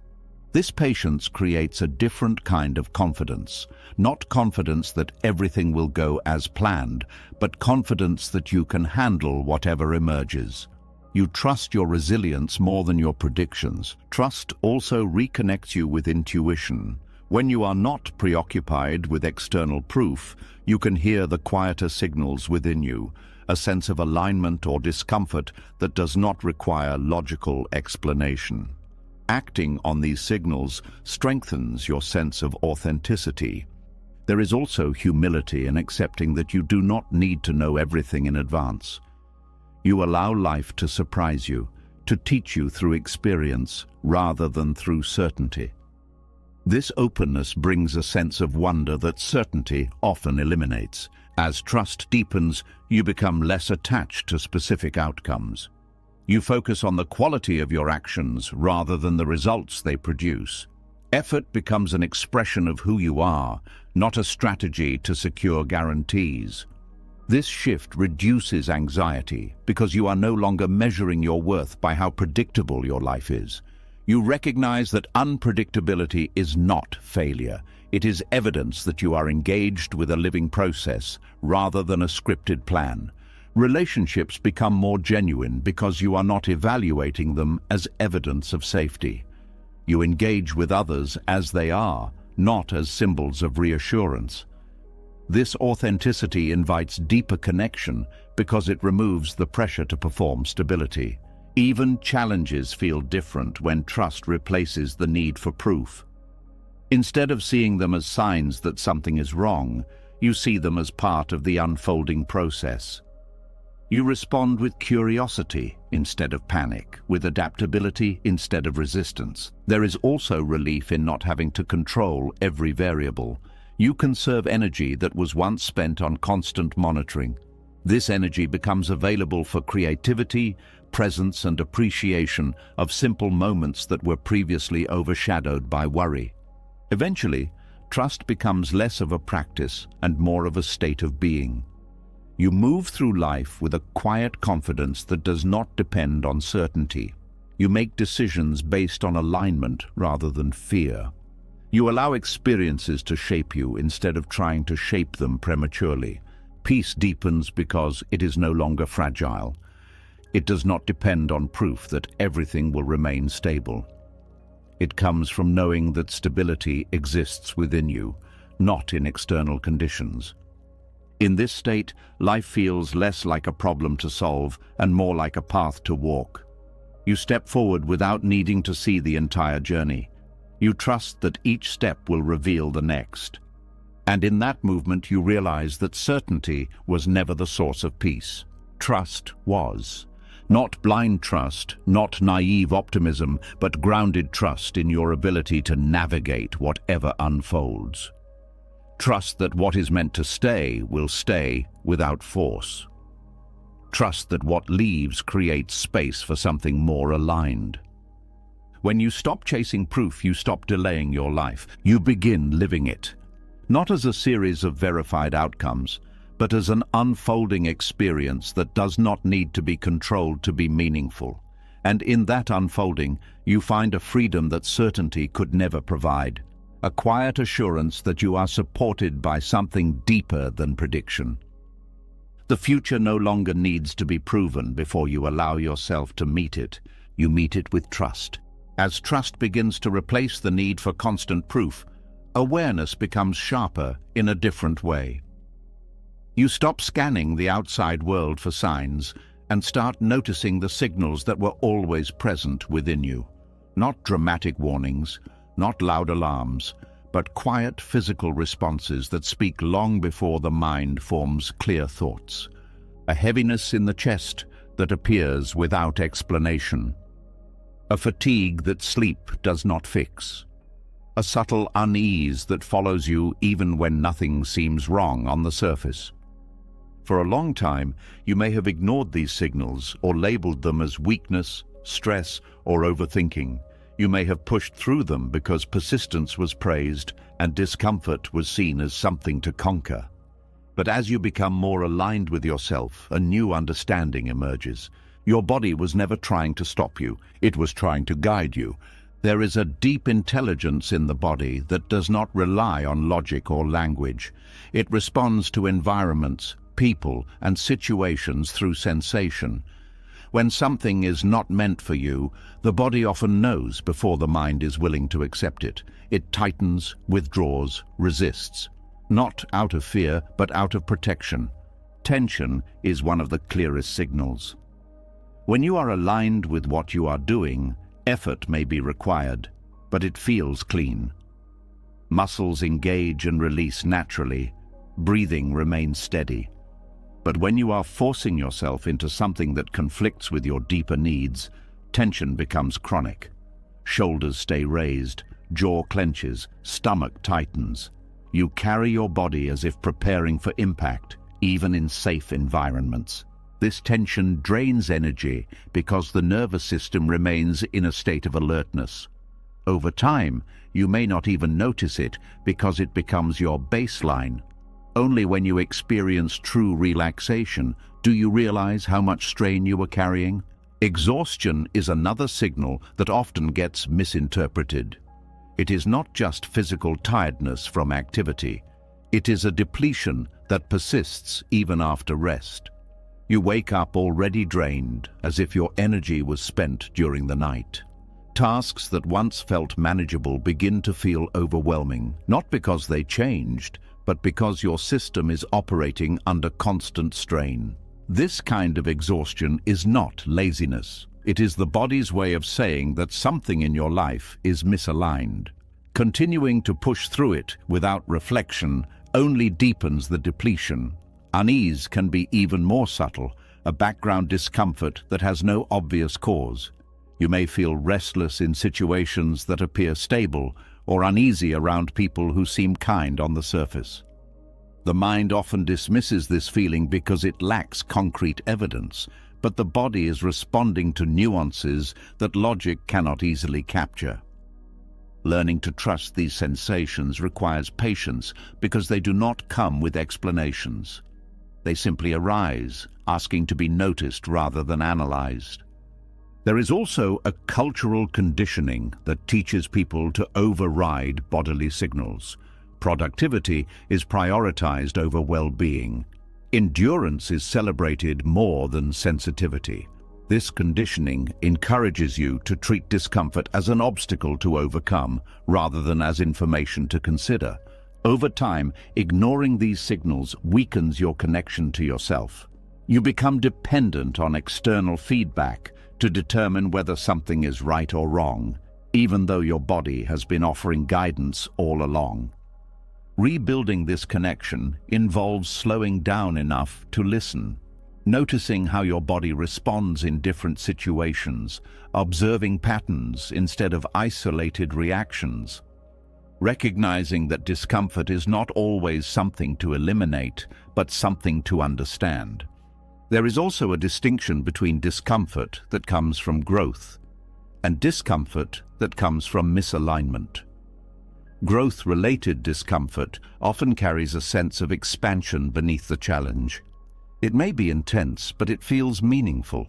S1: This patience creates a different kind of confidence, not confidence that everything will go as planned, but confidence that you can handle whatever emerges. You trust your resilience more than your predictions. Trust also reconnects you with intuition. When you are not preoccupied with external proof, you can hear the quieter signals within you, a sense of alignment or discomfort that does not require logical explanation. Acting on these signals strengthens your sense of authenticity. There is also humility in accepting that you do not need to know everything in advance. You allow life to surprise you, to teach you through experience rather than through certainty. This openness brings a sense of wonder that certainty often eliminates. As trust deepens, you become less attached to specific outcomes. You focus on the quality of your actions rather than the results they produce. Effort becomes an expression of who you are, not a strategy to secure guarantees. This shift reduces anxiety because you are no longer measuring your worth by how predictable your life is. You recognize that unpredictability is not failure. It is evidence that you are engaged with a living process rather than a scripted plan. Relationships become more genuine because you are not evaluating them as evidence of safety. You engage with others as they are, not as symbols of reassurance. This authenticity invites deeper connection because it removes the pressure to perform stability. Even challenges feel different when trust replaces the need for proof. Instead of seeing them as signs that something is wrong, you see them as part of the unfolding process. You respond with curiosity instead of panic, with adaptability instead of resistance. There is also relief in not having to control every variable. You conserve energy that was once spent on constant monitoring. This energy becomes available for creativity, presence, and appreciation of simple moments that were previously overshadowed by worry. Eventually, trust becomes less of a practice and more of a state of being. You move through life with a quiet confidence that does not depend on certainty. You make decisions based on alignment rather than fear. You allow experiences to shape you instead of trying to shape them prematurely. Peace deepens because it is no longer fragile. It does not depend on proof that everything will remain stable. It comes from knowing that stability exists within you, not in external conditions. In this state, life feels less like a problem to solve and more like a path to walk. You step forward without needing to see the entire journey. You trust that each step will reveal the next. And in that movement, you realize that certainty was never the source of peace. Trust was. Not blind trust, not naive optimism, but grounded trust in your ability to navigate whatever unfolds. Trust that what is meant to stay will stay without force. Trust that what leaves creates space for something more aligned. When you stop chasing proof, you stop delaying your life. You begin living it. Not as a series of verified outcomes, but as an unfolding experience that does not need to be controlled to be meaningful. And in that unfolding, you find a freedom that certainty could never provide. A quiet assurance that you are supported by something deeper than prediction. The future no longer needs to be proven before you allow yourself to meet it. You meet it with trust. As trust begins to replace the need for constant proof, awareness becomes sharper in a different way. You stop scanning the outside world for signs and start noticing the signals that were always present within you. Not dramatic warnings, not loud alarms, but quiet physical responses that speak long before the mind forms clear thoughts. A heaviness in the chest that appears without explanation. A fatigue that sleep does not fix. A subtle unease that follows you even when nothing seems wrong on the surface. For a long time, you may have ignored these signals or labeled them as weakness, stress, or overthinking. You may have pushed through them because persistence was praised and discomfort was seen as something to conquer. But as you become more aligned with yourself, a new understanding emerges. Your body was never trying to stop you, it was trying to guide you. There is a deep intelligence in the body that does not rely on logic or language. It responds to environments, people, and situations through sensation. When something is not meant for you, the body often knows before the mind is willing to accept it. It tightens, withdraws, resists. Not out of fear, but out of protection. Tension is one of the clearest signals. When you are aligned with what you are doing, effort may be required, but it feels clean. Muscles engage and release naturally. Breathing remains steady. But when you are forcing yourself into something that conflicts with your deeper needs, tension becomes chronic. Shoulders stay raised, jaw clenches, stomach tightens. You carry your body as if preparing for impact, even in safe environments. This tension drains energy because the nervous system remains in a state of alertness. Over time, you may not even notice it because it becomes your baseline. Only when you experience true relaxation do you realize how much strain you were carrying. Exhaustion is another signal that often gets misinterpreted. It is not just physical tiredness from activity. It is a depletion that persists even after rest. You wake up already drained, as if your energy was spent during the night. Tasks that once felt manageable begin to feel overwhelming, not because they changed, but because your system is operating under constant strain. This kind of exhaustion is not laziness. It is the body's way of saying that something in your life is misaligned. Continuing to push through it without reflection only deepens the depletion. Unease can be even more subtle, a background discomfort that has no obvious cause. You may feel restless in situations that appear stable, or uneasy around people who seem kind on the surface. The mind often dismisses this feeling because it lacks concrete evidence, but the body is responding to nuances that logic cannot easily capture. Learning to trust these sensations requires patience because they do not come with explanations. They simply arise, asking to be noticed rather than analyzed. There is also a cultural conditioning that teaches people to override bodily signals. Productivity is prioritized over well-being. Endurance is celebrated more than sensitivity. This conditioning encourages you to treat discomfort as an obstacle to overcome rather than as information to consider. Over time, ignoring these signals weakens your connection to yourself. You become dependent on external feedback to determine whether something is right or wrong, even though your body has been offering guidance all along. Rebuilding this connection involves slowing down enough to listen, noticing how your body responds in different situations, observing patterns instead of isolated reactions. Recognizing that discomfort is not always something to eliminate, but something to understand. There is also a distinction between discomfort that comes from growth and discomfort that comes from misalignment. Growth-related discomfort often carries a sense of expansion beneath the challenge. It may be intense, but it feels meaningful.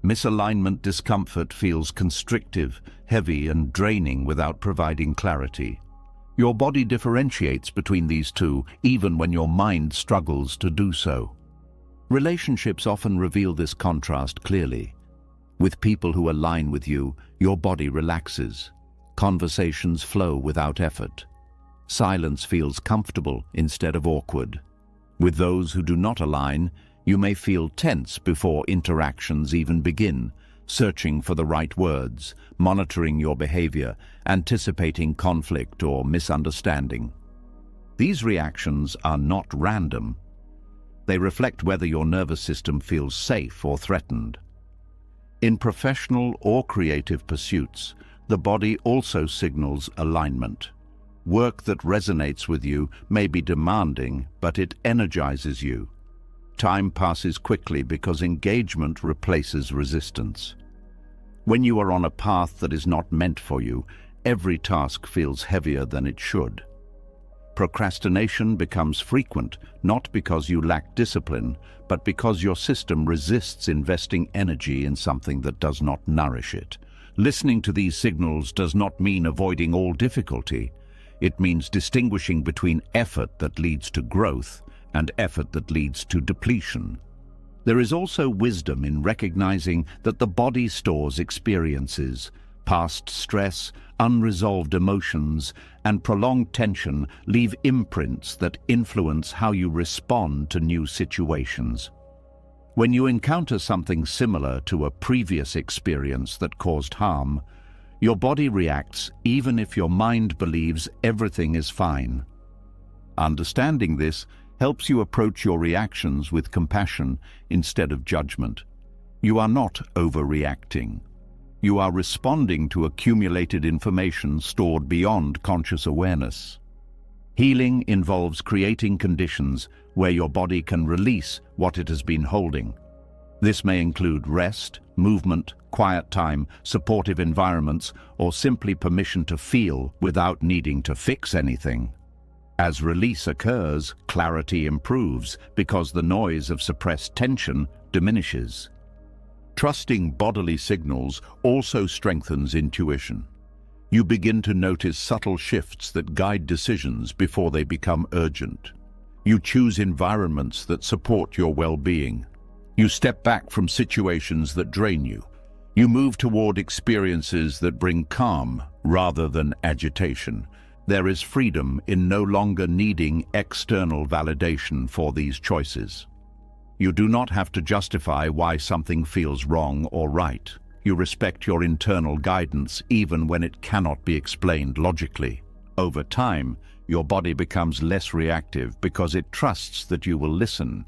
S1: Misalignment discomfort feels constrictive, heavy, and draining without providing clarity. Your body differentiates between these two, even when your mind struggles to do so. Relationships often reveal this contrast clearly. With people who align with you, your body relaxes. Conversations flow without effort. Silence feels comfortable instead of awkward. With those who do not align, you may feel tense before interactions even begin. searching for the right words, monitoring your behavior, anticipating conflict or misunderstanding. These reactions are not random. They reflect whether your nervous system feels safe or threatened. In professional or creative pursuits, the body also signals alignment. Work that resonates with you may be demanding, but it energizes you. Time passes quickly because engagement replaces resistance. When you are on a path that is not meant for you, every task feels heavier than it should. Procrastination becomes frequent, not because you lack discipline, but because your system resists investing energy in something that does not nourish it. Listening to these signals does not mean avoiding all difficulty. It means distinguishing between effort that leads to growth and effort that leads to depletion. There is also wisdom in recognizing that the body stores experiences. Past stress, unresolved emotions, and prolonged tension leave imprints that influence how you respond to new situations. When you encounter something similar to a previous experience that caused harm, your body reacts even if your mind believes everything is fine. Understanding this helps you approach your reactions with compassion instead of judgment. You are not overreacting. You are responding to accumulated information stored beyond conscious awareness. Healing involves creating conditions where your body can release what it has been holding. This may include rest, movement, quiet time, supportive environments, or simply permission to feel without needing to fix anything. As release occurs, clarity improves because the noise of suppressed tension diminishes. Trusting bodily signals also strengthens intuition. You begin to notice subtle shifts that guide decisions before they become urgent. You choose environments that support your well-being. You step back from situations that drain you. You move toward experiences that bring calm rather than agitation. There is freedom in no longer needing external validation for these choices. You do not have to justify why something feels wrong or right. You respect your internal guidance even when it cannot be explained logically. Over time, your body becomes less reactive because it trusts that you will listen.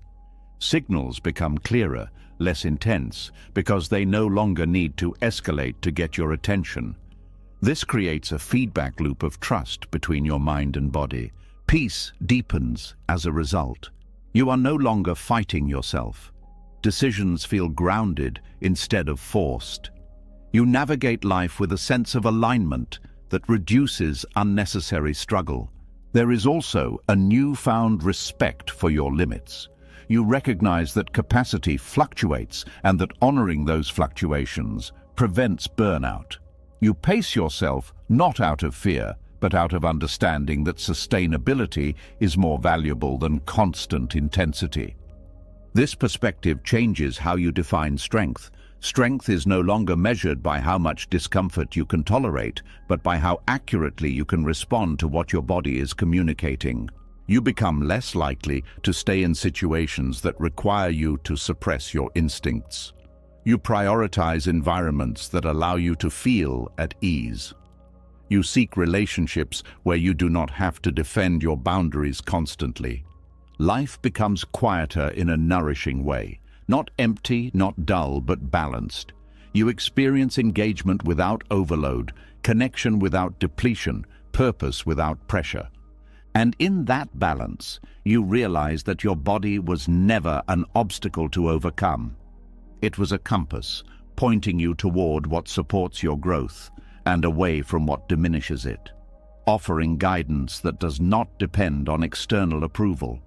S1: Signals become clearer, less intense, because they no longer need to escalate to get your attention. This creates a feedback loop of trust between your mind and body. Peace deepens as a result. You are no longer fighting yourself. Decisions feel grounded instead of forced. You navigate life with a sense of alignment that reduces unnecessary struggle. There is also a newfound respect for your limits. You recognize that capacity fluctuates and that honoring those fluctuations prevents burnout. You pace yourself not out of fear, but out of understanding that sustainability is more valuable than constant intensity. This perspective changes how you define strength. Strength is no longer measured by how much discomfort you can tolerate, but by how accurately you can respond to what your body is communicating. You become less likely to stay in situations that require you to suppress your instincts. You prioritize environments that allow you to feel at ease. You seek relationships where you do not have to defend your boundaries constantly. Life becomes quieter in a nourishing way. Not empty, not dull, but balanced. You experience engagement without overload, connection without depletion, purpose without pressure. And in that balance, you realize that your body was never an obstacle to overcome. It was a compass, pointing you toward what supports your growth and away from what diminishes it, offering guidance that does not depend on external approval,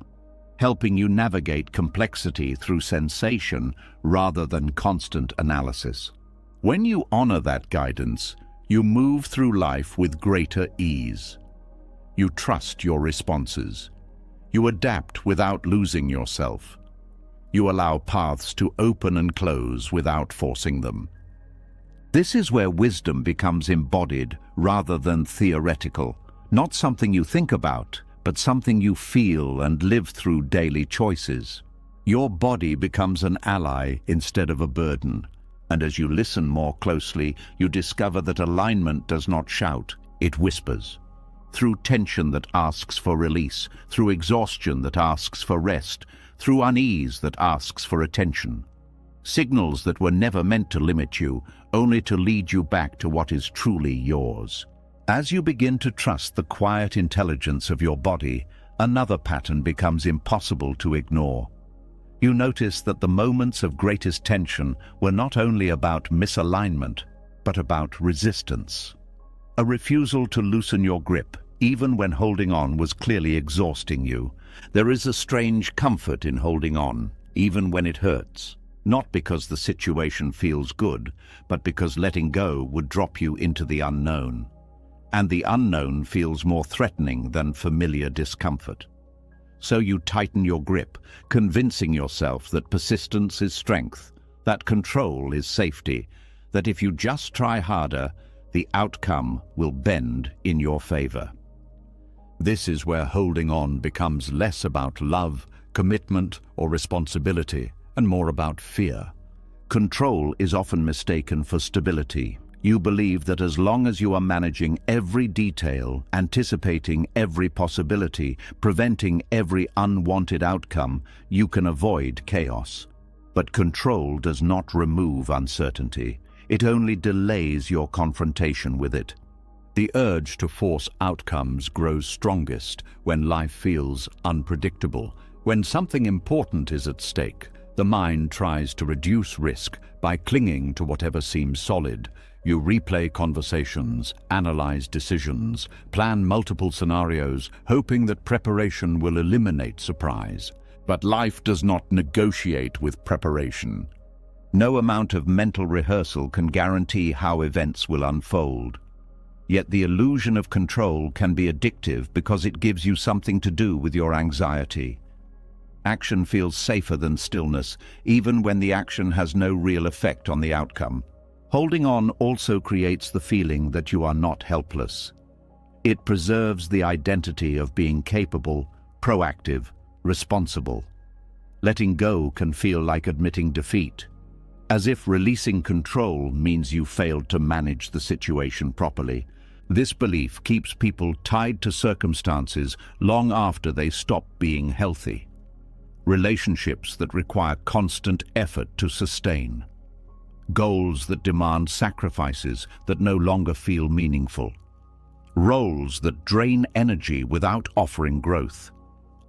S1: helping you navigate complexity through sensation rather than constant analysis. When you honor that guidance, you move through life with greater ease. You trust your responses. You adapt without losing yourself. You allow paths to open and close without forcing them. This is where wisdom becomes embodied rather than theoretical, not something you think about, but something you feel and live through daily choices. Your body becomes an ally instead of a burden. And as you listen more closely, you discover that alignment does not shout, it whispers. Through tension that asks for release, through exhaustion that asks for rest, through unease that asks for attention. Signals that were never meant to limit you, only to lead you back to what is truly yours. As you begin to trust the quiet intelligence of your body, another pattern becomes impossible to ignore. You notice that the moments of greatest tension were not only about misalignment, but about resistance. A refusal to loosen your grip, even when holding on was clearly exhausting you. There is a strange comfort in holding on, even when it hurts. Not because the situation feels good, but because letting go would drop you into the unknown. And the unknown feels more threatening than familiar discomfort. So you tighten your grip, convincing yourself that persistence is strength, that control is safety, that if you just try harder, the outcome will bend in your favor. This is where holding on becomes less about love, commitment, or responsibility, and more about fear. Control is often mistaken for stability. You believe that as long as you are managing every detail, anticipating every possibility, preventing every unwanted outcome, you can avoid chaos. But control does not remove uncertainty. It only delays your confrontation with it. The urge to force outcomes grows strongest when life feels unpredictable. When something important is at stake, the mind tries to reduce risk by clinging to whatever seems solid. You replay conversations, analyze decisions, plan multiple scenarios, hoping that preparation will eliminate surprise. But life does not negotiate with preparation. No amount of mental rehearsal can guarantee how events will unfold. Yet the illusion of control can be addictive because it gives you something to do with your anxiety. Action feels safer than stillness, even when the action has no real effect on the outcome. Holding on also creates the feeling that you are not helpless. It preserves the identity of being capable, proactive, responsible. Letting go can feel like admitting defeat, as if releasing control means you failed to manage the situation properly. This belief keeps people tied to circumstances long after they stop being healthy. Relationships that require constant effort to sustain. Goals that demand sacrifices that no longer feel meaningful. Roles that drain energy without offering growth.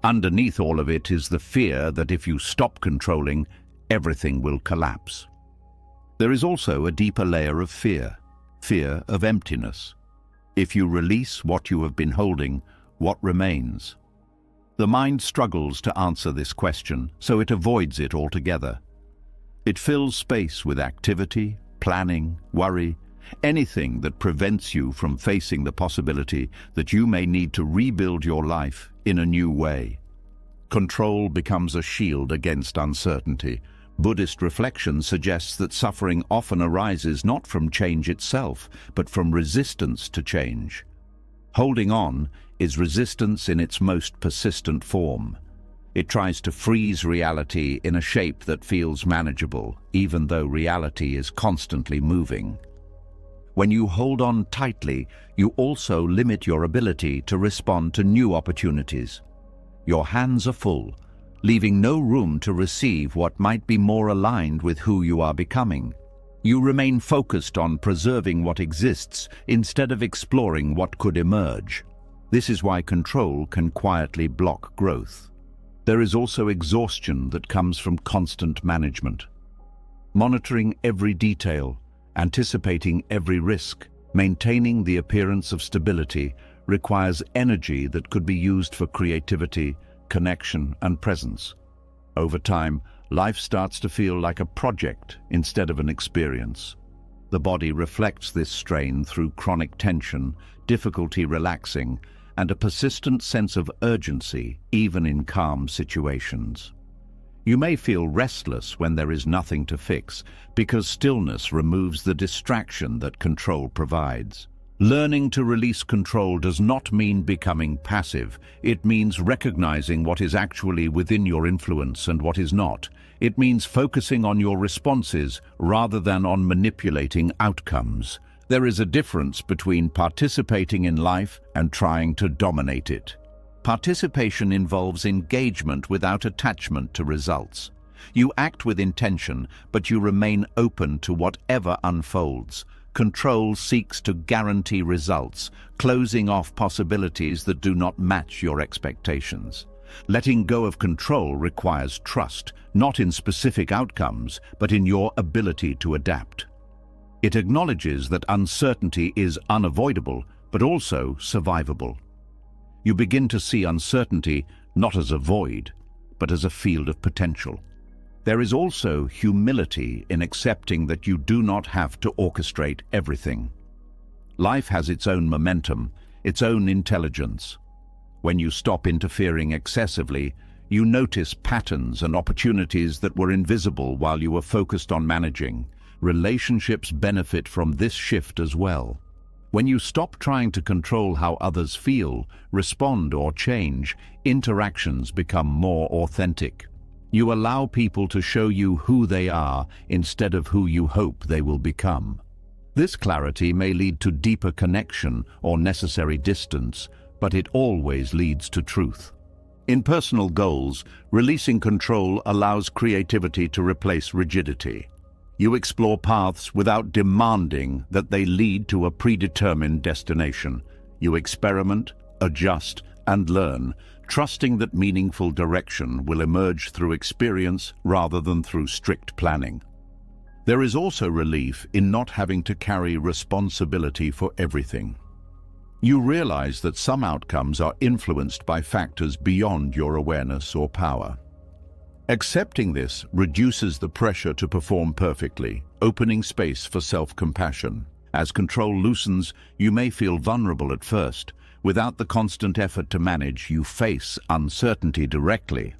S1: Underneath all of it is the fear that if you stop controlling, everything will collapse. There is also a deeper layer of fear of emptiness. If you release what you have been holding, what remains? The mind struggles to answer this question, so it avoids it altogether. It fills space with activity, planning, worry, anything that prevents you from facing the possibility that you may need to rebuild your life in a new way. Control becomes a shield against uncertainty. Buddhist reflection suggests that suffering often arises not from change itself, but from resistance to change. Holding on is resistance in its most persistent form. It tries to freeze reality in a shape that feels manageable, even though reality is constantly moving. When you hold on tightly, you also limit your ability to respond to new opportunities. Your hands are full, leaving no room to receive what might be more aligned with who you are becoming. You remain focused on preserving what exists instead of exploring what could emerge. This is why control can quietly block growth. There is also exhaustion that comes from constant management. Monitoring every detail, anticipating every risk, maintaining the appearance of stability requires energy that could be used for creativity, connection, and presence. Over time, life starts to feel like a project instead of an experience. The body reflects this strain through chronic tension, difficulty relaxing, and a persistent sense of urgency, even in calm situations. You may feel restless when there is nothing to fix, because stillness removes the distraction that control provides. Learning to release control does not mean becoming passive. It means recognizing what is actually within your influence and what is not. It means focusing on your responses rather than on manipulating outcomes. There is a difference between participating in life and trying to dominate it. Participation involves engagement without attachment to results. You act with intention, but you remain open to whatever unfolds. Control seeks to guarantee results, closing off possibilities that do not match your expectations. Letting go of control requires trust, not in specific outcomes, but in your ability to adapt. It acknowledges that uncertainty is unavoidable, but also survivable. You begin to see uncertainty not as a void, but as a field of potential. There is also humility in accepting that you do not have to orchestrate everything. Life has its own momentum, its own intelligence. When you stop interfering excessively, you notice patterns and opportunities that were invisible while you were focused on managing. Relationships benefit from this shift as well. When you stop trying to control how others feel, respond, or change, interactions become more authentic. You allow people to show you who they are instead of who you hope they will become. This clarity may lead to deeper connection or necessary distance, but it always leads to truth. In personal goals, releasing control allows creativity to replace rigidity. You explore paths without demanding that they lead to a predetermined destination. You experiment, adjust, and learn, trusting that meaningful direction will emerge through experience rather than through strict planning. There is also relief in not having to carry responsibility for everything. You realize that some outcomes are influenced by factors beyond your awareness or power. Accepting this reduces the pressure to perform perfectly, opening space for self-compassion. As control loosens, you may feel vulnerable at first. Without the constant effort to manage, you face uncertainty directly.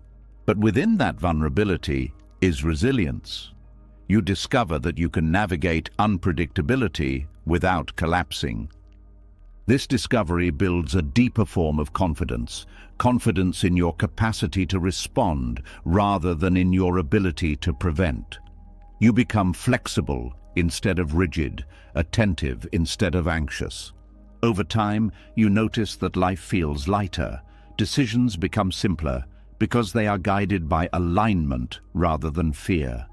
S1: But within that vulnerability is resilience. You discover that you can navigate unpredictability without collapsing. This discovery builds a deeper form of confidence, confidence in your capacity to respond rather than in your ability to prevent. You become flexible instead of rigid, attentive instead of anxious. Over time, you notice that life feels lighter. Decisions become simpler because they are guided by alignment rather than fear.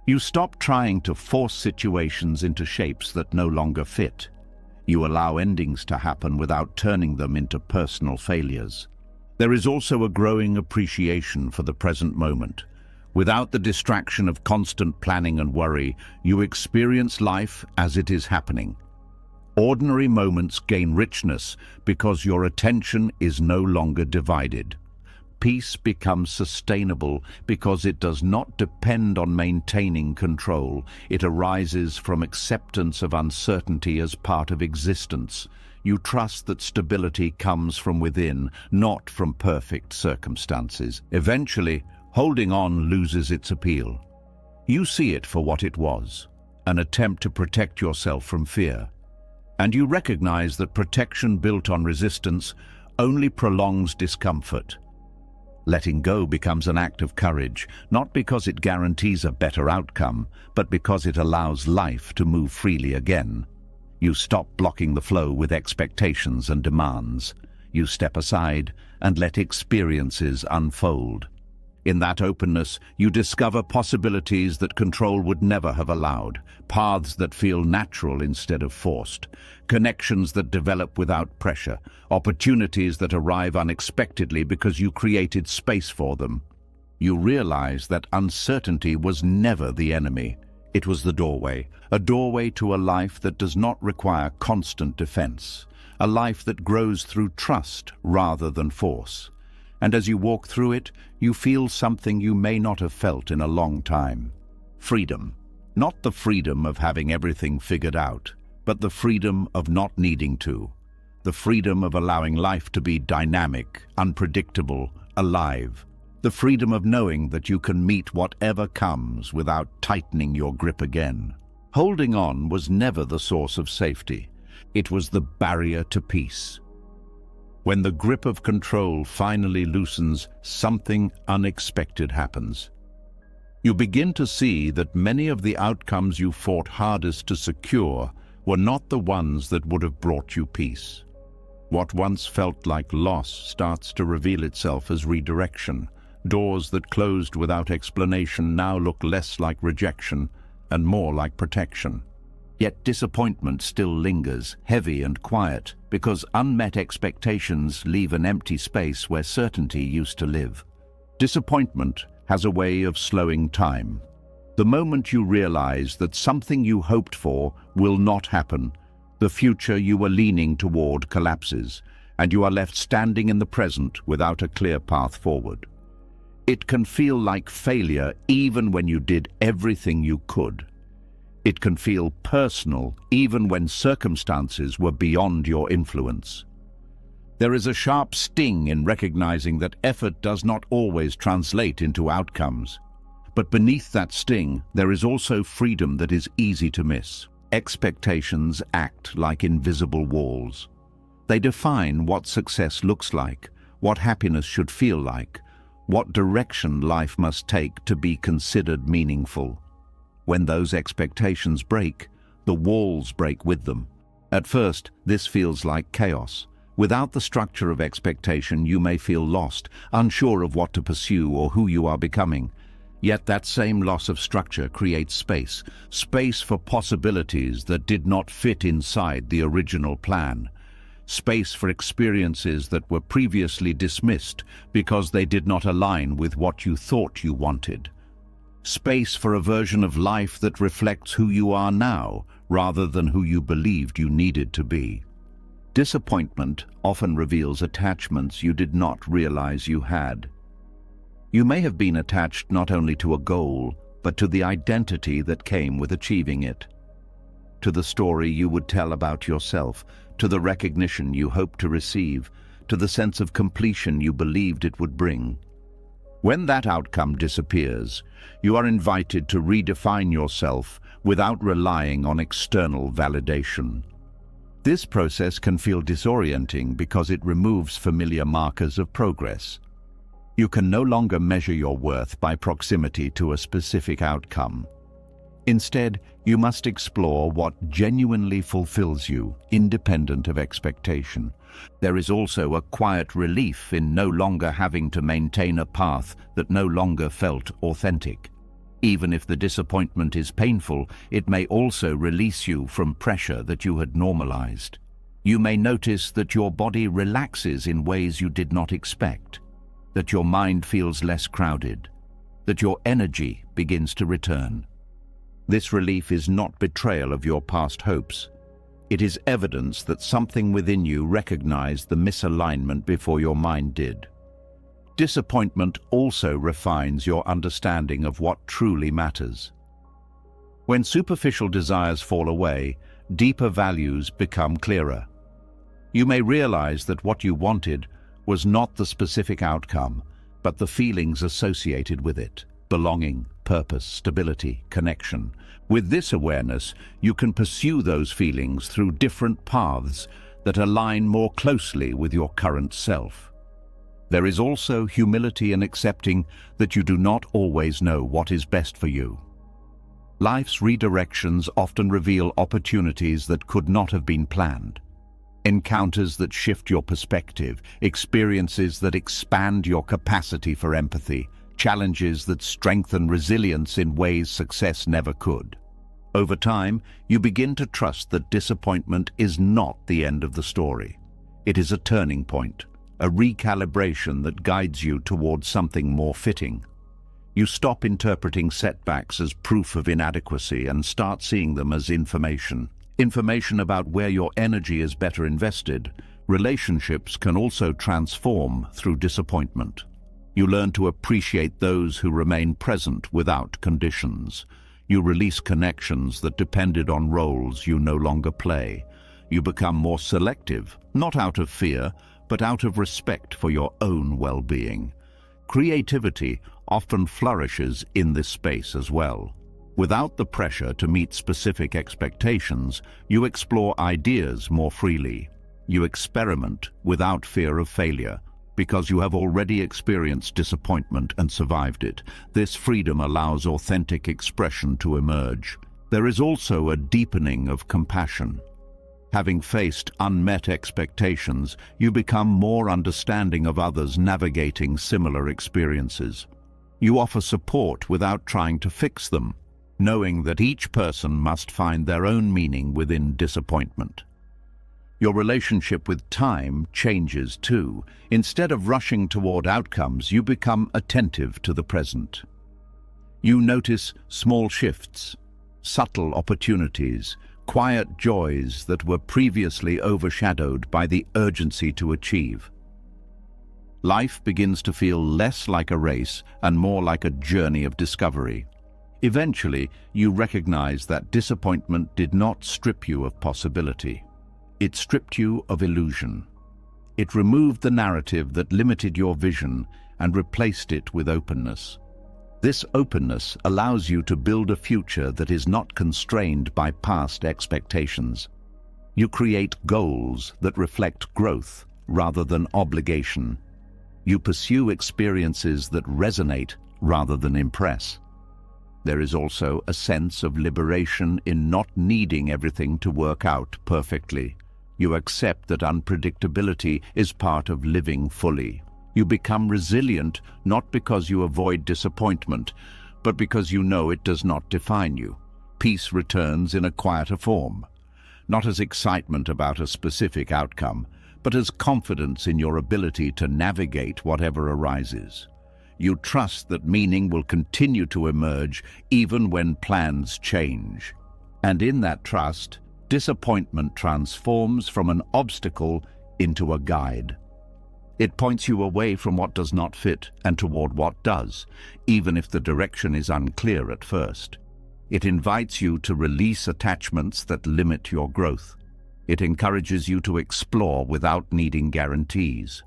S1: You stop trying to force situations into shapes that no longer fit. You allow endings to happen without turning them into personal failures. There is also a growing appreciation for the present moment. Without the distraction of constant planning and worry, you experience life as it is happening. Ordinary moments gain richness because your attention is no longer divided. Peace becomes sustainable because it does not depend on maintaining control. It arises from acceptance of uncertainty as part of existence. You trust that stability comes from within, not from perfect circumstances. Eventually, holding on loses its appeal. You see it for what it was, an attempt to protect yourself from fear. And you recognize that protection built on resistance only prolongs discomfort. Letting go becomes an act of courage, not because it guarantees a better outcome, but because it allows life to move freely again. You stop blocking the flow with expectations and demands. You step aside and let experiences unfold. In that openness, you discover possibilities that control would never have allowed, paths that feel natural instead of forced, connections that develop without pressure, opportunities that arrive unexpectedly because you created space for them. You realize that uncertainty was never the enemy. It was the doorway, a doorway to a life that does not require constant defense, a life that grows through trust rather than force. And as you walk through it, you feel something you may not have felt in a long time. Freedom. Not the freedom of having everything figured out, but the freedom of not needing to. The freedom of allowing life to be dynamic, unpredictable, alive. The freedom of knowing that you can meet whatever comes without tightening your grip again. Holding on was never the source of safety. It was the barrier to peace. When the grip of control finally loosens, something unexpected happens. You begin to see that many of the outcomes you fought hardest to secure were not the ones that would have brought you peace. What once felt like loss starts to reveal itself as redirection. Doors that closed without explanation now look less like rejection and more like protection. Yet disappointment still lingers, heavy and quiet, because unmet expectations leave an empty space where certainty used to live. Disappointment has a way of slowing time. The moment you realize that something you hoped for will not happen, the future you were leaning toward collapses, and you are left standing in the present without a clear path forward. It can feel like failure even when you did everything you could. It can feel personal even when circumstances were beyond your influence. There is a sharp sting in recognizing that effort does not always translate into outcomes. But beneath that sting, there is also freedom that is easy to miss. Expectations act like invisible walls. They define what success looks like, what happiness should feel like, what direction life must take to be considered meaningful. When those expectations break, the walls break with them. At first, this feels like chaos. Without the structure of expectation, you may feel lost, unsure of what to pursue or who you are becoming. Yet that same loss of structure creates space for possibilities that did not fit inside the original plan. Space for experiences that were previously dismissed because they did not align with what you thought you wanted. Space for a version of life that reflects who you are now, rather than who you believed you needed to be. Disappointment often reveals attachments you did not realize you had. You may have been attached not only to a goal, but to the identity that came with achieving it. To the story you would tell about yourself, to the recognition you hoped to receive, to the sense of completion you believed it would bring. When that outcome disappears, you are invited to redefine yourself without relying on external validation. This process can feel disorienting because it removes familiar markers of progress. You can no longer measure your worth by proximity to a specific outcome. Instead, you must explore what genuinely fulfills you, independent of expectation. There is also a quiet relief in no longer having to maintain a path that no longer felt authentic. Even if the disappointment is painful, it may also release you from pressure that you had normalized. You may notice that your body relaxes in ways you did not expect, that your mind feels less crowded, that your energy begins to return. This relief is not betrayal of your past hopes. It is evidence that something within you recognized the misalignment before your mind did. Disappointment also refines your understanding of what truly matters. When superficial desires fall away, deeper values become clearer. You may realize that what you wanted was not the specific outcome, but the feelings associated with it: belonging, purpose, stability, connection. With this awareness, you can pursue those feelings through different paths that align more closely with your current self. There is also humility in accepting that you do not always know what is best for you. Life's redirections often reveal opportunities that could not have been planned. Encounters that shift your perspective, experiences that expand your capacity for empathy, challenges that strengthen resilience in ways success never could. Over time, you begin to trust that disappointment is not the end of the story. It is a turning point, a recalibration that guides you towards something more fitting. You stop interpreting setbacks as proof of inadequacy and start seeing them as information. Information about where your energy is better invested. Relationships can also transform through disappointment. You learn to appreciate those who remain present without conditions. You release connections that depended on roles you no longer play. You become more selective, not out of fear, but out of respect for your own well-being. Creativity often flourishes in this space as well. Without the pressure to meet specific expectations, you explore ideas more freely. You experiment without fear of failure, because you have already experienced disappointment and survived it. This freedom allows authentic expression to emerge. There is also a deepening of compassion. Having faced unmet expectations, you become more understanding of others navigating similar experiences. You offer support without trying to fix them, knowing that each person must find their own meaning within disappointment. Your relationship with time changes too. Instead of rushing toward outcomes, you become attentive to the present. You notice small shifts, subtle opportunities, quiet joys that were previously overshadowed by the urgency to achieve. Life begins to feel less like a race and more like a journey of discovery. Eventually, you recognize that disappointment did not strip you of possibility. It stripped you of illusion. It removed the narrative that limited your vision and replaced it with openness. This openness allows you to build a future that is not constrained by past expectations. You create goals that reflect growth rather than obligation. You pursue experiences that resonate rather than impress. There is also a sense of liberation in not needing everything to work out perfectly. You accept that unpredictability is part of living fully. You become resilient not because you avoid disappointment, but because you know it does not define you. Peace returns in a quieter form, not as excitement about a specific outcome, but as confidence in your ability to navigate whatever arises. You trust that meaning will continue to emerge even when plans change. And in that trust, disappointment transforms from an obstacle into a guide. It points you away from what does not fit and toward what does, even if the direction is unclear at first. It invites you to release attachments that limit your growth. It encourages you to explore without needing guarantees.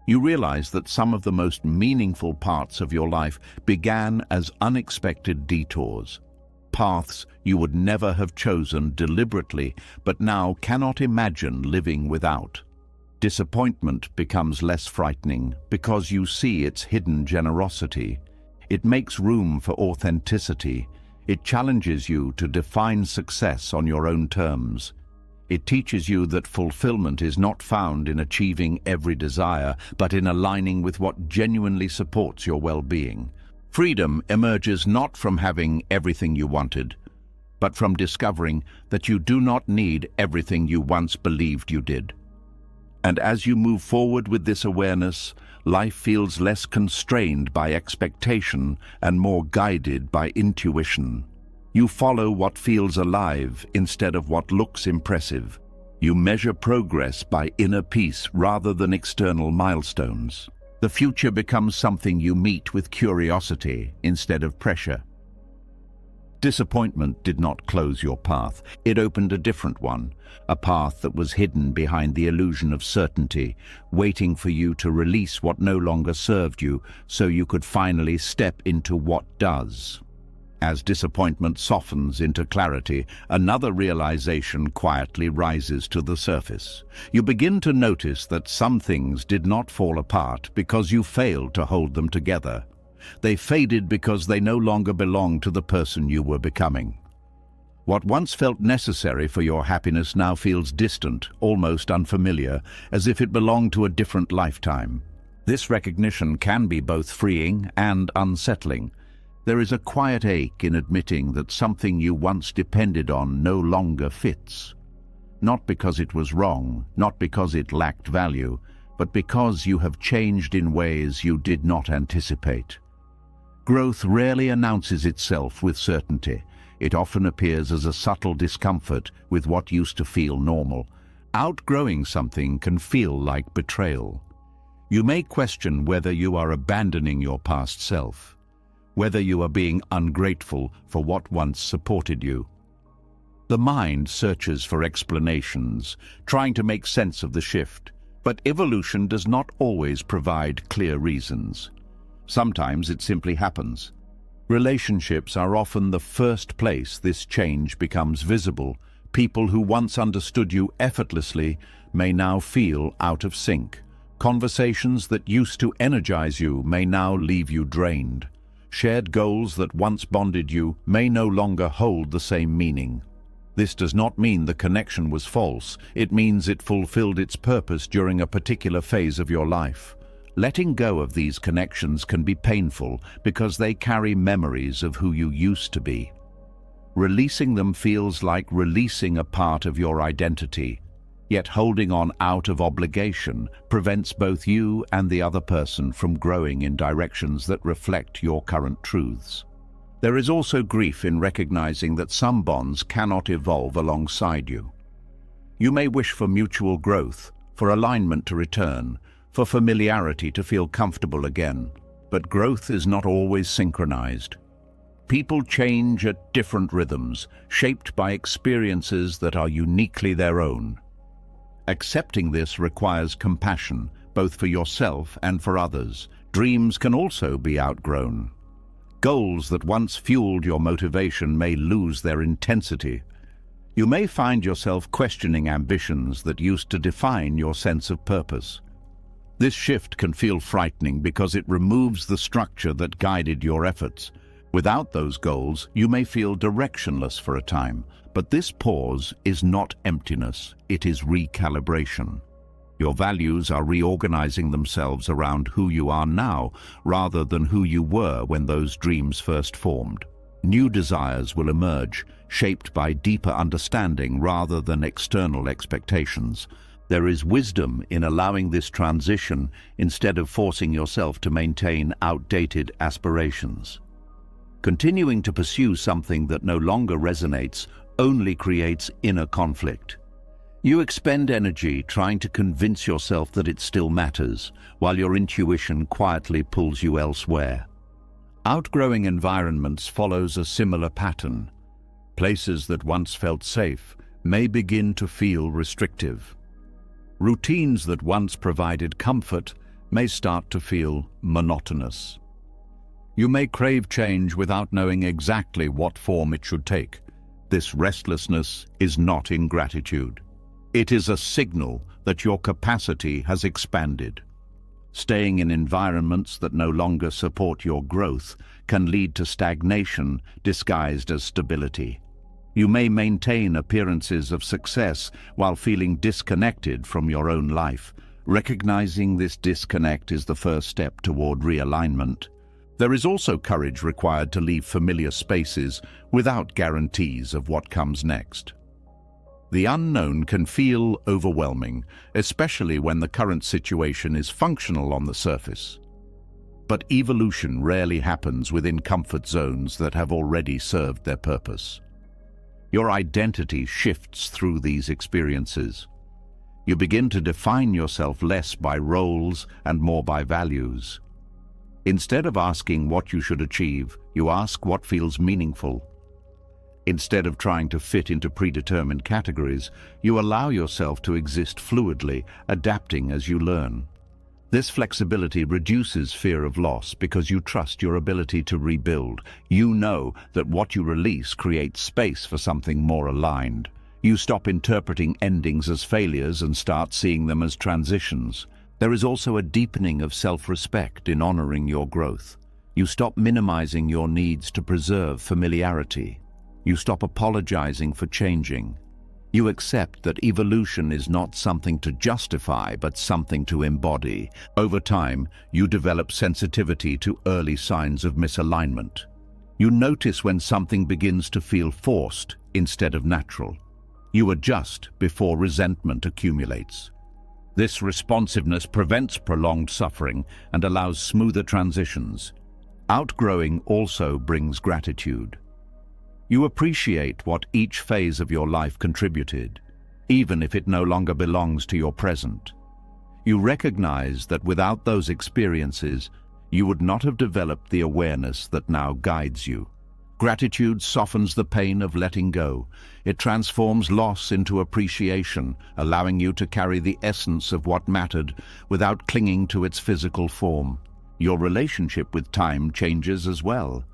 S1: You realize that some of the most meaningful parts of your life began as unexpected detours. Paths you would never have chosen deliberately, but now cannot imagine living without. Disappointment becomes less frightening because you see its hidden generosity. It makes room for authenticity. It challenges you to define success on your own terms. It teaches you that fulfillment is not found in achieving every desire, but in aligning with what genuinely supports your well-being. Freedom emerges not from having everything you wanted, but from discovering that you do not need everything you once believed you did. And as you move forward with this awareness, life feels less constrained by expectation and more guided by intuition. You follow what feels alive instead of what looks impressive. You measure progress by inner peace rather than external milestones. The future becomes something you meet with curiosity instead of pressure. Disappointment did not close your path. It opened a different one, a path that was hidden behind the illusion of certainty, waiting for you to release what no longer served you so you could finally step into what does. As disappointment softens into clarity, another realization quietly rises to the surface. You begin to notice that some things did not fall apart because you failed to hold them together. They faded because they no longer belonged to the person you were becoming. What once felt necessary for your happiness now feels distant, almost unfamiliar, as if it belonged to a different lifetime. This recognition can be both freeing and unsettling. There is a quiet ache in admitting that something you once depended on no longer fits. Not because it was wrong, not because it lacked value, but because you have changed in ways you did not anticipate. Growth rarely announces itself with certainty. It often appears as a subtle discomfort with what used to feel normal. Outgrowing something can feel like betrayal. You may question whether you are abandoning your past self, whether you are being ungrateful for what once supported you. The mind searches for explanations, trying to make sense of the shift, but evolution does not always provide clear reasons. Sometimes it simply happens. Relationships are often the first place this change becomes visible. People who once understood you effortlessly may now feel out of sync. Conversations that used to energize you may now leave you drained. Shared goals that once bonded you may no longer hold the same meaning. This does not mean the connection was false. It means it fulfilled its purpose during a particular phase of your life. Letting go of these connections can be painful because they carry memories of who you used to be. Releasing them feels like releasing a part of your identity, yet holding on out of obligation prevents both you and the other person from growing in directions that reflect your current truths. There is also grief in recognizing that some bonds cannot evolve alongside you. You may wish for mutual growth, for alignment to return, for familiarity to feel comfortable again, but growth is not always synchronized. People change at different rhythms, shaped by experiences that are uniquely their own. Accepting this requires compassion, both for yourself and for others. Dreams can also be outgrown. Goals that once fueled your motivation may lose their intensity. You may find yourself questioning ambitions that used to define your sense of purpose. This shift can feel frightening because it removes the structure that guided your efforts. Without those goals, you may feel directionless for a time, but this pause is not emptiness, it is recalibration. Your values are reorganizing themselves around who you are now, rather than who you were when those dreams first formed. New desires will emerge, shaped by deeper understanding rather than external expectations. There is wisdom in allowing this transition instead of forcing yourself to maintain outdated aspirations. Continuing to pursue something that no longer resonates only creates inner conflict. You expend energy trying to convince yourself that it still matters, while your intuition quietly pulls you elsewhere. Outgrowing environments follows a similar pattern. Places that once felt safe may begin to feel restrictive. Routines that once provided comfort may start to feel monotonous. You may crave change without knowing exactly what form it should take. This restlessness is not ingratitude. It is a signal that your capacity has expanded. Staying in environments that no longer support your growth can lead to stagnation disguised as stability. You may maintain appearances of success while feeling disconnected from your own life. Recognizing this disconnect is the first step toward realignment. There is also courage required to leave familiar spaces without guarantees of what comes next. The unknown can feel overwhelming, especially when the current situation is functional on the surface. But evolution rarely happens within comfort zones that have already served their purpose. Your identity shifts through these experiences. You begin to define yourself less by roles and more by values. Instead of asking what you should achieve, you ask what feels meaningful. Instead of trying to fit into predetermined categories, you allow yourself to exist fluidly, adapting as you learn. This flexibility reduces fear of loss because you trust your ability to rebuild. You know that what you release creates space for something more aligned. You stop interpreting endings as failures and start seeing them as transitions. There is also a deepening of self-respect in honoring your growth. You stop minimizing your needs to preserve familiarity. You stop apologizing for changing. You accept that evolution is not something to justify, but something to embody. Over time, you develop sensitivity to early signs of misalignment. You notice when something begins to feel forced instead of natural. You adjust before resentment accumulates. This responsiveness prevents prolonged suffering and allows smoother transitions. Outgrowing also brings gratitude. You appreciate what each phase of your life contributed, even if it no longer belongs to your present. You recognize that without those experiences, you would not have developed the awareness that now guides you. Gratitude softens the pain of letting go. It transforms loss into appreciation, allowing you to carry the essence of what mattered without clinging to its physical form. Your relationship with time changes as well.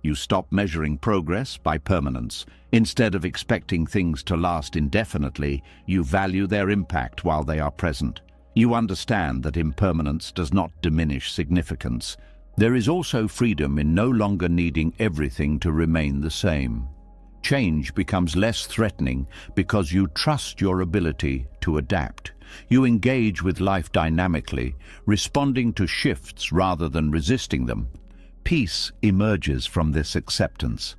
S1: You stop measuring progress by permanence. Instead of expecting things to last indefinitely, you value their impact while they are present. You understand that impermanence does not diminish significance. There is also freedom in no longer needing everything to remain the same. Change becomes less threatening because you trust your ability to adapt. You engage with life dynamically, responding to shifts rather than resisting them. Peace emerges from this acceptance.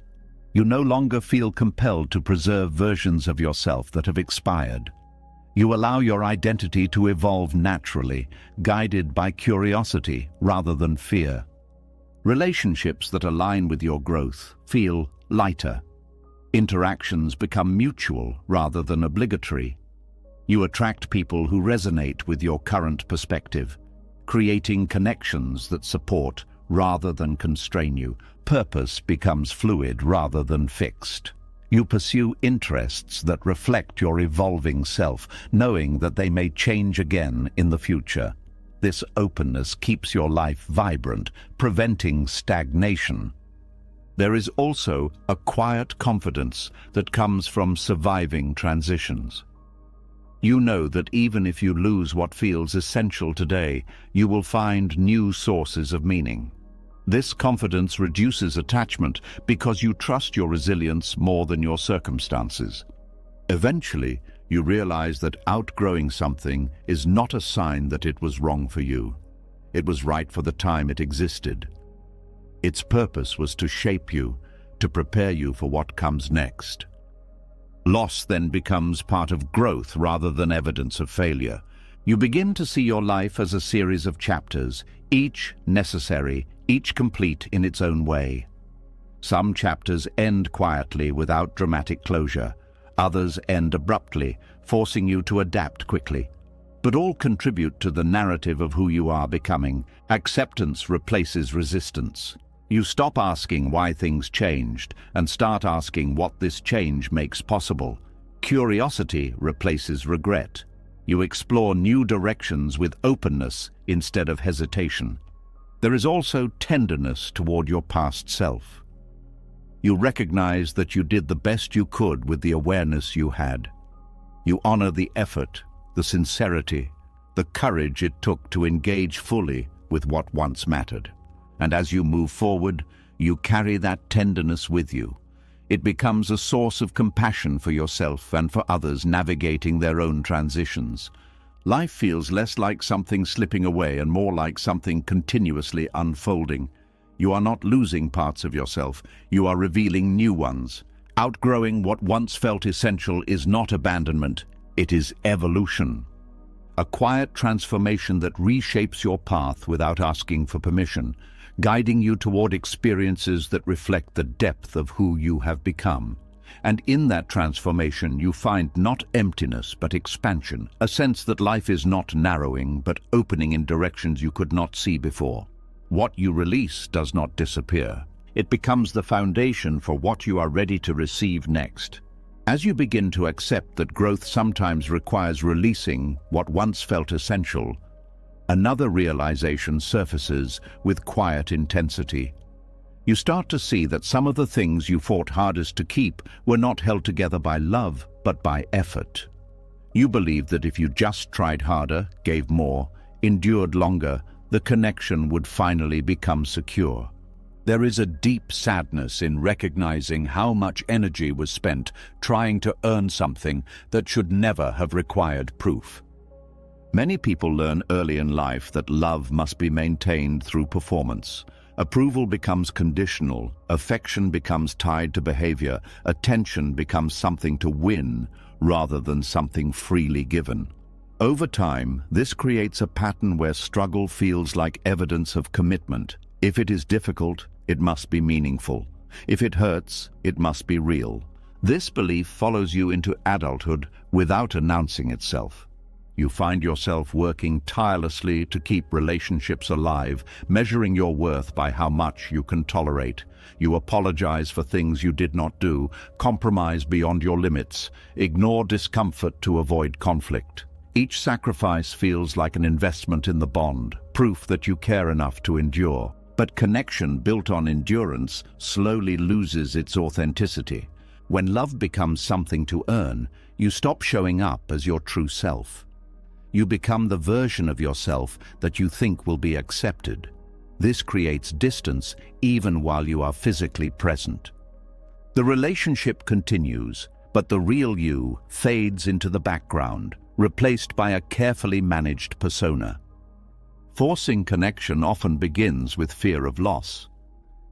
S1: You no longer feel compelled to preserve versions of yourself that have expired. You allow your identity to evolve naturally, guided by curiosity rather than fear. Relationships that align with your growth feel lighter. Interactions become mutual rather than obligatory. You attract people who resonate with your current perspective, creating connections that support rather than constrain you. Purpose becomes fluid rather than fixed. You pursue interests that reflect your evolving self, knowing that they may change again in the future. This openness keeps your life vibrant, preventing stagnation. There is also a quiet confidence that comes from surviving transitions. You know that even if you lose what feels essential today, you will find new sources of meaning. This confidence reduces attachment because you trust your resilience more than your circumstances. Eventually, you realize that outgrowing something is not a sign that it was wrong for you. It was right for the time it existed. Its purpose was to shape you, to prepare you for what comes next. Loss then becomes part of growth rather than evidence of failure. You begin to see your life as a series of chapters, each necessary, each complete in its own way. Some chapters end quietly without dramatic closure. Others end abruptly, forcing you to adapt quickly. But all contribute to the narrative of who you are becoming. Acceptance replaces resistance. You stop asking why things changed and start asking what this change makes possible. Curiosity replaces regret. You explore new directions with openness instead of hesitation. There is also tenderness toward your past self. You recognize that you did the best you could with the awareness you had. You honor the effort, the sincerity, the courage it took to engage fully with what once mattered. And as you move forward, you carry that tenderness with you. It becomes a source of compassion for yourself and for others navigating their own transitions. Life feels less like something slipping away and more like something continuously unfolding. You are not losing parts of yourself, you are revealing new ones. Outgrowing what once felt essential is not abandonment, it is evolution. A quiet transformation that reshapes your path without asking for permission, guiding you toward experiences that reflect the depth of who you have become. And in that transformation, you find not emptiness, but expansion, a sense that life is not narrowing, but opening in directions you could not see before. What you release does not disappear. It becomes the foundation for what you are ready to receive next. As you begin to accept that growth sometimes requires releasing what once felt essential, another realization surfaces with quiet intensity. You start to see that some of the things you fought hardest to keep were not held together by love, but by effort. You believed that if you just tried harder, gave more, endured longer, the connection would finally become secure. There is a deep sadness in recognizing how much energy was spent trying to earn something that should never have required proof. Many people learn early in life that love must be maintained through performance. Approval becomes conditional, affection becomes tied to behavior, attention becomes something to win rather than something freely given. Over time, this creates a pattern where struggle feels like evidence of commitment. If it is difficult, it must be meaningful. If it hurts, it must be real. This belief follows you into adulthood without announcing itself. You find yourself working tirelessly to keep relationships alive, measuring your worth by how much you can tolerate. You apologize for things you did not do, compromise beyond your limits, ignore discomfort to avoid conflict. Each sacrifice feels like an investment in the bond, proof that you care enough to endure. But connection built on endurance slowly loses its authenticity. When love becomes something to earn, you stop showing up as your true self. You become the version of yourself that you think will be accepted. This creates distance even while you are physically present. The relationship continues, but the real you fades into the background, replaced by a carefully managed persona. Forcing connection often begins with fear of loss.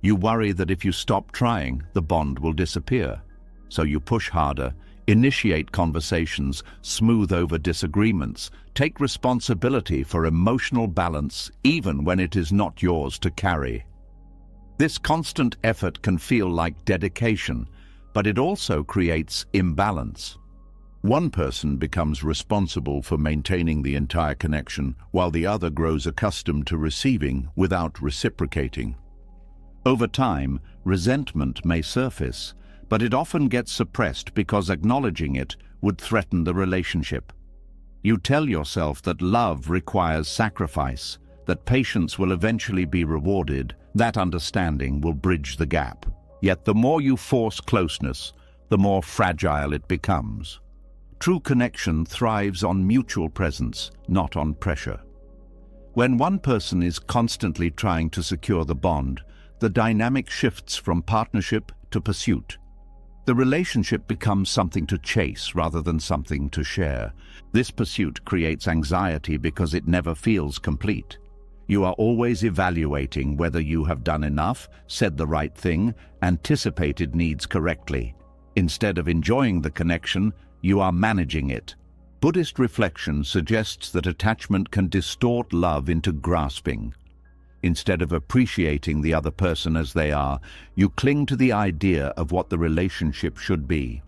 S1: You worry that if you stop trying, the bond will disappear. So you push harder, initiate conversations, smooth over disagreements, take responsibility for emotional balance even when it is not yours to carry. This constant effort can feel like dedication, but it also creates imbalance. One person becomes responsible for maintaining the entire connection, while the other grows accustomed to receiving without reciprocating. Over time, resentment may surface, but it often gets suppressed because acknowledging it would threaten the relationship. You tell yourself that love requires sacrifice, that patience will eventually be rewarded, that understanding will bridge the gap. Yet the more you force closeness, the more fragile it becomes. True connection thrives on mutual presence, not on pressure. When one person is constantly trying to secure the bond, the dynamic shifts from partnership to pursuit. The relationship becomes something to chase rather than something to share. This pursuit creates anxiety because it never feels complete. You are always evaluating whether you have done enough, said the right thing, anticipated needs correctly. Instead of enjoying the connection, you are managing it. Buddhist reflection suggests that attachment can distort love into grasping. Instead of appreciating the other person as they are, you cling to the idea of what the relationship should be.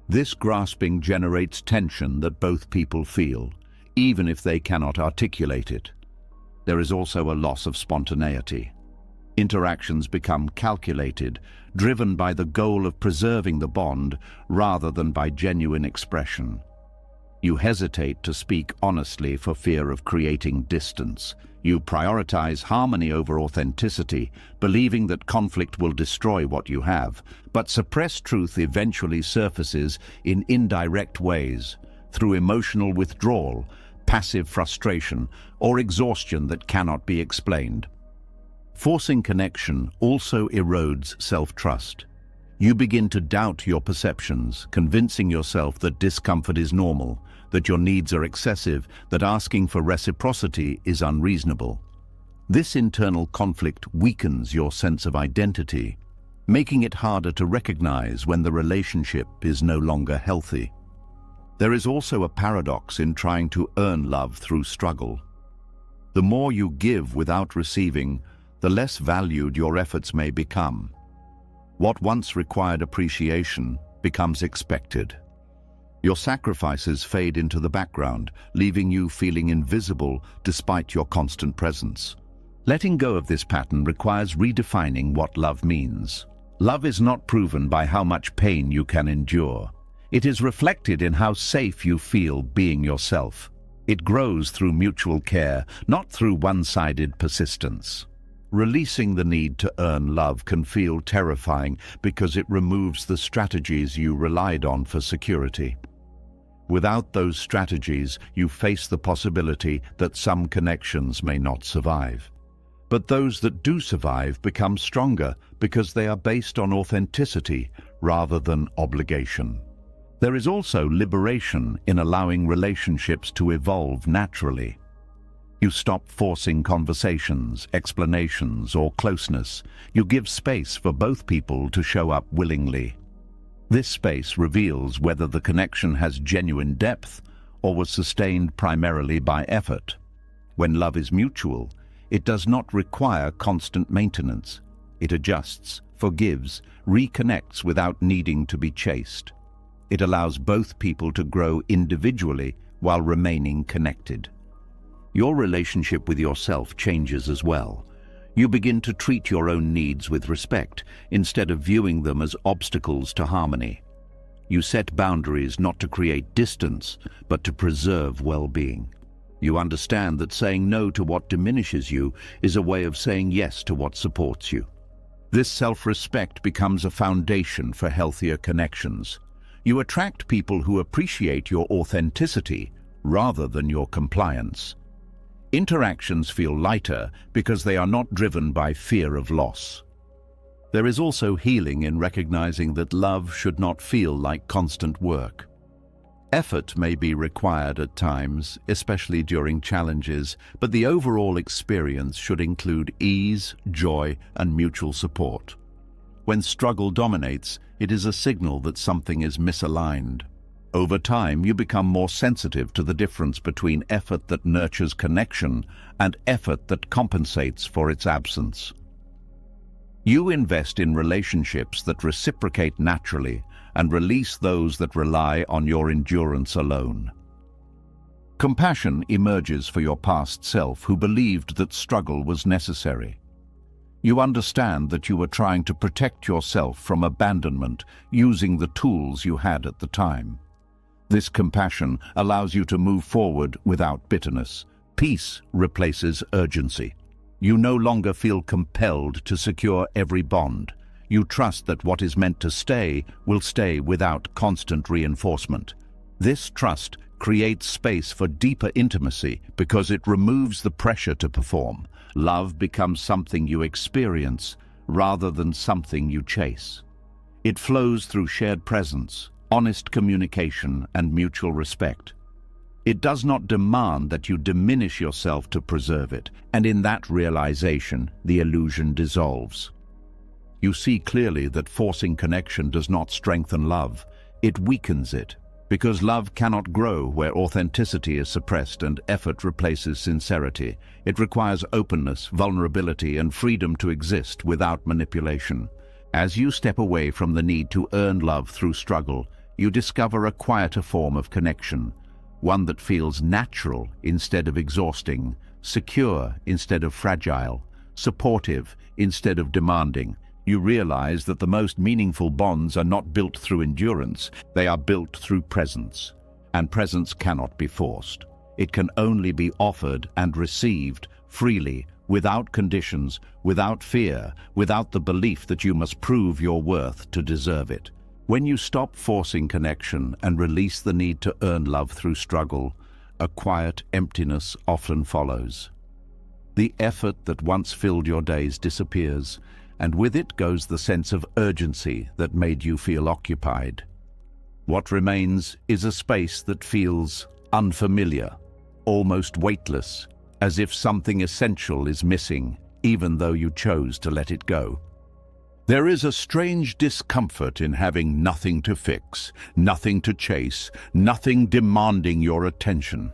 S1: This grasping generates tension that both people feel, even if they cannot articulate it. There is also a loss of spontaneity. Interactions become calculated, driven by the goal of preserving the bond rather than by genuine expression. You hesitate to speak honestly for fear of creating distance. You prioritize harmony over authenticity, believing that conflict will destroy what you have. But suppressed truth eventually surfaces in indirect ways, through emotional withdrawal, passive frustration, or exhaustion that cannot be explained. Forcing connection also erodes self-trust. You begin to doubt your perceptions, convincing yourself that discomfort is normal, that your needs are excessive, that asking for reciprocity is unreasonable. This internal conflict weakens your sense of identity, making it harder to recognize when the relationship is no longer healthy. There is also a paradox in trying to earn love through struggle. The more you give without receiving, the less valued your efforts may become. What once required appreciation becomes expected. Your sacrifices fade into the background, leaving you feeling invisible despite your constant presence. Letting go of this pattern requires redefining what love means. Love is not proven by how much pain you can endure. It is reflected in how safe you feel being yourself. It grows through mutual care, not through one-sided persistence. Releasing the need to earn love can feel terrifying because it removes the strategies you relied on for security. Without those strategies, you face the possibility that some connections may not survive. But those that do survive become stronger because they are based on authenticity rather than obligation. There is also liberation in allowing relationships to evolve naturally. You stop forcing conversations, explanations, or closeness. You give space for both people to show up willingly. This space reveals whether the connection has genuine depth or was sustained primarily by effort. When love is mutual, it does not require constant maintenance. It adjusts, forgives, reconnects without needing to be chased. It allows both people to grow individually while remaining connected. Your relationship with yourself changes as well. You begin to treat your own needs with respect instead of viewing them as obstacles to harmony. You set boundaries not to create distance, but to preserve well-being. You understand that saying no to what diminishes you is a way of saying yes to what supports you. This self-respect becomes a foundation for healthier connections. You attract people who appreciate your authenticity rather than your compliance. Interactions feel lighter because they are not driven by fear of loss. There is also healing in recognizing that love should not feel like constant work. Effort may be required at times, especially during challenges, but the overall experience should include ease, joy, and mutual support. When struggle dominates, it is a signal that something is misaligned. Over time, you become more sensitive to the difference between effort that nurtures connection and effort that compensates for its absence. You invest in relationships that reciprocate naturally and release those that rely on your endurance alone. Compassion emerges for your past self who believed that struggle was necessary. You understand that you were trying to protect yourself from abandonment using the tools you had at the time. This compassion allows you to move forward without bitterness. Peace replaces urgency. You no longer feel compelled to secure every bond. You trust that what is meant to stay will stay without constant reinforcement. This trust creates space for deeper intimacy because it removes the pressure to perform. Love becomes something you experience rather than something you chase. It flows through shared presence, honest communication, and mutual respect. It does not demand that you diminish yourself to preserve it, and in that realization, the illusion dissolves. You see clearly that forcing connection does not strengthen love, it weakens it, because love cannot grow where authenticity is suppressed and effort replaces sincerity. It requires openness, vulnerability, and freedom to exist without manipulation. As you step away from the need to earn love through struggle, you discover a quieter form of connection, one that feels natural instead of exhausting, secure instead of fragile, supportive instead of demanding. You realize that the most meaningful bonds are not built through endurance, they are built through presence. And presence cannot be forced. It can only be offered and received freely, without conditions, without fear, without the belief that you must prove your worth to deserve it. When you stop forcing connection and release the need to earn love through struggle, a quiet emptiness often follows. The effort that once filled your days disappears, and with it goes the sense of urgency that made you feel occupied. What remains is a space that feels unfamiliar, almost weightless, as if something essential is missing, even though you chose to let it go. There is a strange discomfort in having nothing to fix, nothing to chase, nothing demanding your attention.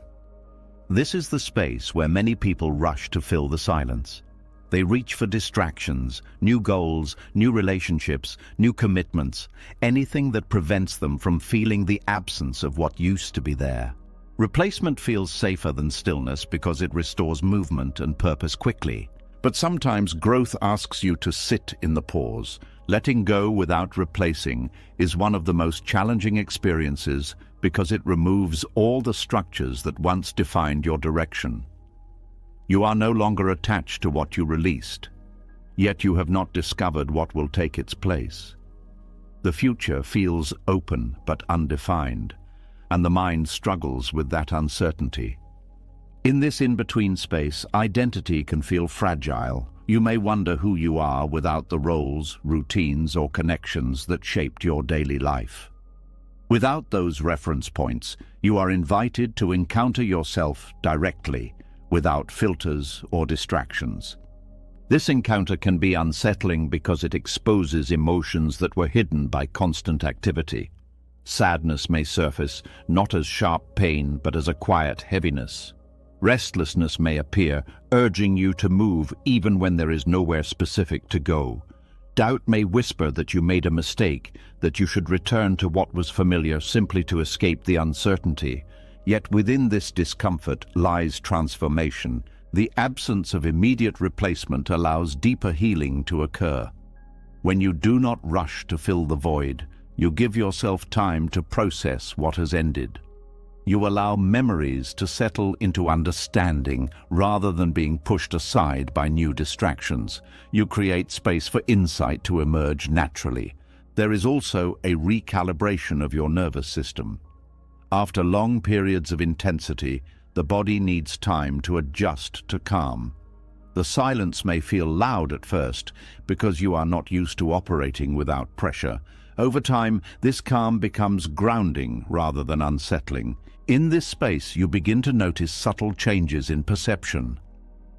S1: This is the space where many people rush to fill the silence. They reach for distractions, new goals, new relationships, new commitments, anything that prevents them from feeling the absence of what used to be there. Replacement feels safer than stillness because it restores movement and purpose quickly. But sometimes growth asks you to sit in the pause. Letting go without replacing is one of the most challenging experiences because it removes all the structures that once defined your direction. You are no longer attached to what you released, yet you have not discovered what will take its place. The future feels open but undefined, and the mind struggles with that uncertainty. In this in-between space, identity can feel fragile. You may wonder who you are without the roles, routines, or connections that shaped your daily life. Without those reference points, you are invited to encounter yourself directly, without filters or distractions. This encounter can be unsettling because it exposes emotions that were hidden by constant activity. Sadness may surface, not as sharp pain, but as a quiet heaviness. Restlessness may appear, urging you to move even when there is nowhere specific to go. Doubt may whisper that you made a mistake, that you should return to what was familiar simply to escape the uncertainty. Yet within this discomfort lies transformation. The absence of immediate replacement allows deeper healing to occur. When you do not rush to fill the void, you give yourself time to process what has ended. You allow memories to settle into understanding rather than being pushed aside by new distractions. You create space for insight to emerge naturally. There is also a recalibration of your nervous system. After long periods of intensity, the body needs time to adjust to calm. The silence may feel loud at first because you are not used to operating without pressure. Over time, this calm becomes grounding rather than unsettling. In this space, you begin to notice subtle changes in perception.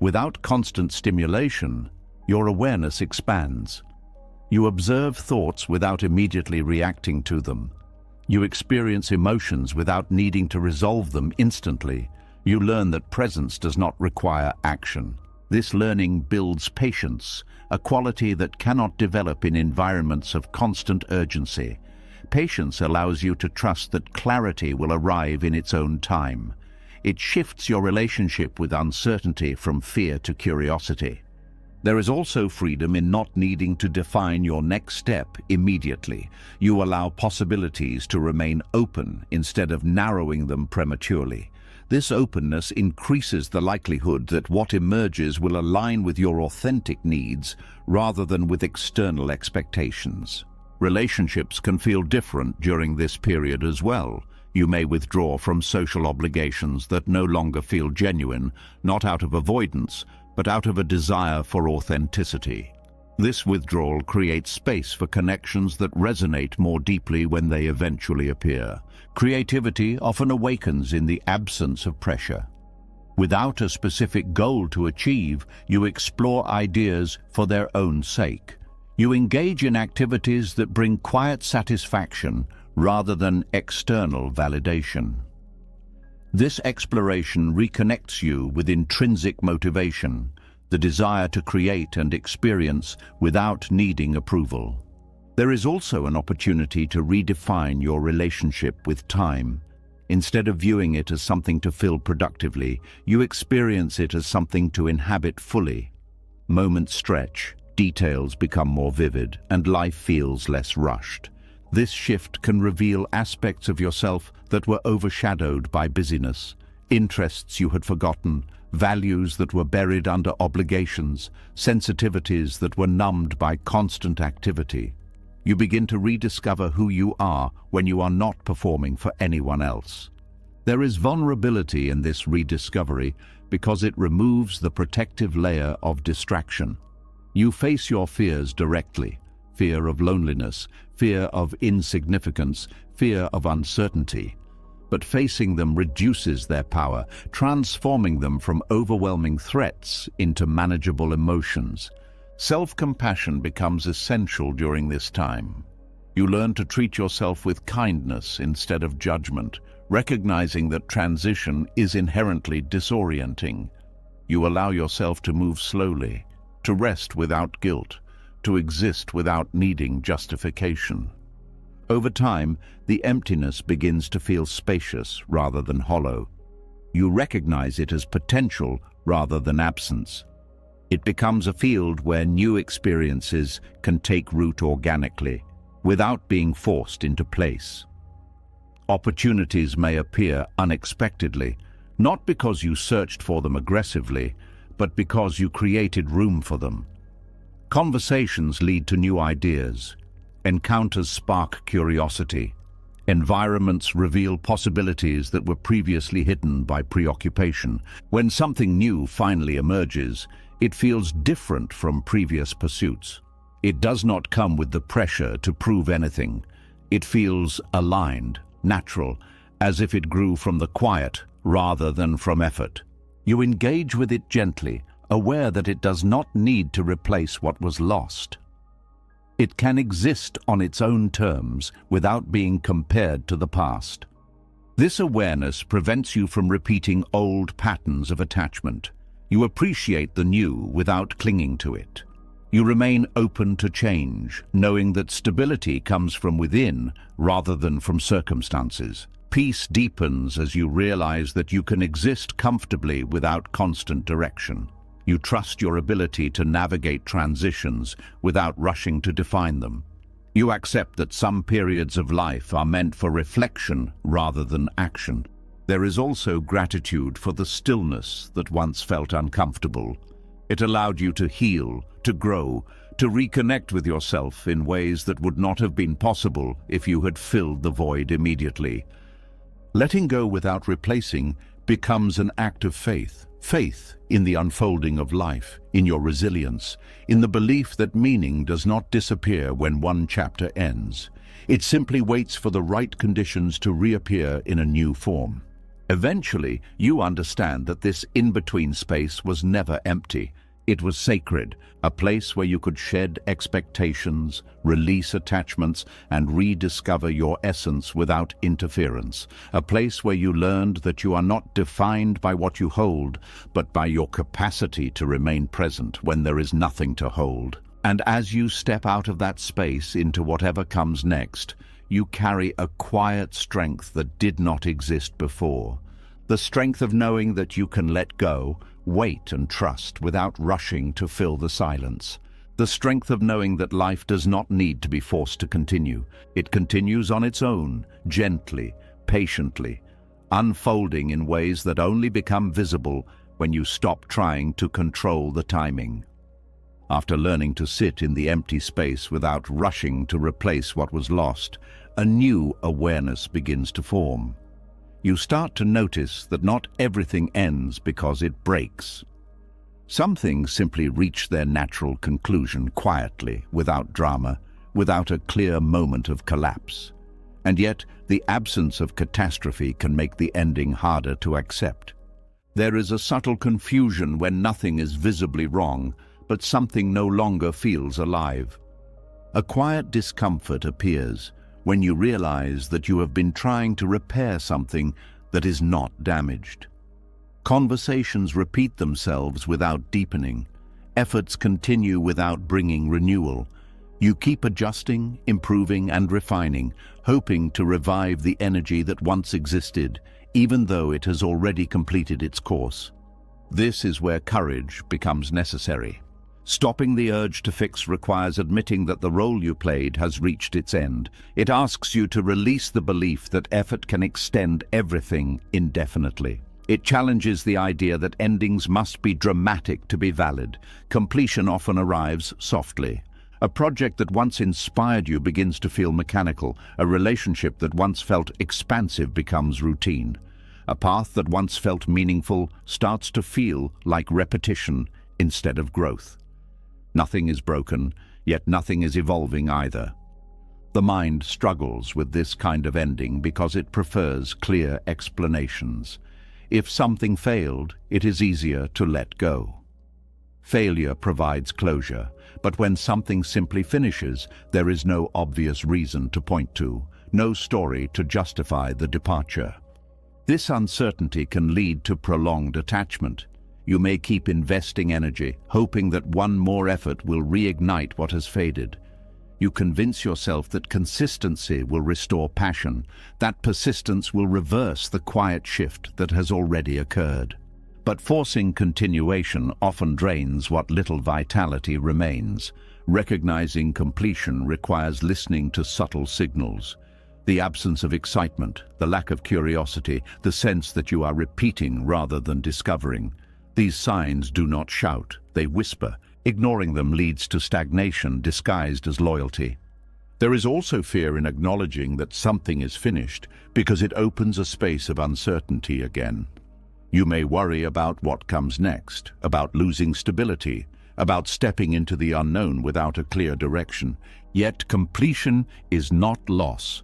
S1: Without constant stimulation, your awareness expands. You observe thoughts without immediately reacting to them. You experience emotions without needing to resolve them instantly. You learn that presence does not require action. This learning builds patience, a quality that cannot develop in environments of constant urgency. Patience allows you to trust that clarity will arrive in its own time. It shifts your relationship with uncertainty from fear to curiosity. There is also freedom in not needing to define your next step immediately. You allow possibilities to remain open instead of narrowing them prematurely. This openness increases the likelihood that what emerges will align with your authentic needs rather than with external expectations. Relationships can feel different during this period as well. You may withdraw from social obligations that no longer feel genuine, not out of avoidance, but out of a desire for authenticity. This withdrawal creates space for connections that resonate more deeply when they eventually appear. Creativity often awakens in the absence of pressure. Without a specific goal to achieve, you explore ideas for their own sake. You engage in activities that bring quiet satisfaction rather than external validation. This exploration reconnects you with intrinsic motivation, the desire to create and experience without needing approval. There is also an opportunity to redefine your relationship with time. Instead of viewing it as something to fill productively, you experience it as something to inhabit fully. Moments stretch, details become more vivid, and life feels less rushed. This shift can reveal aspects of yourself that were overshadowed by busyness, interests you had forgotten, values that were buried under obligations, sensitivities that were numbed by constant activity. You begin to rediscover who you are when you are not performing for anyone else. There is vulnerability in this rediscovery because it removes the protective layer of distraction. You face your fears directly: fear of loneliness, fear of insignificance, fear of uncertainty. But facing them reduces their power, transforming them from overwhelming threats into manageable emotions. Self-compassion becomes essential during this time. You learn to treat yourself with kindness instead of judgment, recognizing that transition is inherently disorienting. You allow yourself to move slowly, to rest without guilt, to exist without needing justification. Over time, the emptiness begins to feel spacious rather than hollow. You recognize it as potential rather than absence. It becomes a field where new experiences can take root organically, without being forced into place. Opportunities may appear unexpectedly, not because you searched for them aggressively, but because you created room for them. Conversations lead to new ideas. Encounters spark curiosity. Environments reveal possibilities that were previously hidden by preoccupation. When something new finally emerges, it feels different from previous pursuits. It does not come with the pressure to prove anything. It feels aligned, natural, as if it grew from the quiet rather than from effort. You engage with it gently, aware that it does not need to replace what was lost. It can exist on its own terms without being compared to the past. This awareness prevents you from repeating old patterns of attachment. You appreciate the new without clinging to it. You remain open to change, knowing that stability comes from within rather than from circumstances. Peace deepens as you realize that you can exist comfortably without constant direction. You trust your ability to navigate transitions without rushing to define them. You accept that some periods of life are meant for reflection rather than action. There is also gratitude for the stillness that once felt uncomfortable. It allowed you to heal, to grow, to reconnect with yourself in ways that would not have been possible if you had filled the void immediately. Letting go without replacing becomes an act of faith. Faith in the unfolding of life, in your resilience, in the belief that meaning does not disappear when one chapter ends. It simply waits for the right conditions to reappear in a new form. Eventually, you understand that this in-between space was never empty. It was sacred, a place where you could shed expectations, release attachments, and rediscover your essence without interference. A place where you learned that you are not defined by what you hold, but by your capacity to remain present when there is nothing to hold. And as you step out of that space into whatever comes next, you carry a quiet strength that did not exist before. The strength of knowing that you can let go, wait and trust without rushing to fill the silence. The strength of knowing that life does not need to be forced to continue. It continues on its own, gently, patiently, unfolding in ways that only become visible when you stop trying to control the timing. After learning to sit in the empty space without rushing to replace what was lost, a new awareness begins to form. You start to notice that not everything ends because it breaks. Some things simply reach their natural conclusion quietly, without drama, without a clear moment of collapse. And yet, the absence of catastrophe can make the ending harder to accept. There is a subtle confusion when nothing is visibly wrong, but something no longer feels alive. A quiet discomfort appears when you realize that you have been trying to repair something that is not damaged. Conversations repeat themselves without deepening. Efforts continue without bringing renewal. You keep adjusting, improving, and refining, hoping to revive the energy that once existed, even though it has already completed its course. This is where courage becomes necessary. Stopping the urge to fix requires admitting that the role you played has reached its end. It asks you to release the belief that effort can extend everything indefinitely. It challenges the idea that endings must be dramatic to be valid. Completion often arrives softly. A project that once inspired you begins to feel mechanical. A relationship that once felt expansive becomes routine. A path that once felt meaningful starts to feel like repetition instead of growth. Nothing is broken, yet nothing is evolving either. The mind struggles with this kind of ending because it prefers clear explanations. If something failed, it is easier to let go. Failure provides closure, but when something simply finishes, there is no obvious reason to point to, no story to justify the departure. This uncertainty can lead to prolonged attachment. You may keep investing energy, hoping that one more effort will reignite what has faded. You convince yourself that consistency will restore passion, that persistence will reverse the quiet shift that has already occurred. But forcing continuation often drains what little vitality remains. Recognizing completion requires listening to subtle signals. The absence of excitement, the lack of curiosity, the sense that you are repeating rather than discovering. These signs do not shout, they whisper. Ignoring them leads to stagnation disguised as loyalty. There is also fear in acknowledging that something is finished because it opens a space of uncertainty again. You may worry about what comes next, about losing stability, about stepping into the unknown without a clear direction. Yet completion is not loss.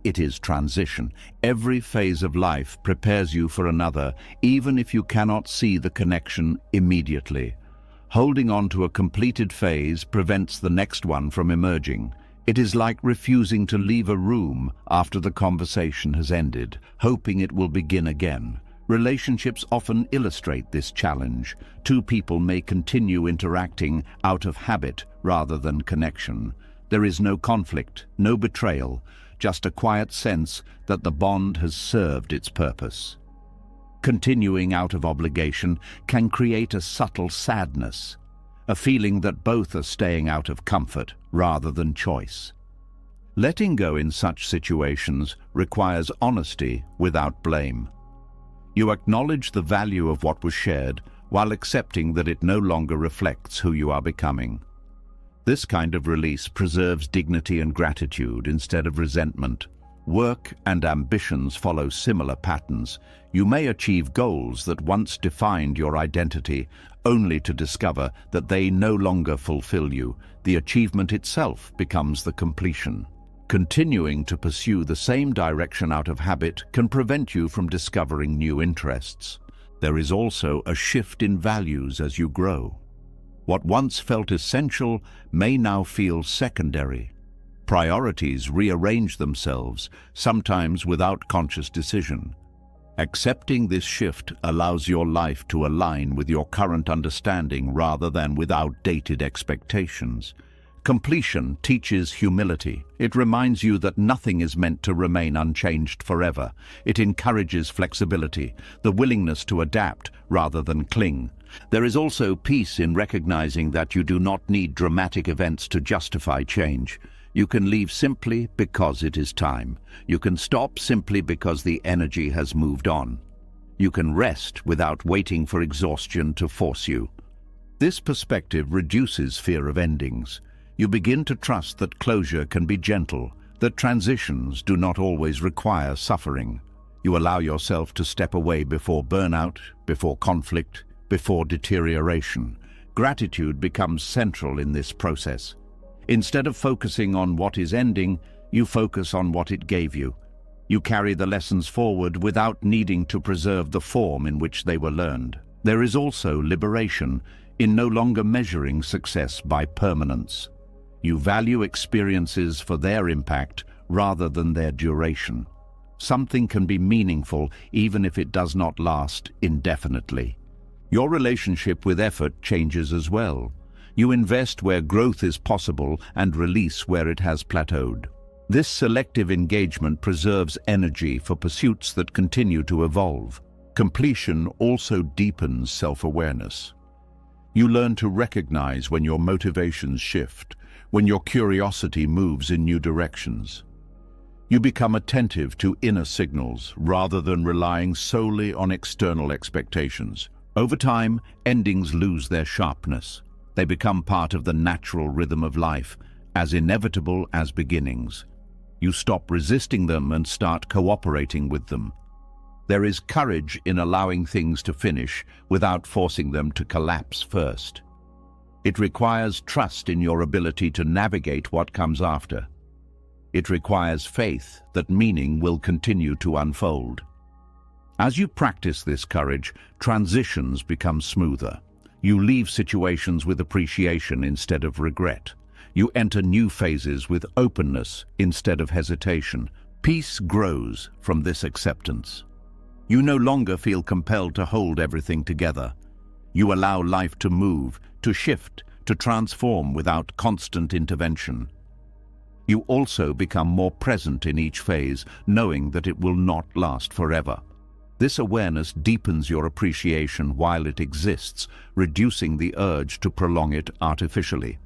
S1: It is transition. Every phase of life prepares you for another, even if you cannot see the connection immediately. Holding on to a completed phase prevents the next one from emerging. It is like refusing to leave a room after the conversation has ended, hoping it will begin again. Relationships often illustrate this challenge. Two people may continue interacting out of habit rather than connection. There is no conflict, no betrayal, just a quiet sense that the bond has served its purpose. Continuing out of obligation can create a subtle sadness, a feeling that both are staying out of comfort rather than choice. Letting go in such situations requires honesty without blame. You acknowledge the value of what was shared while accepting that it no longer reflects who you are becoming. This kind of release preserves dignity and gratitude instead of resentment. Work and ambitions follow similar patterns. You may achieve goals that once defined your identity, only to discover that they no longer fulfill you. The achievement itself becomes the completion. Continuing to pursue the same direction out of habit can prevent you from discovering new interests. There is also a shift in values as you grow. What once felt essential may now feel secondary. Priorities rearrange themselves, sometimes without conscious decision. Accepting this shift allows your life to align with your current understanding rather than with outdated expectations. Completion teaches humility. It reminds you that nothing is meant to remain unchanged forever. It encourages flexibility, the willingness to adapt rather than cling. There is also peace in recognizing that you do not need dramatic events to justify change. You can leave simply because it is time. You can stop simply because the energy has moved on. You can rest without waiting for exhaustion to force you. This perspective reduces fear of endings. You begin to trust that closure can be gentle, that transitions do not always require suffering. You allow yourself to step away before burnout, before conflict, before deterioration. Gratitude becomes central in this process. Instead of focusing on what is ending, you focus on what it gave you. You carry the lessons forward without needing to preserve the form in which they were learned. There is also liberation in no longer measuring success by permanence. You value experiences for their impact rather than their duration. Something can be meaningful even if it does not last indefinitely. Your relationship with effort changes as well. You invest where growth is possible and release where it has plateaued. This selective engagement preserves energy for pursuits that continue to evolve. Completion also deepens self-awareness. You learn to recognize when your motivations shift, when your curiosity moves in new directions. You become attentive to inner signals rather than relying solely on external expectations. Over time, endings lose their sharpness. They become part of the natural rhythm of life, as inevitable as beginnings. You stop resisting them and start cooperating with them. There is courage in allowing things to finish without forcing them to collapse first. It requires trust in your ability to navigate what comes after. It requires faith that meaning will continue to unfold. As you practice this courage, transitions become smoother. You leave situations with appreciation instead of regret. You enter new phases with openness instead of hesitation. Peace grows from this acceptance. You no longer feel compelled to hold everything together. You allow life to move, to shift, to transform without constant intervention. You also become more present in each phase, knowing that it will not last forever. This awareness deepens your appreciation while it exists, reducing the urge to prolong it artificially.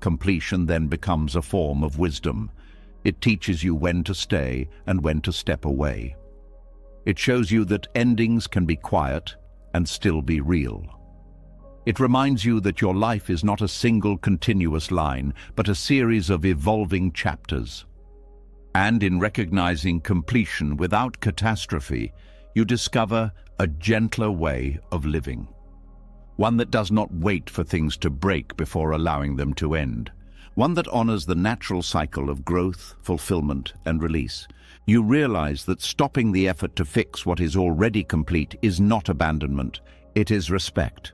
S1: Completion then becomes a form of wisdom. It teaches you when to stay and when to step away. It shows you that endings can be quiet and still be real. It reminds you that your life is not a single continuous line, but a series of evolving chapters. And in recognizing completion without catastrophe, you discover a gentler way of living. One that does not wait for things to break before allowing them to end. One that honors the natural cycle of growth, fulfillment, and release. You realize that stopping the effort to fix what is already complete is not abandonment, it is respect.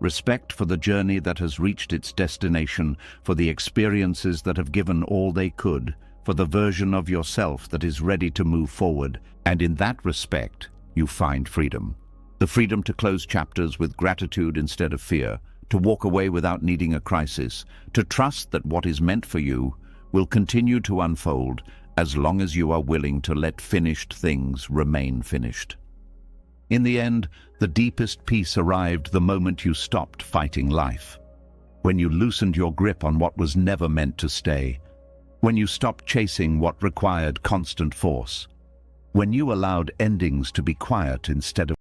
S1: Respect for the journey that has reached its destination, for the experiences that have given all they could, for the version of yourself that is ready to move forward, and in that respect, you find freedom. The freedom to close chapters with gratitude instead of fear, to walk away without needing a crisis, to trust that what is meant for you will continue to unfold as long as you are willing to let finished things remain finished. In the end, the deepest peace arrived the moment you stopped fighting life. When you loosened your grip on what was never meant to stay. When you stopped chasing what required constant force. when you allowed endings to be quiet instead of